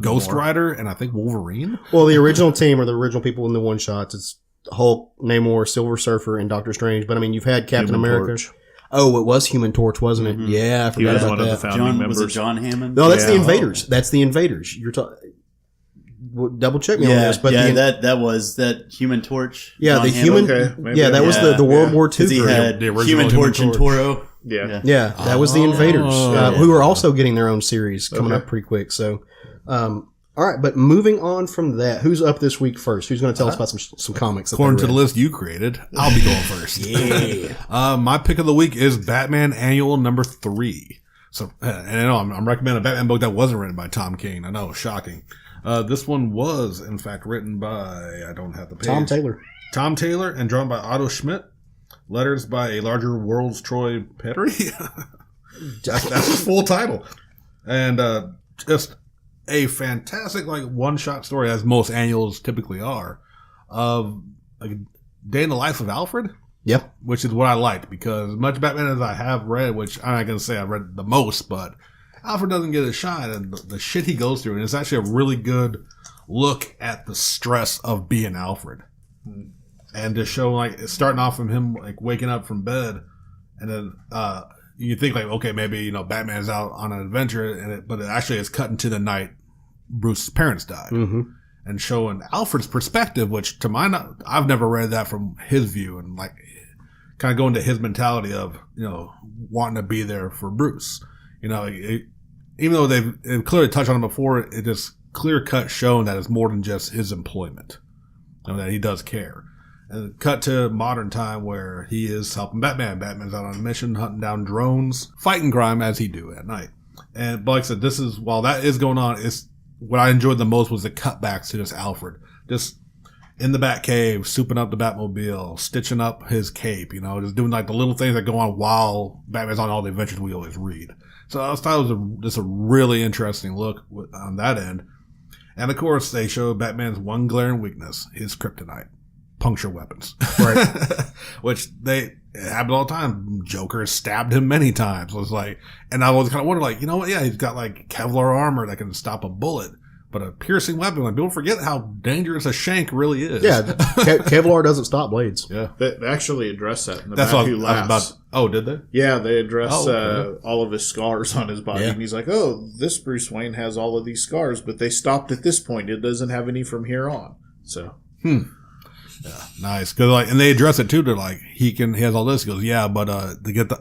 Ghost Rider, and I think Wolverine. Well, the original team or the original people in the one-shots, it's Hulk, Namor, Silver Surfer, and Doctor Strange. But, I mean, you've had Captain America. Torch. Oh, it was Human Torch, wasn't it? Mm-hmm. Yeah, I forgot about one that. Of the founding members. Was it John Hammond? No, that's the Invaders. That's the Invaders. You're talking... Double check me on this, but that was that Human Torch. Yeah, John the Hammond. Human. Yeah, that was the World War II. He had the Human Torch and Toro. Yeah, that was the Invaders, who are also getting their own series coming up pretty quick. So, all right, but moving on from that, who's up this week first? Who's going to tell us about some comics? According to the list you created, I'll be going first. Yeah. My pick of the week is Batman Annual number 3. So, and I know I'm recommending a Batman book that wasn't written by Tom King. I know, shocking. This one was, in fact, written by, I don't have the page. Tom Taylor and drawn by Otto Schmidt. Letters by A Larger World's Troy Petrie. That's his full title. And just a fantastic one-shot story, as most annuals typically are, of a day in the life of Alfred. Yep. Which is what I liked, because as much Batman as I have read, which I'm not going to say I've read the most, but Alfred doesn't get a shine, and the shit he goes through. And it's actually a really good look at the stress of being Alfred. And to show, starting off from him, waking up from bed, and then you think, okay, maybe, Batman's out on an adventure, but it actually is cut into the night Bruce's parents died. Mm-hmm. And showing Alfred's perspective, which to my I've never read that from his view, and kind of going to his mentality of, wanting to be there for Bruce. Even though they've clearly touched on it before, it is clear cut shown that it's more than just his employment, that he does care. And cut to modern time where he is helping Batman. Batman's out on a mission, hunting down drones, fighting crime as he do at night. But like I said, while that is going on, it's what I enjoyed the most was the cutbacks to just Alfred. Just in the Batcave, souping up the Batmobile, stitching up his cape, just doing like the little things that go on while Batman's on all the adventures we always read. So I thought it was just a really interesting look on that end. And of course, they show Batman's one glaring weakness, his kryptonite. Puncture weapons. Right. Which it happened all the time. Joker has stabbed him many times. So it's like, and I always kind of wonder, like, yeah, he's got like Kevlar armor that can stop a bullet. But a piercing weapon, like, people forget how dangerous a shank really is. Yeah, Kevlar doesn't stop blades. Yeah, they actually address that in the That's Bat what Who I was Laughs. about. Oh, did they? Yeah, they address okay. all of his scars on his body, Yeah. and he's like, "Oh, this Bruce Wayne has all of these scars, but they stopped at this point. It doesn't have any from here on." So, Nice, because and they address it too. They're like, he has all this. He goes, yeah, but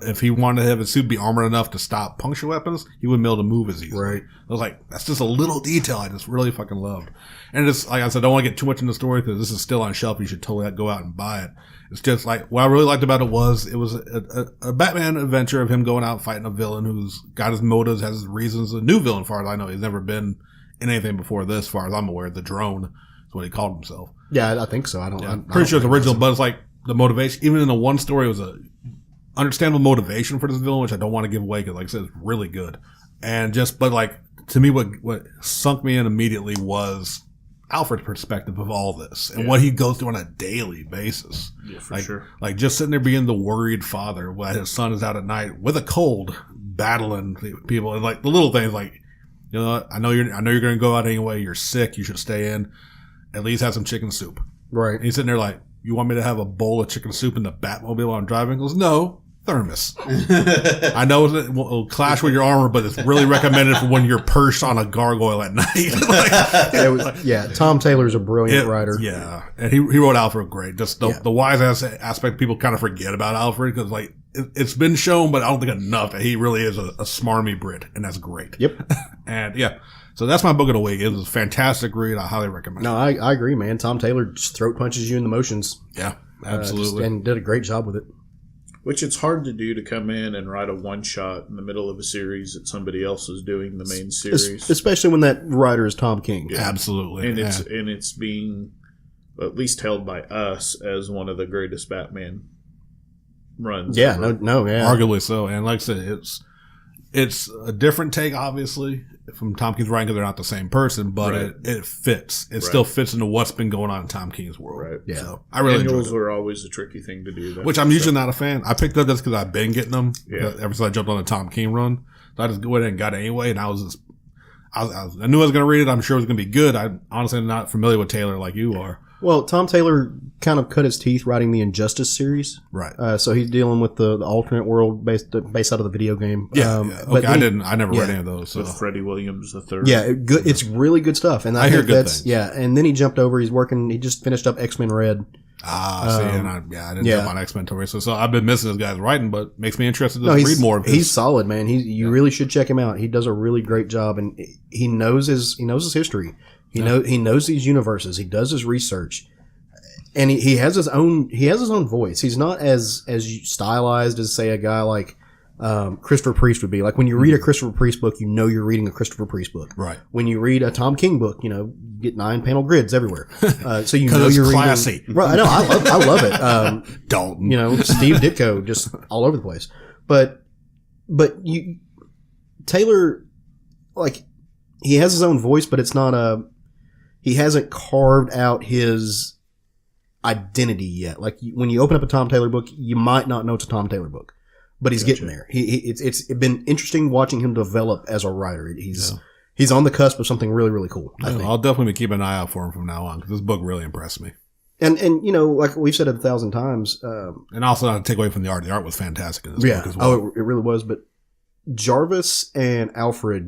if he wanted to have his suit be armored enough to stop puncture weapons, he wouldn't be able to move as easily. Right. I was like, that's just a little detail I just really fucking loved. And it's like I said, I don't want to get too much in the story because this is still on shelf. You should totally go out and buy it. It's just like what I really liked about it was a Batman adventure of him going out fighting a villain who's got his motives, has his reasons. A new villain, as far as I know, he's never been in anything before this. As far as I'm aware, the Drone is what he called himself. Yeah, I think so. I'm Pretty sure it's original, but it's like the motivation. Even in the one story, it was a understandable motivation for this villain, which I don't want to give away because, like I said, it's really good. And but like to me, what sunk me in immediately was Alfred's perspective of all this and what he goes through on a daily basis. yeah, for sure. Like just sitting there being the worried father while his son is out at night with a cold, battling people, and like the little things, like I know you're going to go out anyway. You're sick. You should stay in. At least have some chicken soup. Right. And he's sitting there like, you want me to have a bowl of chicken soup in the Batmobile while I'm driving? He goes, no, thermos. I know it'll clash with your armor, but it's really recommended for when you're perched on a gargoyle at night. Tom Taylor's a brilliant writer. Yeah. And he wrote Alfred great. Just the wise aspect, people kind of forget about Alfred because like it's been shown, but I don't think enough that he really is a smarmy Brit, and that's great. Yep. And yeah. So that's my book of the week. It was a fantastic read. I highly recommend it. No, I agree, man. Tom Taylor just throat punches you in the motions. Yeah, absolutely. And did a great job with it. Which it's hard to do, to come in and write a one-shot in the middle of a series that somebody else is doing the main series. Especially when that writer is Tom King. Yeah, absolutely. And it's being at least held by us as one of the greatest Batman runs. Yeah, ever. Arguably so. And like I said, it's a different take, obviously, from Tom King's writing because they're not the same person, but it fits. It still fits into what's been going on in Tom King's world. Right. Yeah. So I really enjoyed Annuals it. are always a tricky thing to do. Which I'm usually not a fan. I picked up this because I've been getting them ever since I jumped on the Tom King run. So I just went ahead and got it anyway, and I knew I was going to read it. I'm sure it was going to be good. I'm honestly not familiar with Taylor like you are. Well, Tom Taylor kind of cut his teeth writing the Injustice series. Right. So he's dealing with the alternate world based out of the video game. Okay, I never read any of those. So. With Freddie Williams the third. Yeah, good. It's really good stuff. And I hear think good that's things. Yeah, and then he jumped over. He just finished up X-Men Red. I didn't jump on X-Men Tour. So I've been missing this guy's writing, but makes me interested to read more of his. He's solid, man. You really should check him out. He does a really great job, and he knows his history. He knows these universes. He does his research. And he has his own voice. He's not as stylized as, say, a guy like Christopher Priest would be. Like when you read a Christopher Priest book, you know you're reading a Christopher Priest book. Right. When you read a Tom King book, you get 9-panel grids everywhere. So you know it's you're classy. reading. Right. I know. I love it. Dalton. Steve Ditko just all over the place. But Taylor, like, he has his own voice, but it's not he hasn't carved out his identity yet. Like when you open up a Tom Taylor book, you might not know it's a Tom Taylor book, but he's getting there. It's been interesting watching him develop as a writer. He's on the cusp of something really, really cool. I think. I'll definitely keep an eye out for him from now on because this book really impressed me. And like we've said it 1,000 times. And also not to take away from the art. The art was fantastic in this book as well. Oh, it really was. But Jarvis and Alfred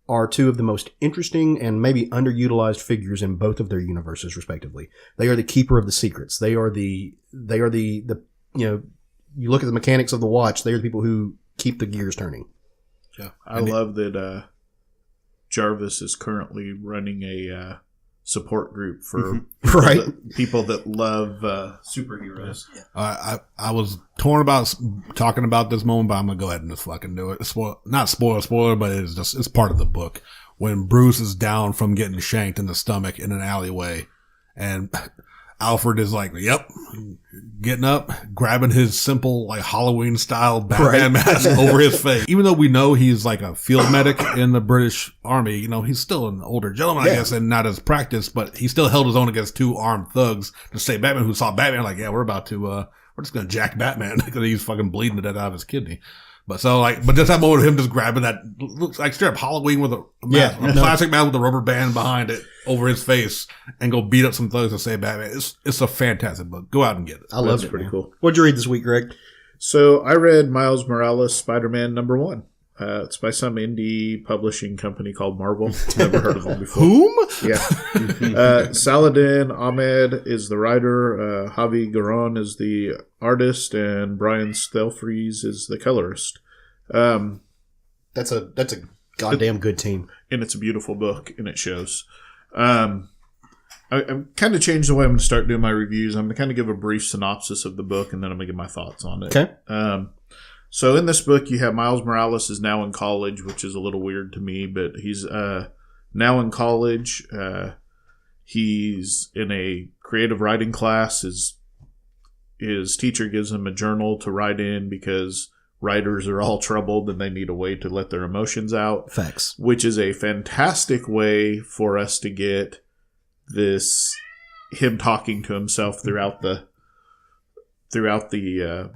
are two of the most interesting and maybe underutilized figures in both of their universes, respectively. They are the keeper of the secrets. They are the you look at the mechanics of the watch. They are the people who keep the gears turning. Yeah, I love that Jarvis is currently running a support group for people that love superheroes. I was torn about talking about this moment, but I'm gonna go ahead and just fucking do it. Not spoiler, but it's part of the book. When Bruce is down from getting shanked in the stomach in an alleyway, and Alfred is like, yep, getting up, grabbing his simple, like, Halloween style Batman mask over his face. Even though we know he's like a field medic in the British Army, you know, he's still an older gentleman, I guess, and not as practiced, but he still held his own against 2 armed thugs to say Batman, who saw Batman, like, yeah, we're just going to jack Batman because he's fucking bleeding to death out of his kidney. But just that moment of him just grabbing that, looks like straight up Halloween with a plastic mask with a rubber band behind it over his face and go beat up some thugs and say Batman. It's a fantastic book. Go out and get it. I love it. Pretty cool. What'd you read this week, Greg? So I read Miles Morales Spider-Man #1. It's by some indie publishing company called Marvel. Never heard of them before. Whom? Yeah. Saladin Ahmed is the writer. Javi Garon is the artist, and Brian Stelfreeze is the colorist. That's a goddamn good team. And it's a beautiful book, and it shows. I'm kind of changed the way I'm going to start doing my reviews. I'm going to kind of give a brief synopsis of the book, and then I'm going to give my thoughts on it. Okay. So in this book, you have Miles Morales is now in college, which is a little weird to me, but he's now in college. He's in a creative writing class. His teacher gives him a journal to write in because writers are all troubled and they need a way to let their emotions out. Facts. Which is a fantastic way for us to get him talking to himself throughout the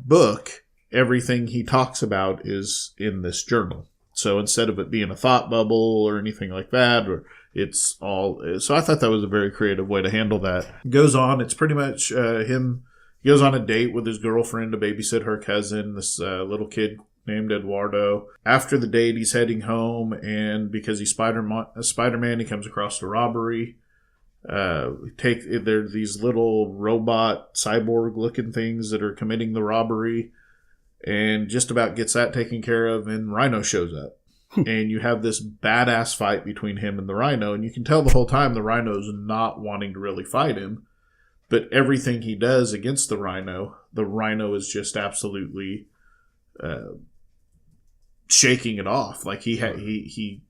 book. Everything he talks about is in this journal. So instead of it being a thought bubble or anything like that, it's all. So I thought that was a very creative way to handle that. Goes on. It's pretty much him. He goes on a date with his girlfriend to babysit her cousin, this little kid named Eduardo. After the date, he's heading home, and because he's Spider-Man, he comes across a robbery. There these little robot cyborg-looking things that are committing the robbery. And just about gets that taken care of, and Rhino shows up. And you have this badass fight between him and the Rhino, and you can tell the whole time the Rhino's not wanting to really fight him. But everything he does against the Rhino is just absolutely shaking it off. Like he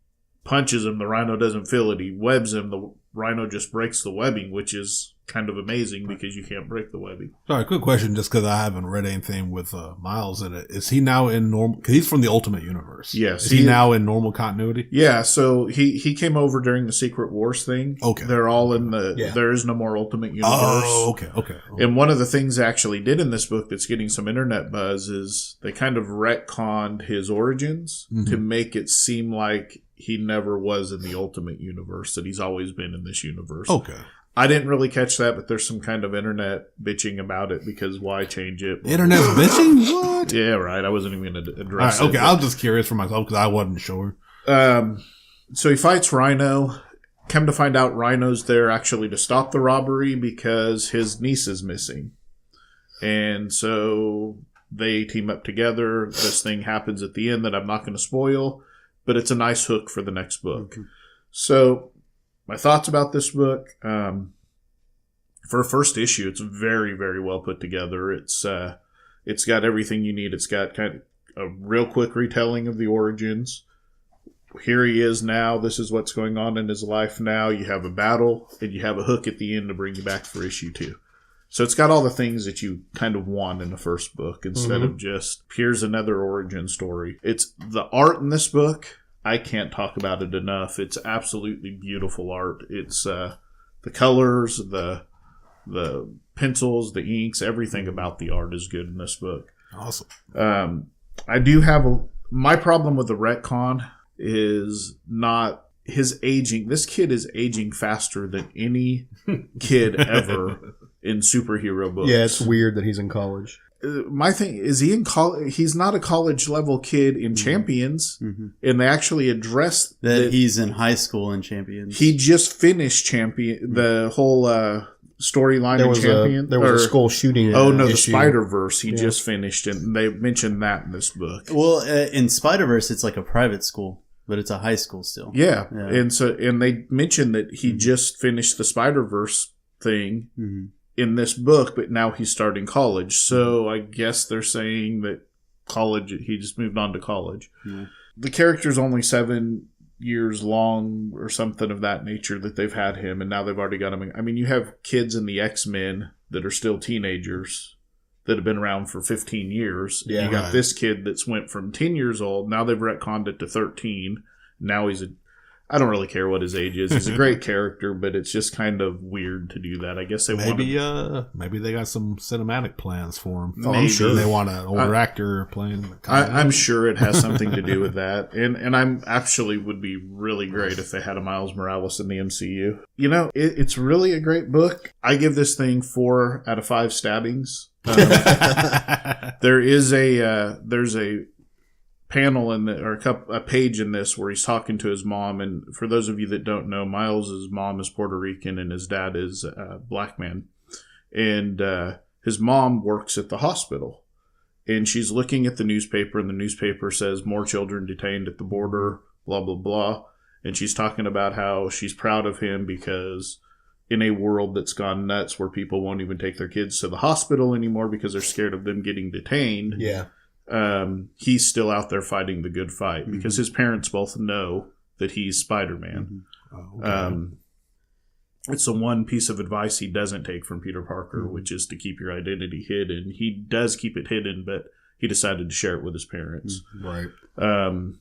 punches him, the Rhino doesn't feel it. He webs him, the Rhino just breaks the webbing, which is kind of amazing because you can't break the webbing. Sorry, quick question, just because I haven't read anything with Miles in it. Is he now in normal? Because he's from the Ultimate Universe. Yes. Is he now in normal continuity? Yeah, so he came over during the Secret Wars thing. Okay. They're all in There is no more Ultimate Universe. Oh, okay. And one of the things they actually did in this book that's getting some internet buzz is they kind of retconned his origins to make it seem like he never was in the Ultimate Universe, that he's always been in this universe. Okay. I didn't really catch that, but there's some kind of internet bitching about it because why change it? Internet's bitching? What? Yeah, right. I wasn't even going to address it. Okay, but, I was just curious for myself because I wasn't sure. So he fights Rhino. Come to find out Rhino's there actually to stop the robbery because his niece is missing. And so they team up together. This thing happens at the end that I'm not going to spoil, but it's a nice hook for the next book. Mm-hmm. So my thoughts about this book, for a first issue, it's very, very well put together. It's got everything you need. It's got kind of a real quick retelling of the origins. Here he is now. This is what's going on in his life now. You have a battle, and you have a hook at the end to bring you back for issue 2. So it's got all the things that you kind of want in the first book instead of just, here's another origin story. It's the art in this book. I can't talk about it enough. It's absolutely beautiful art. It's the colors, the pencils, the inks, everything about the art is good in this book. Awesome. I do have my problem with the retcon is not his aging. This kid is aging faster than any kid ever in superhero books. Yeah, it's weird that he's in college. My thing is, he in college? He's not a college level kid in Champions, and they actually address that he's in high school in Champions. He just finished Champion. The whole storyline in Champion. There was a school shooting. The Spider-Verse. He just finished, and they mentioned that in this book. Well, in Spider-Verse, it's like a private school, but it's a high school still. Yeah. And they mentioned that he just finished the Spider-Verse thing. In this book, but now he's starting college. So I guess they're saying that he just moved on to college. Yeah. The character's only 7 years long or something of that nature that they've had him, and now they've already got him. I mean, you have kids in the X-Men that are still teenagers that have been around for 15 years. Yeah, you got this kid that's went from 10 years old, now they've retconned it to 13. Now I don't really care what his age is. He's a great character, but it's just kind of weird to do that. I guess they maybe they got some cinematic plans for him. Oh, I'm sure. They want an older actor playing. I'm sure it has something to do with that. And I'm actually would be really great if they had a Miles Morales in the MCU. You know, it's really a great book. I give this thing 4 out of 5 stabbings. There's a panel a page in this where he's talking to his mom, and for those of you that don't know, Miles's mom is Puerto Rican and his dad is a black man, and his mom works at the hospital, and she's looking at the newspaper, and the newspaper says more children detained at the border, blah blah blah, and she's talking about how she's proud of him because in a world that's gone nuts where people won't even take their kids to the hospital anymore because they're scared of them getting detained. Yeah. He's still out there fighting the good fight because his parents both know that he's Spider-Man. Okay. It's the one piece of advice he doesn't take from Peter Parker, which is to keep your identity hidden. He does keep it hidden, but he decided to share it with his parents. Right. And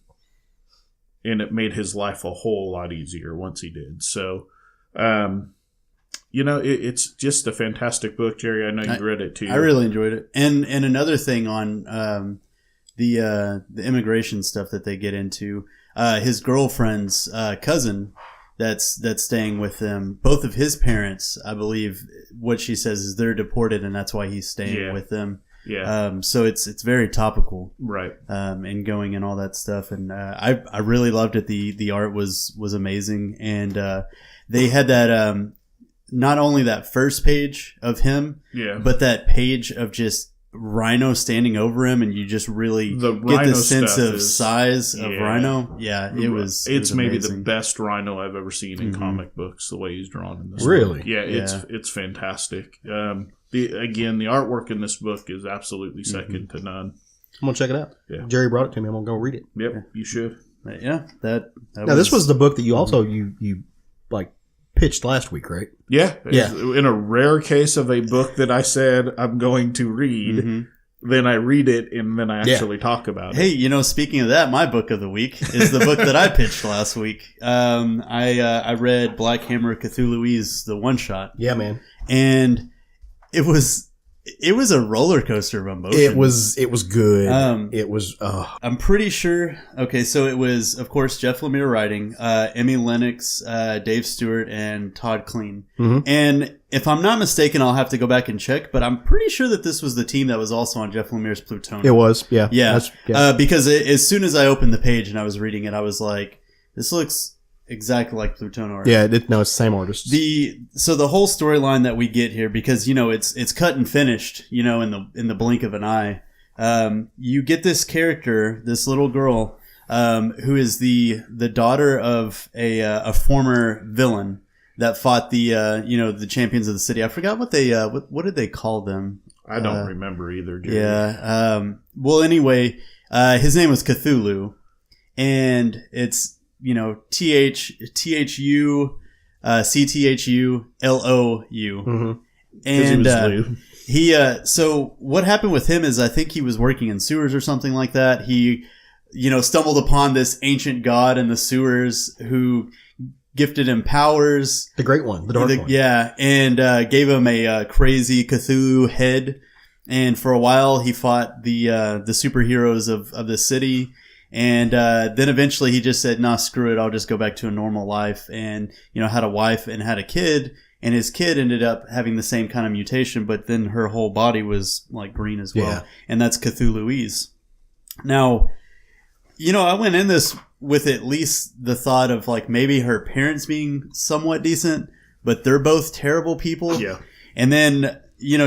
it made his life a whole lot easier once he did. So, it's just a fantastic book, Jerry. I know you read it too. I really enjoyed it. And another thing on the immigration stuff that they get into, his girlfriend's cousin that's staying with them. Both of his parents, I believe, what she says is they're deported, and that's why he's staying with them. Yeah. So it's very topical, right? And going and all that stuff, and I really loved it. The art was amazing, and they had that. Not only that first page of him, but that page of just Rhino standing over him, and you just really get the sense of size of Rhino. Yeah, it's maybe the best Rhino I've ever seen in comic books. The way he's drawn in this, really, book. It's fantastic. The artwork in this book is absolutely second to none. I'm gonna check it out. Yeah, Jerry brought it to me. I'm gonna go read it. Yep, you should. Yeah, this was the book that you also you like pitched last week, right? Yeah. In a rare case of a book that I said I'm going to read, then I read it and then I actually talk about it. Hey, speaking of that, my book of the week is the book that I pitched last week. I read Black Hammer Cthu-Louise, the one shot. Yeah, man. And it was a roller coaster of emotion. It was good. It was. I'm pretty sure. Okay, so it was, of course, Jeff Lemire writing, Emmy Lennox, Dave Stewart, and Todd Kleen. And if I'm not mistaken, I'll have to go back and check, but I'm pretty sure that this was the team that was also on Jeff Lemire's Plutonium. It was, yeah. Because as soon as I opened the page and I was reading it, I was like, this looks exactly like Plutonium art. Yeah, it's the same artist. So the whole storyline that we get here, because it's cut and finished, in the blink of an eye. You get this character, this little girl, who is the daughter of a former villain that fought the champions of the city. I forgot what they what did they call them? I don't remember either. Jerry. Yeah. Well, anyway, his name was Cthulhu, and it's THU CTHULOU. And he so what happened with him is I think he was working in sewers or something like that. He stumbled upon this ancient god in the sewers who gifted him powers. The great one, the dark one. Yeah, and gave him a crazy Cthulhu head. And for a while he fought the superheroes of the city. And then eventually he just said, nah, screw it. I'll just go back to a normal life. And, had a wife and had a kid. And his kid ended up having the same kind of mutation, but then her whole body was like green as well. Yeah. And that's Cthu-Louise. Now, I went in this with at least the thought of like maybe her parents being somewhat decent, but they're both terrible people. Yeah. And then,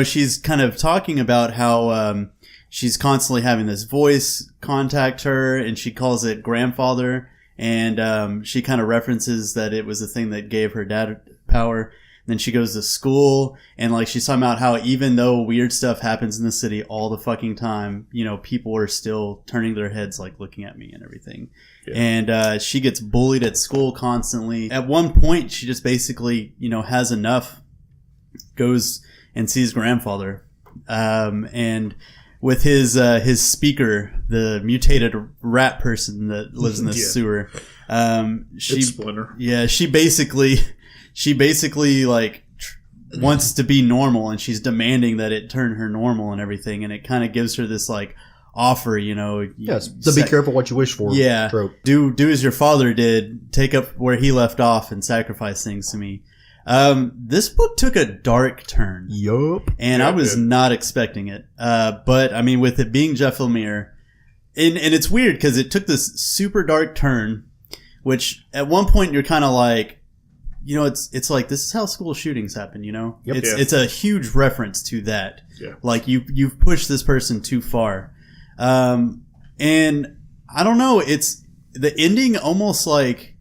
she's kind of talking about how, she's constantly having this voice contact her, and she calls it grandfather. And she kind of references that it was the thing that gave her dad power. then she goes to school, and like she's talking about how even though weird stuff happens in the city all the fucking time, you know, people are still turning their heads, like looking at me and everything. Yeah. And she gets bullied at school constantly. At one point, she just basically, you know, has enough, goes and sees grandfather, and with his speaker, the mutated rat person that lives in the sewer. It's Splinter. Yeah, she basically like wants to be normal, and she's demanding that it turn her normal and everything, and it kind of gives her this like offer, you know. Yes, so be careful what you wish for. Yeah, trope. Do as your father did. Take up where he left off and sacrifice things to me. This book took a dark turn. Yup. And I was not expecting it. But I mean, with it being Jeff Lemire, and it's weird because it took this super dark turn, which at one point you're kind of like, you know, it's like, this is how school shootings happen, you know? Yep. It's a huge reference to that. Yeah. Like you've pushed this person too far. And I don't know, it's the ending almost like,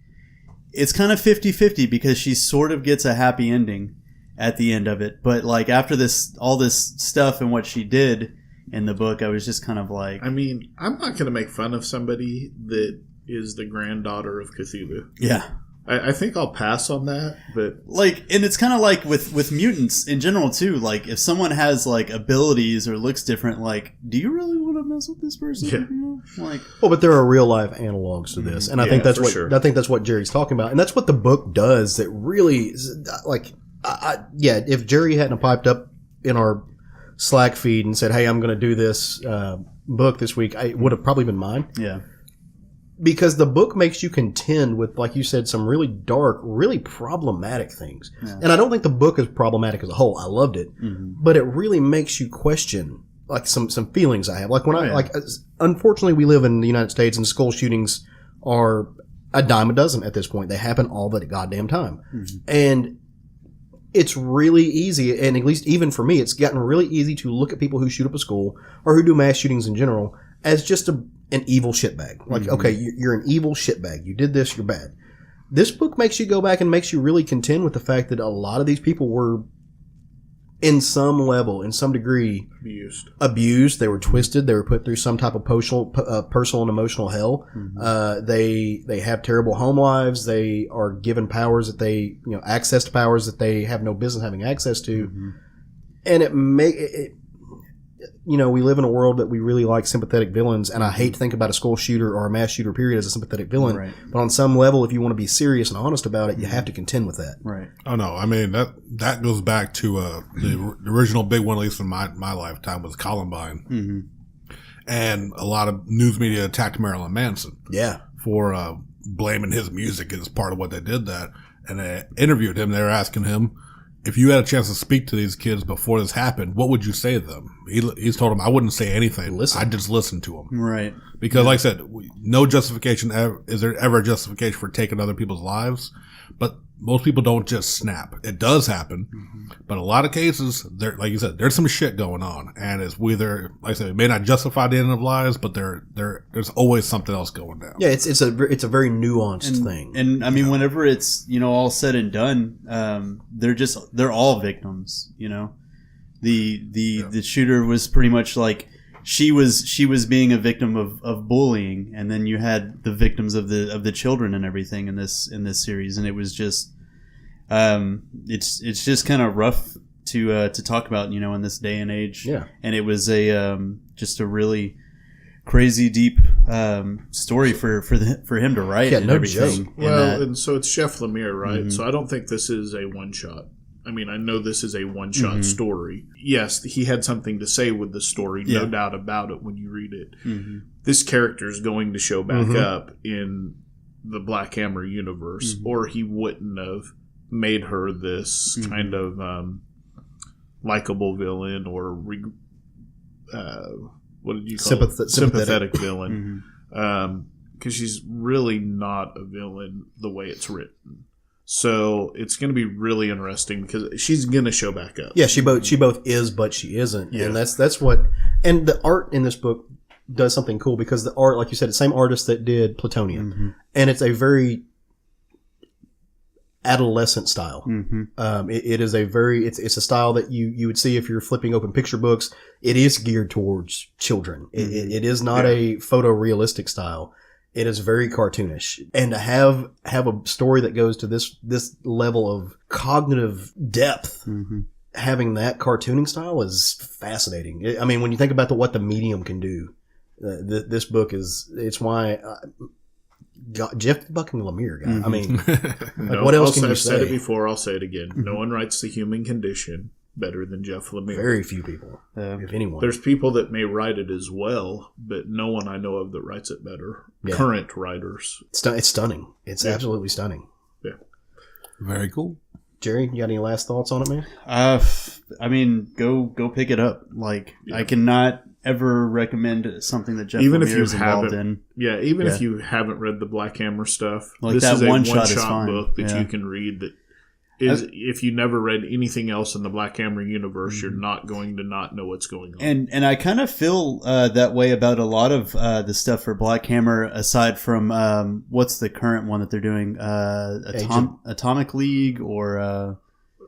it's kind of 50-50 because she sort of gets a happy ending at the end of it. But like after all this stuff and what she did in the book, I was just kind of like... I mean, I'm not going to make fun of somebody that is the granddaughter of Cthulhu. Yeah. I think I'll pass on that, but... Like, and it's kind of like with mutants in general, too. Like, if someone has, like, abilities or looks different, like, do you really want to mess with this person? Yeah. You know? Like... Well, but there are real-life analogs to this, and I think that's what Jerry's talking about. And that's what the book does that really... Like, if Jerry hadn't piped up in our Slack feed and said, hey, I'm going to do this book this week, it would have probably been mine. Yeah. Because the book makes you contend with, like you said, some really dark, really problematic things. Yeah. And I don't think the book is problematic as a whole. I loved it. Mm-hmm. But it really makes you question, like, some feelings I have. Like, unfortunately, we live in the United States and school shootings are a dime a dozen at this point. They happen all the goddamn time. Mm-hmm. And it's really easy, and at least even for me, it's gotten really easy to look at people who shoot up a school or who do mass shootings in general as just an evil shitbag. Like, mm-hmm. Okay, you're an evil shitbag. You did this, you're bad. This book makes you go back and makes you really contend with the fact that a lot of these people were, in some level, in some degree, abused. They were twisted. They were put through some type of personal and emotional hell. Mm-hmm. They have terrible home lives. They are given powers that access to powers that they have no business having access to. Mm-hmm. And we live in a world that we really like sympathetic villains, and I hate to think about a school shooter or a mass shooter period as a sympathetic villain. Right. But on some level, if you want to be serious and honest about it, you have to contend with that. Right. Oh no, I mean that goes back to the original big one, at least in my lifetime, was Columbine, mm-hmm. and a lot of news media attacked Marilyn Manson. Yeah. For blaming his music as part of what they did that, and they interviewed him. They were asking him, if you had a chance to speak to these kids before this happened, what would you say to them? He's told them, I wouldn't say anything. I'd just listen to them. Right. Because like I said, no justification is there ever a justification for taking other people's lives? But most people don't just snap. It does happen. Mm-hmm. But in a lot of cases, like you said, there's some shit going on. And it's whether, like I said, it may not justify the end of lives, but there's always something else going down. Yeah, it's a very nuanced thing. And I mean, whenever it's, all said and done, they're all victims, The shooter was pretty much like, she was being a victim of bullying, and then you had the victims of the children and everything in this series, and it was just it's just kind of rough to talk about, in this day and age. Yeah. And it was just a really crazy deep story for him to write. Yeah, and no everything. joke. Well, and so it's Jeff Lemire, right? Mm-hmm. So I don't think this is a one shot. I mean, I know this is a one-shot mm-hmm. story. Yes, he had something to say with the story, no doubt about it when you read it. Mm-hmm. This character is going to show back mm-hmm. up in the Black Hammer universe, mm-hmm. or he wouldn't have made her this mm-hmm. kind of likable villain or what did you call it? Sympathetic villain. Because she's really not a villain the way it's written. So it's going to be really interesting because she's going to show back up. Yeah, she both is, but she isn't, yeah. And that's what. And the art in this book does something cool because the art, like you said, the same artist that did Plutonium, mm-hmm. and it's a very adolescent style. It is it's a style that you would see if you're flipping open picture books. It is geared towards children. It is not a photorealistic style. It is very cartoonish. And to have a story that goes to this level of cognitive depth, having that cartooning style is fascinating. I mean, when you think about what the medium can do, this book it's why Jeff fucking Lemire guy. I mean, what else can you say? I've said it before. I'll say it again. No one writes the human condition better than Jeff Lemire. Very few people, if anyone. There's people that may write it as well, but no one I know of that writes it better. Yeah. Current writers. It's stunning. It's absolutely stunning. Yeah. Very cool. Jerry, you got any last thoughts on it, man? I mean, go pick it up. Like, I cannot ever recommend something that Jeff Lemire is involved in. Yeah, even if you haven't read the Black Hammer stuff, like this that is a one-shot book that you can read that is, if you never read anything else in the Black Hammer universe, you're not going to not know what's going on. And I kind of feel that way about a lot of the stuff for Black Hammer, aside from what's the current one that they're doing? Atomic League or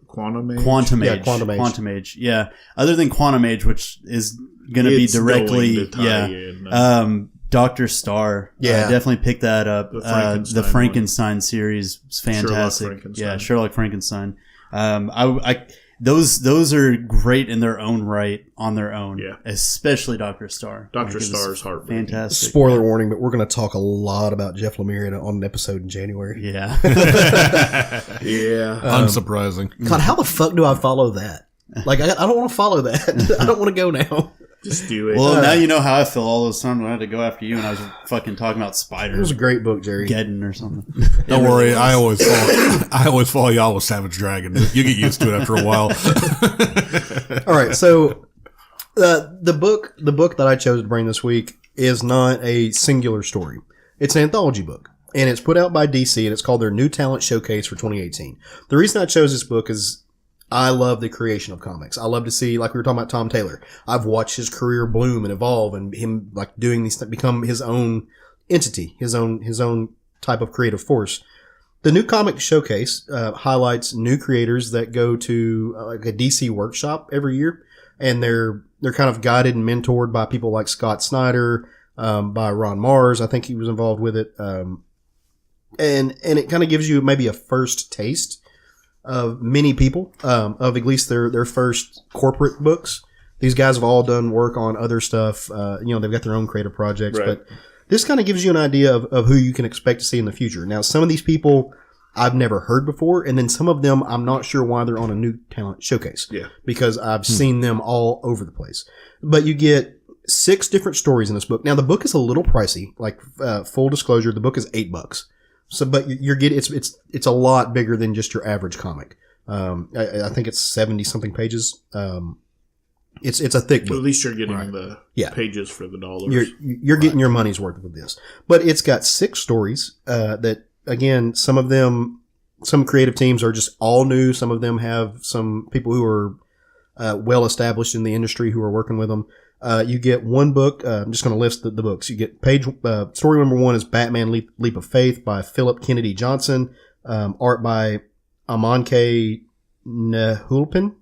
Quantum Age? Quantum Age. Yeah, Quantum Age. Quantum Age, yeah. Other than Quantum Age, which is going to be directly... Dr. Star. Yeah. Definitely pick that up. The Frankenstein series is fantastic. Sherlock Yeah, Frankenstein. Sherlock Frankenstein. Those are great in their own right, on their own. Yeah. Especially Dr. Star. Dr. Star's heartbreaking. Fantastic. Spoiler warning, but we're going to talk a lot about Jeff Lemire on an episode in January. Yeah. Yeah. Unsurprising. God, how the fuck do I follow that? Like, I don't want to follow that. I don't want to go now. Just do it. Well, now you know how I feel all those times when I had to go after you and I was fucking talking about It was a great book, Jerry. Spider-ghedon or something. Don't worry, I always follow y'all with Savage Dragon. You get used to it after a while. All right, so the book that I chose to bring this week is not a singular story. It's an anthology book, and it's put out by DC, and it's called their New Talent Showcase for 2018. The reason I chose this book is I love the creation of comics. I love to see, like we were talking about Tom Taylor. I've watched his career bloom and evolve, and him like doing these become his own entity, his own type of creative force. The New Comic Showcase highlights new creators that go to like a DC workshop every year, and they're kind of guided and mentored by people like Scott Snyder, by Ron Mars. I think he was involved with it, and it kind of gives you maybe a first taste of many people, of at least their first corporate books. These guys have all done work on other stuff. They've got their own creative projects, but this kind of gives you an idea of who you can expect to see in the future. Now, some of these people I've never heard before, and then some of them I'm not sure why they're on a New Talent Showcase. Yeah. Because I've seen them all over the place. But you get 6 different stories in this book. Now, the book is a little pricey. Like, full disclosure, the book is $8. So, but you're getting it's a lot bigger than just your average comic. I think it's 70 something pages. It's a thick book. At least you're getting the pages for the dollars. You're getting your money's worth with this. But it's got 6 stories that, again, some creative teams are just all new. Some of them have some people who are well established in the industry who are working with them. You get one book. I'm just going to list the books. You get story number 1 is Batman Leap of Faith by Philip Kennedy Johnson. Art by Amanke Nahulpin.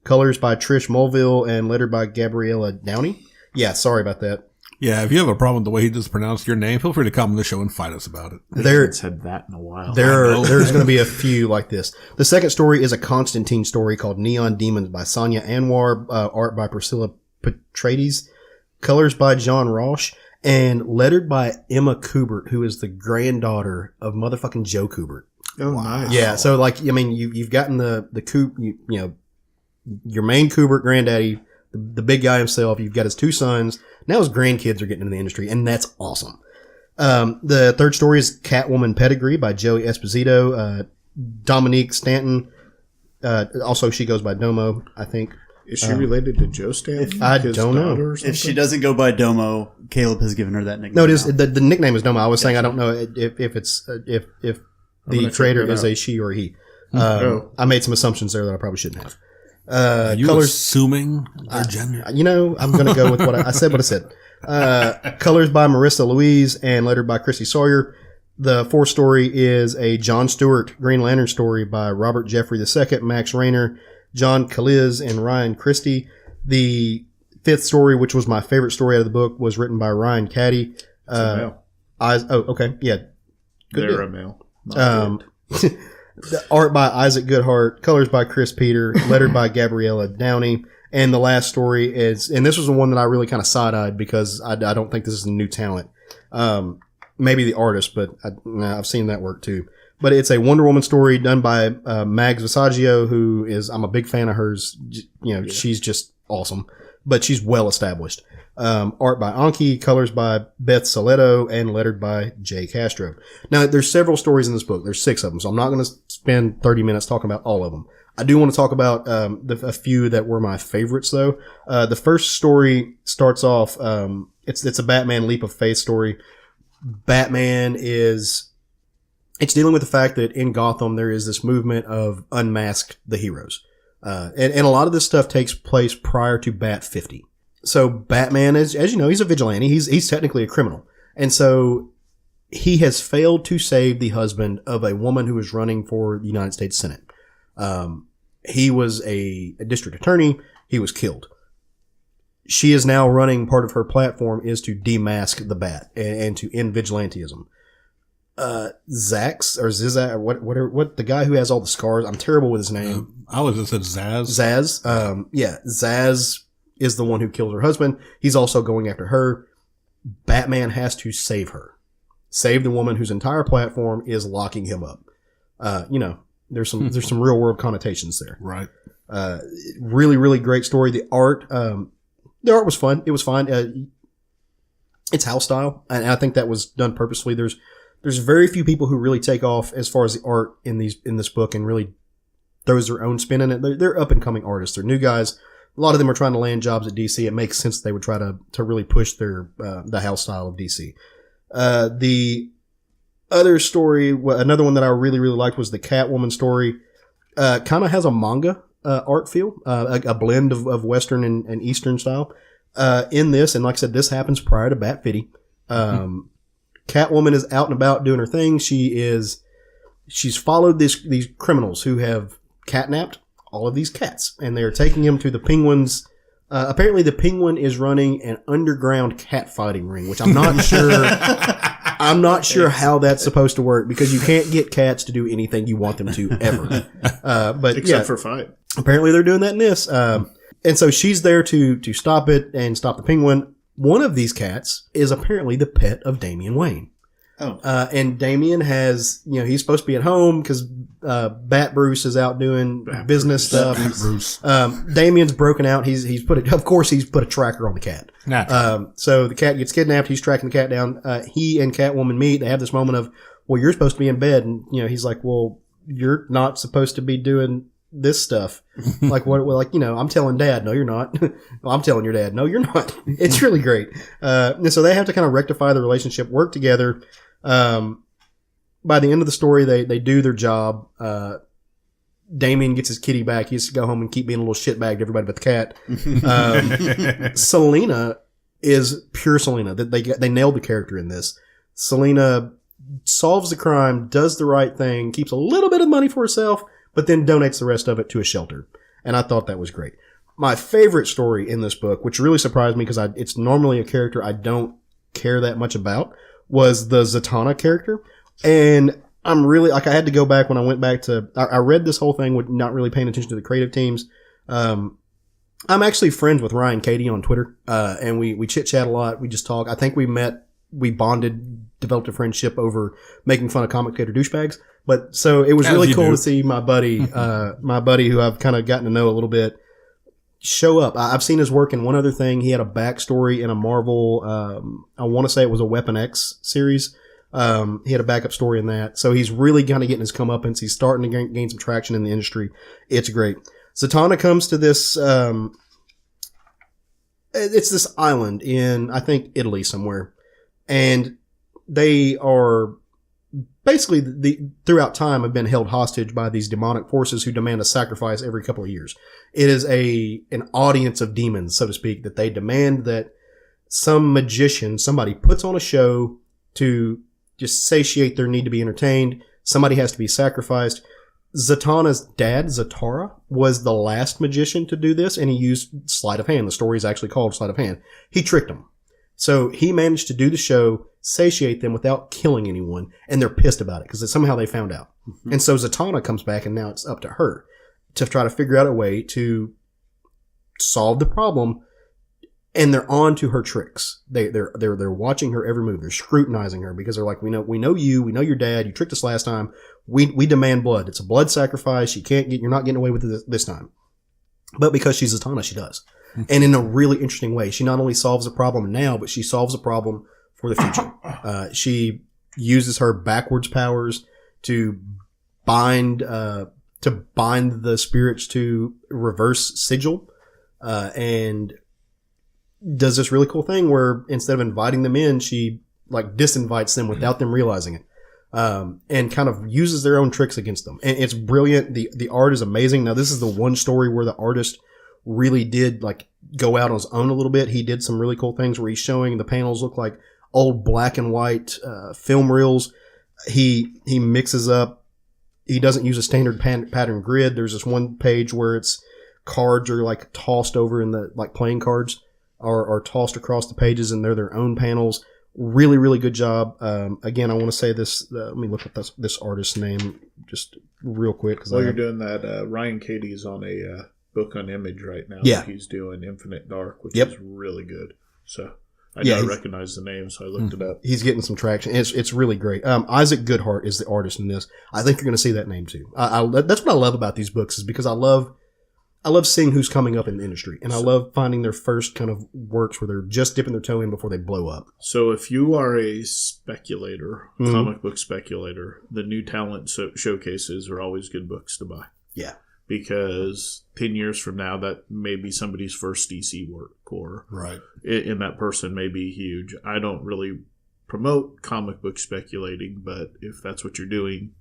Colors by Trish Mulville and lettered by Gabriella Downey. Yeah, sorry about that. Yeah, if you have a problem with the way he just pronounced your name, feel free to come on the show and fight us about it. I haven't said that in a while. There's going to be a few like this. The second story is a Constantine story called Neon Demons by Sonia Anwar. Art by Priscilla Patrades. Colors by John Roche. And lettered by Emma Kubert, who is the granddaughter of motherfucking Joe Kubert. Oh, nice. Yeah, so like, I mean, you've gotten the your main Kubert granddaddy, the big guy himself. You've got his 2 sons. Now his grandkids are getting into the industry, and that's awesome. The third story is Catwoman Pedigree by Joey Esposito. Dominique Stanton. Also, she goes by Domo, I think. Is she related to Joe Stanton? I don't know. If she doesn't go by Domo, Caleb has given her that nickname. No, it is the nickname is Domo. I was saying I don't know if it's if the creator is a she or a he. I made some assumptions there that I probably shouldn't have. Are you colors, assuming their gender? I'm going to go with what I said. What I said. Colors by Marissa Louise and lettered by Chrissy Sawyer. The fourth story is a John Stewart Green Lantern story by Robert Jeffrey II, Max Rayner, John Cthu-Louise, and Ryan Christie. The fifth story, which was my favorite story out of the book, was written by Ryan Caddy. Okay. Yeah. Good They're deal. a male. The art by Isaac Goodhart, colors by Chris Peter, lettered by Gabriella Downey. And the last story is, and this was the one that I really kind of side-eyed because I don't think this is a new talent. Maybe the artist, but I've seen that work too. But it's a Wonder Woman story done by Mags Visaggio, who is, I'm a big fan of hers. She's just awesome, but she's well established. Art by Anki, colors by Beth Soleto, and lettered by Jay Castro. Now, there's several stories in this book. There's 6 of them, so I'm not going to spend 30 minutes talking about all of them. I do want to talk about a few that were my favorites, though. The first story starts off, it's a Batman leap of faith story. Batman it's dealing with the fact that in Gotham there is this movement of unmask the heroes. And a lot of this stuff takes place prior to Bat-50. So Batman is, as you know, he's a vigilante. He's technically a criminal. And so he has failed to save the husband of a woman who is running for the United States Senate. He was a district attorney. He was killed. She is now running, part of her platform is to demask the Bat and to end vigilantism. Zax or Zizak or what the guy who has all the scars. I'm terrible with his name. I was just said Zaz. Zaz is the one who killed her husband. He's also going after her. Batman has to save her. Save the woman whose entire platform is locking him up. There's some real world connotations there. Right. Really, really great story. The art was fun. It was fine. It's house style, and I think that was done purposefully. There's very few people who really take off as far as the art in this book and really throws their own spin in it. They're up and coming artists. They're new guys. A lot of them are trying to land jobs at DC. It makes sense they would try to really push the house style of DC. The other story, another one that I really, really liked was the Catwoman story. Kind of has a manga art feel, a blend of Western and Eastern style in this. And like I said, this happens prior to Bat-50. Catwoman is out and about doing her thing. She's followed these criminals who have catnapped all of these cats, and they're taking them to the Penguin's. Apparently, the Penguin is running an underground cat fighting ring, which I'm not sure. I'm not sure how that's supposed to work because you can't get cats to do anything you want them to ever. But Except for fight. Apparently, they're doing that in this. And so she's there to stop it and stop the Penguin. One of these cats is apparently the pet of Damian Wayne. Oh. And Damian has, he's supposed to be at home because Bat Bruce is out doing business stuff. Bat Bruce. Damian's broken out. He's put a tracker on the cat. So the cat gets kidnapped. He's tracking the cat down. He and Catwoman meet. They have this moment of, well, you're supposed to be in bed, and he's like, well, you're not supposed to be doing this stuff. Like what? Well, I'm telling Dad, no, you're not. Well, I'm telling your dad, no, you're not. It's really great. And so they have to kind of rectify the relationship, work together. By the end of the story, they do their job. Damien gets his kitty back. He has to go home and keep being a little shitbag to everybody but the cat. Selena is pure Selena. They nailed the character in this. Selena solves the crime, does the right thing, keeps a little bit of money for herself, but then donates the rest of it to a shelter. And I thought that was great. My favorite story in this book, which really surprised me because it's normally a character I don't care that much about, was the Zatanna character. And I'm really, I had to go back when I went back to, I read this whole thing with not really paying attention to the creative teams. I'm actually friends with Ryan Caddy on Twitter, and we chit chat a lot. We just talk. I think we bonded, developed a friendship over making fun of comic creator douchebags. But so it was really cool to see my buddy who I've kind of gotten to know a little bit, show up. I've seen his work in one other thing. He had a backstory in a Marvel, I want to say it was a Weapon X series. He had a backup story in that. So he's really kind of getting his comeuppance. He's starting to gain some traction in the industry. It's great. Zatanna comes to this, it's this island in, I think, Italy somewhere. And they are basically throughout time have been held hostage by these demonic forces who demand a sacrifice every couple of years. It is an audience of demons, so to speak, that they demand that some magician, somebody puts on a show to just satiate their need to be entertained. Somebody has to be sacrificed. Zatanna's dad, Zatara, was the last magician to do this, and he used sleight of hand. The story is actually called Sleight of Hand. He tricked them. So he managed to do the show, satiate them without killing anyone, and they're pissed about it because somehow they found out. Mm-hmm. And so Zatanna comes back, and now it's up to her to try to figure out a way to solve the problem. And they're on to her tricks. They're watching her every move. They're scrutinizing her because they're like, we know you, we know your dad. You tricked us last time. We demand blood. It's a blood sacrifice. You're not getting away with it this time. But because she's Zatanna, she does. And in a really interesting way, she not only solves a problem now, but she solves a problem for the future. She uses her backwards powers to bind the spirits to reverse sigil, and does this really cool thing where instead of inviting them in, she like disinvites them without them realizing it. And kind of uses their own tricks against them. And it's brilliant. The art is amazing. Now, this is the one story where the artist really did like go out on his own a little bit. He did some really cool things where he's showing the panels look like old black and white, film reels. He mixes up, he doesn't use a standard pattern grid. There's this one page where it's cards are like tossed over in the, like playing cards are tossed across the pages and they're their own panels. Really, really good job. Again, I want to say this. Let me look at this artist's name just real quick. While you're doing that, Ryan Katie's on a book on Image right now. Yeah. He's doing Infinite Dark, which is really good. So I didn't recognize the name, so I looked it up. He's getting some traction. It's really great. Isaac Goodhart is the artist in this. I think you're going to see that name too. That's what I love about these books is because I love seeing who's coming up in the industry, and I love finding their first kind of works where they're just dipping their toe in before they blow up. So if you are a speculator, comic book speculator, the new talent showcases are always good books to buy. Yeah. Because 10 years from now, that may be somebody's first DC work, or right. And that person may be huge. I don't really promote comic book speculating, but if that's what you're doing.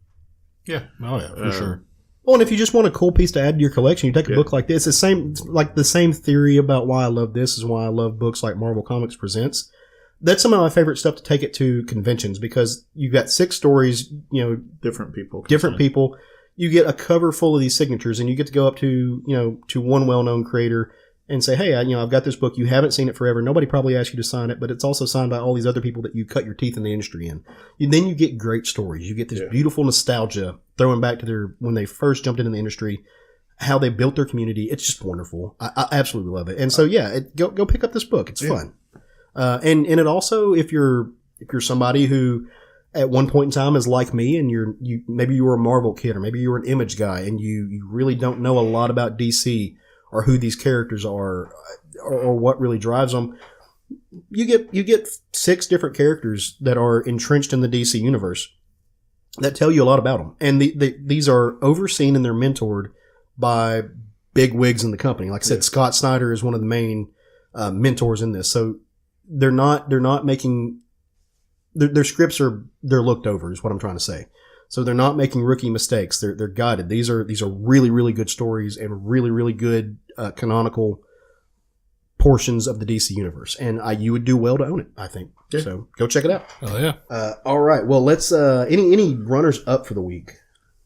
Yeah. Oh, yeah, for sure. Well, and if you just want a cool piece to add to your collection, you take a book like this. It's the same theory about why I love this is why I love books like Marvel Comics Presents. That's some of my favorite stuff to take it to conventions because you've got 6 stories, different people. You get a cover full of these signatures and you get to go up to one well-known creator and say, hey, I've got this book. You haven't seen it forever. Nobody probably asked you to sign it, but it's also signed by all these other people that you cut your teeth in the industry in. Then you get great stories. You get this beautiful nostalgia throwing back to when they first jumped into the industry, how they built their community. It's just wonderful. I absolutely love it. And so, go pick up this book. It's fun. And it also, if you're somebody who at one point in time is like me and maybe you were a Marvel kid or maybe you were an Image guy and you really don't know a lot about DC or who these characters are or what really drives them, you get 6 different characters that are entrenched in the DC universe that tell you a lot about them. And these are overseen and they're mentored by big wigs in the company. Like I said, Scott Snyder is one of the main mentors in this. So they're not making their scripts they're looked over is what I'm trying to say. So they're not making rookie mistakes. They're guided. These are really, really good stories and really, really good canonical portions of the DC universe. And you would do well to own it, I think. Yeah. So go check it out. Oh yeah. All right. Well, let's any runners up for the week.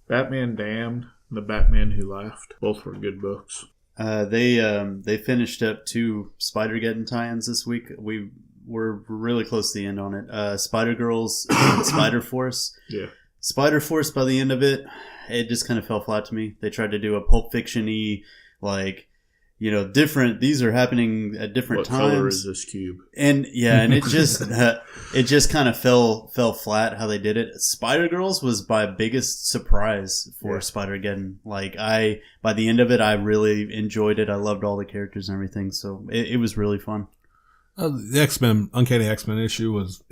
Batman Damned, The Batman Who Laughed. Both were good books. They finished up 2 Spider-ghedon tie-ins this week. We're really close to the end on it. Spider-Girls and Spider-Force. Yeah. Spider-Force, by the end of it, it just kind of fell flat to me. They tried to do a Pulp Fiction-y, different. These are happening at different times. What color is this cube? And it just kind of fell flat how they did it. Spider-Girls was my biggest surprise for Spider-Ghedon. By the end of it, I really enjoyed it. I loved all the characters and everything, so it was really fun. The X-Men, Uncanny X-Men issue is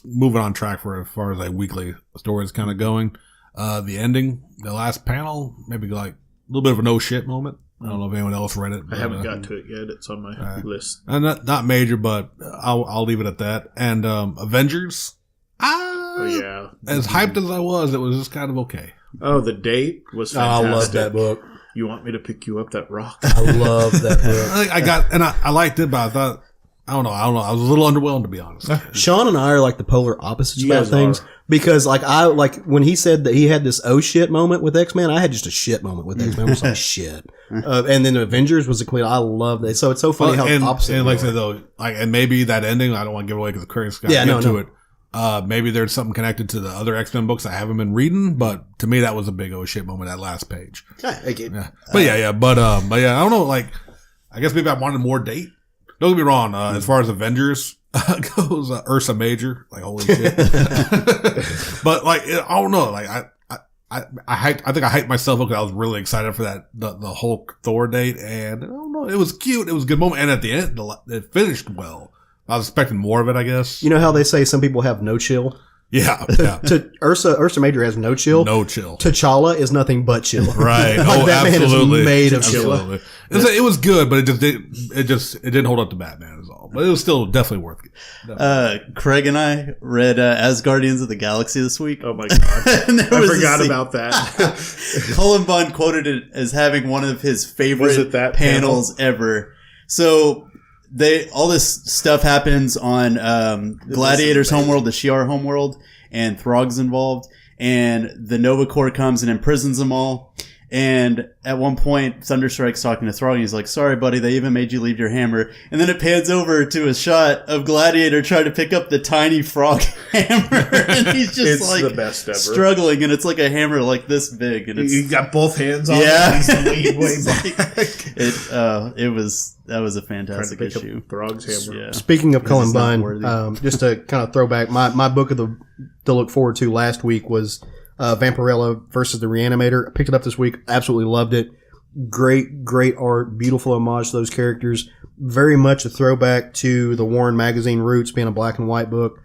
moving on track for as far as a weekly story is kind of going. The ending, the last panel, maybe like a little bit of a no shit moment. I don't know if anyone else read it. I haven't got to it yet. It's on my list. And not major, but I'll leave it at that. And Avengers, as hyped as I was, it was just kind of okay. Oh, The Date was fantastic. I love that book. You want me to pick you up that rock? I love that book. I liked it, but I thought I don't know. I was a little underwhelmed, to be honest. Sean and I are like the polar opposites You about guys things are. because when he said that he had this oh shit moment with X-Men, I had just a shit moment with X-Men. I was like shit. And then Avengers was a clean. I love that. So it's so funny how opposite. And like I they said though, and maybe that ending, I don't want to give away because Craig's got to get to it. Maybe there's something connected to the other X-Men books I haven't been reading, but to me that was a big oh shit moment, that last page. Yeah. But yeah, I don't know, like, I guess maybe I wanted more date. Don't get me wrong, as far as Avengers goes, Ursa Major, like, holy shit. But like, I don't know, like, I think I hyped myself up because I was really excited for that, the Hulk Thor date, and I don't know, it was cute, it was a good moment, and at the end, it finished well. I was expecting more of it, I guess. You know how they say some people have no chill? Yeah. To Ursa Major has no chill. No chill. T'Challa is nothing but chill. Right. Like, Oh, that absolutely. man is made of Absolutely. It was good, but it didn't hold up to Batman is all. But it was still definitely worth it. Craig and I read As Guardians of the Galaxy this week. Oh my god. And there I was a forgot scene- about that. Cullen Bunn quoted it as having one of his Was favorite it that panels ever. So all this stuff happens on Gladiator's homeworld, the Shi'ar homeworld, and Throg's involved, and the Nova Corps comes and imprisons them all. And at one point, Thunderstrike's talking to Throg, and he's like, "Sorry, buddy, they even made you leave your hammer." And then it pans over to a shot of Gladiator trying to pick up the tiny frog hammer, and he's just It's like the best ever. struggling, and it's like a hammer like this big, and it's You got both hands on yeah, it. He's leaning way It's back. like- that was a Trying to fantastic pick issue. up Throg's hammer. Yeah. Speaking of This Cullen is not Bunn, worthy. just to kind of throw back, my book to look forward to last week was Vampirella versus the Reanimator. I picked it up this week. Absolutely loved it. Great art. Beautiful homage to those characters. Very much a throwback to the Warren magazine roots, being a black and white book.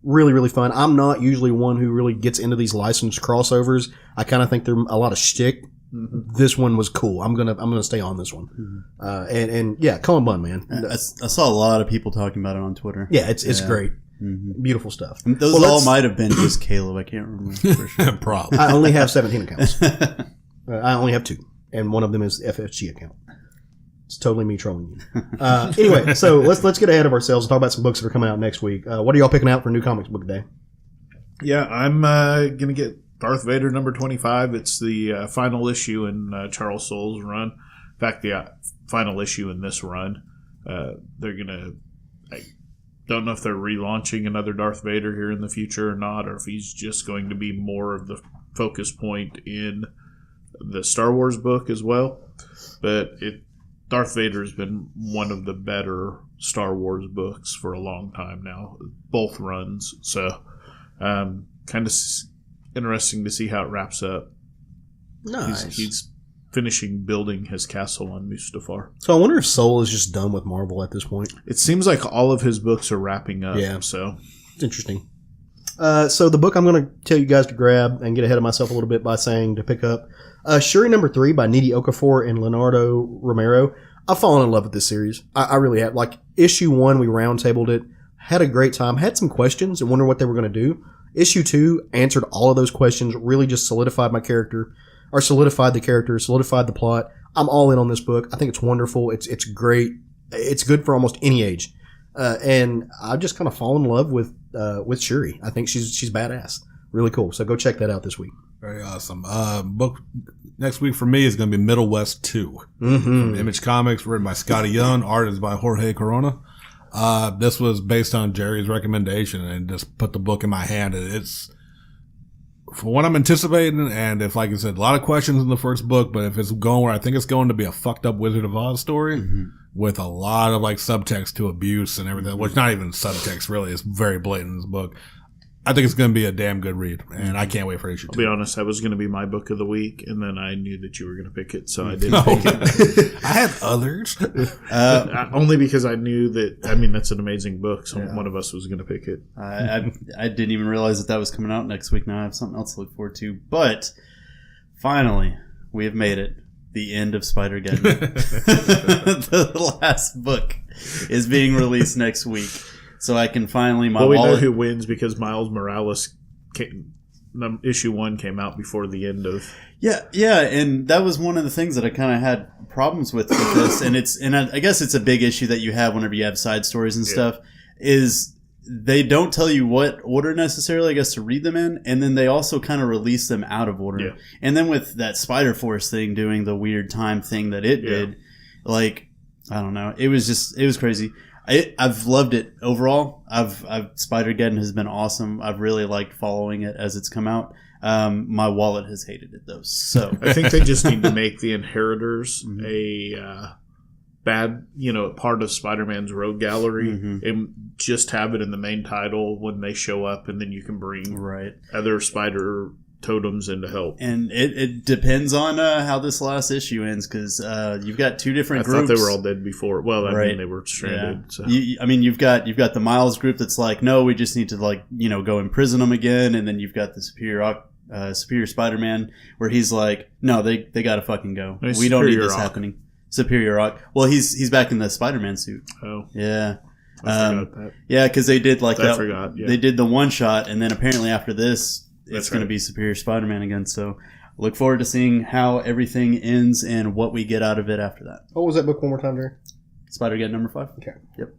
Really fun. I'm not usually one who really gets into these licensed crossovers. I kind of think they're a lot of shtick. Mm-hmm. This one was cool. I'm gonna stay on this one. Mm-hmm. And yeah, Cullen Bunn, man. I saw a lot of people talking about it on Twitter. Yeah, it's great. Mm-hmm. Beautiful stuff. Those all might have been just Caleb. I can't remember for sure. Probably. I only have 17 accounts. I only have 2, and one of them is FFG account. It's totally me trolling you. Anyway, so let's get ahead of ourselves and talk about some books that are coming out next week. What are y'all picking out for New Comics Book Day? Yeah, I'm gonna get Darth Vader number 25. It's the final issue in Charles Soule's run. In fact, the final issue in this run. They're gonna. I don't know if they're relaunching another Darth Vader here in the future or not, or if he's just going to be more of the focus point in the Star Wars book as well. But Darth Vader has been one of the better Star Wars books for a long time now, both runs. So, kind of interesting to see how it wraps up. Nice. He's finishing building his castle on Mustafar. So I wonder if Soul is just done with Marvel at this point. It seems like all of his books are wrapping up. Yeah. So It's interesting. So the book I'm going to tell you guys to grab and get ahead of myself a little bit by saying to pick up Shuri number 3 by Needy Okafor and Leonardo Romero. I've fallen in love with this series. I really have. Like, issue 1, we roundtabled it. Had a great time. Had some questions and wondered what they were going to do. Issue 2 answered all of those questions. Really just solidified my character. Or solidified the character. Solidified the plot. I'm all in on this book. I think it's wonderful. It's great. It's good for almost any age. And I've just kind of fallen in love with Shuri. I think she's badass. Really cool. So go check that out this week. Very awesome. Book next week for me is going to be Middlewest 2 Mm-hmm. from Image Comics, written by Scotty Young. Art is by Jorge Corona. This was based on Jerry's recommendation and just put the book in my hand. It's for what I'm anticipating, and if, like I said, a lot of questions in the first book, but if it's going where I think it's going to be a fucked up Wizard of Oz story with a lot of like subtext to abuse and everything, which not even subtext really, is very blatant in this book. I think it's going to be a damn good read, and I can't wait for issue 2. I'll be honest, that was going to be my book of the week, and then I knew that you were going to pick it, so I didn't pick it. I had others. Only because I knew that, I mean, that's an amazing book, so one of us was going to pick it. I didn't even realize that was coming out next week. Now I have something else to look forward to. But finally, we have made it. The end of Spider-ghedon. The last book is being released next week. So I can finally... Well, we know who wins because Miles Morales issue 1 came out before the end of. Yeah, and that was one of the things that I kind of had problems with this, and I guess it's a big issue that you have whenever you have side stories and stuff, is they don't tell you what order necessarily, I guess, to read them in, and then they also kind of release them out of order. Yeah. And then with that Spider Force thing doing the weird time thing that it did, like, I don't know, it was crazy. I've loved it overall. Spider-ghedon has been awesome. I've really liked following it as it's come out. My wallet has hated it though. So I think they just need to make the Inheritors a bad, part of Spider-Man's rogue gallery, and just have it in the main title when they show up, and then you can bring other Spider totems in to help. And it depends on how this last issue ends, because you've got two different groups. I thought they were all dead before. Well, I mean, they were stranded. Yeah. So. You've got the Miles group that's like, no, we just need to go imprison them again, and then you've got the Superior Spider-Man where he's like, no, they gotta fucking go. We don't need this happening. Superior Rock. Well, he's back in the Spider-Man suit. Oh, yeah. I forgot that. Yeah, because they did I forgot. Yeah. They did the one shot, and then apparently after this, it's going to be Superior Spider-Man again. So look forward to seeing how everything ends and what we get out of it after that. What was that book one more time, Jerry? Spider-ghedon number 5. Okay. Yep.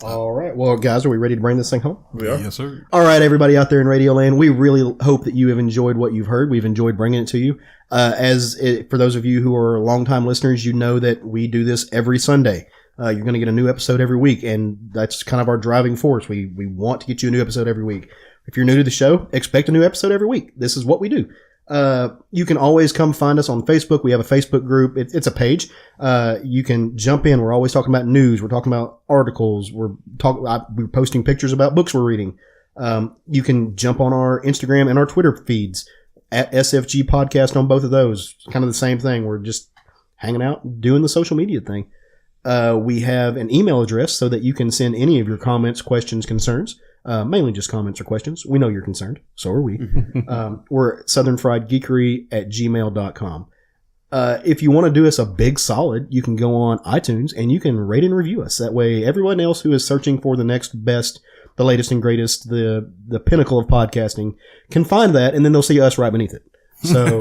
All right. Well, guys, are we ready to bring this thing home? We are. Yes, sir. All right, everybody out there in Radio Land, we really hope that you have enjoyed what you've heard. We've enjoyed bringing it to you. For those of you who are longtime listeners, you know that we do this every Sunday. You're going to get a new episode every week, and that's kind of our driving force. We want to get you a new episode every week. If you're new to the show, expect a new episode every week. This is what we do. You can always come find us on Facebook. We have a Facebook group. It's a page. You can jump in. We're always talking about news. We're talking about articles. We're posting pictures about books we're reading. You can jump on our Instagram and our Twitter feeds at SFG Podcast on both of those. Kind of the same thing. We're just hanging out, doing the social media thing. We have an email address so that you can send any of your comments, questions, concerns. Mainly just comments or questions. We know you're concerned. So are we. We're at southernfriedgeekery@gmail.com. If you want to do us a big solid, you can go on iTunes and you can rate and review us. That way, everyone else who is searching for the next best, the latest and greatest, the pinnacle of podcasting can find that, and then they'll see us right beneath it. So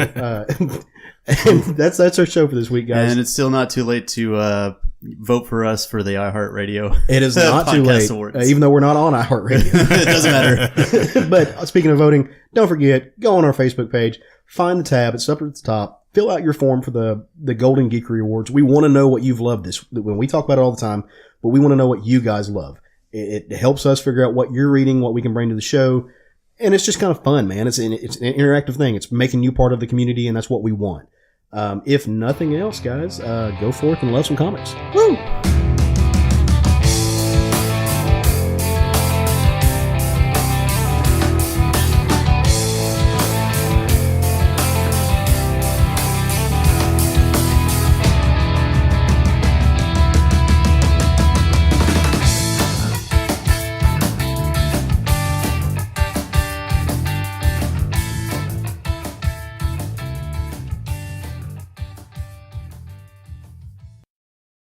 and that's our show for this week, guys. And it's still not too late to vote for us for the iHeartRadio. It is not too late, even though we're not on iHeartRadio. It doesn't matter. But speaking of voting, don't forget, go on our Facebook page, find the tab, it's up at the top, fill out your form for the Golden Geekery Awards. We want to know what you've loved when we talk about it all the time, but we want to know what you guys love. It helps us figure out what you're reading, what we can bring to the show, and it's just kind of fun, man. It's an interactive thing. It's making you part of the community, and that's what we want. If nothing else, guys, go forth and love some comics. Woo!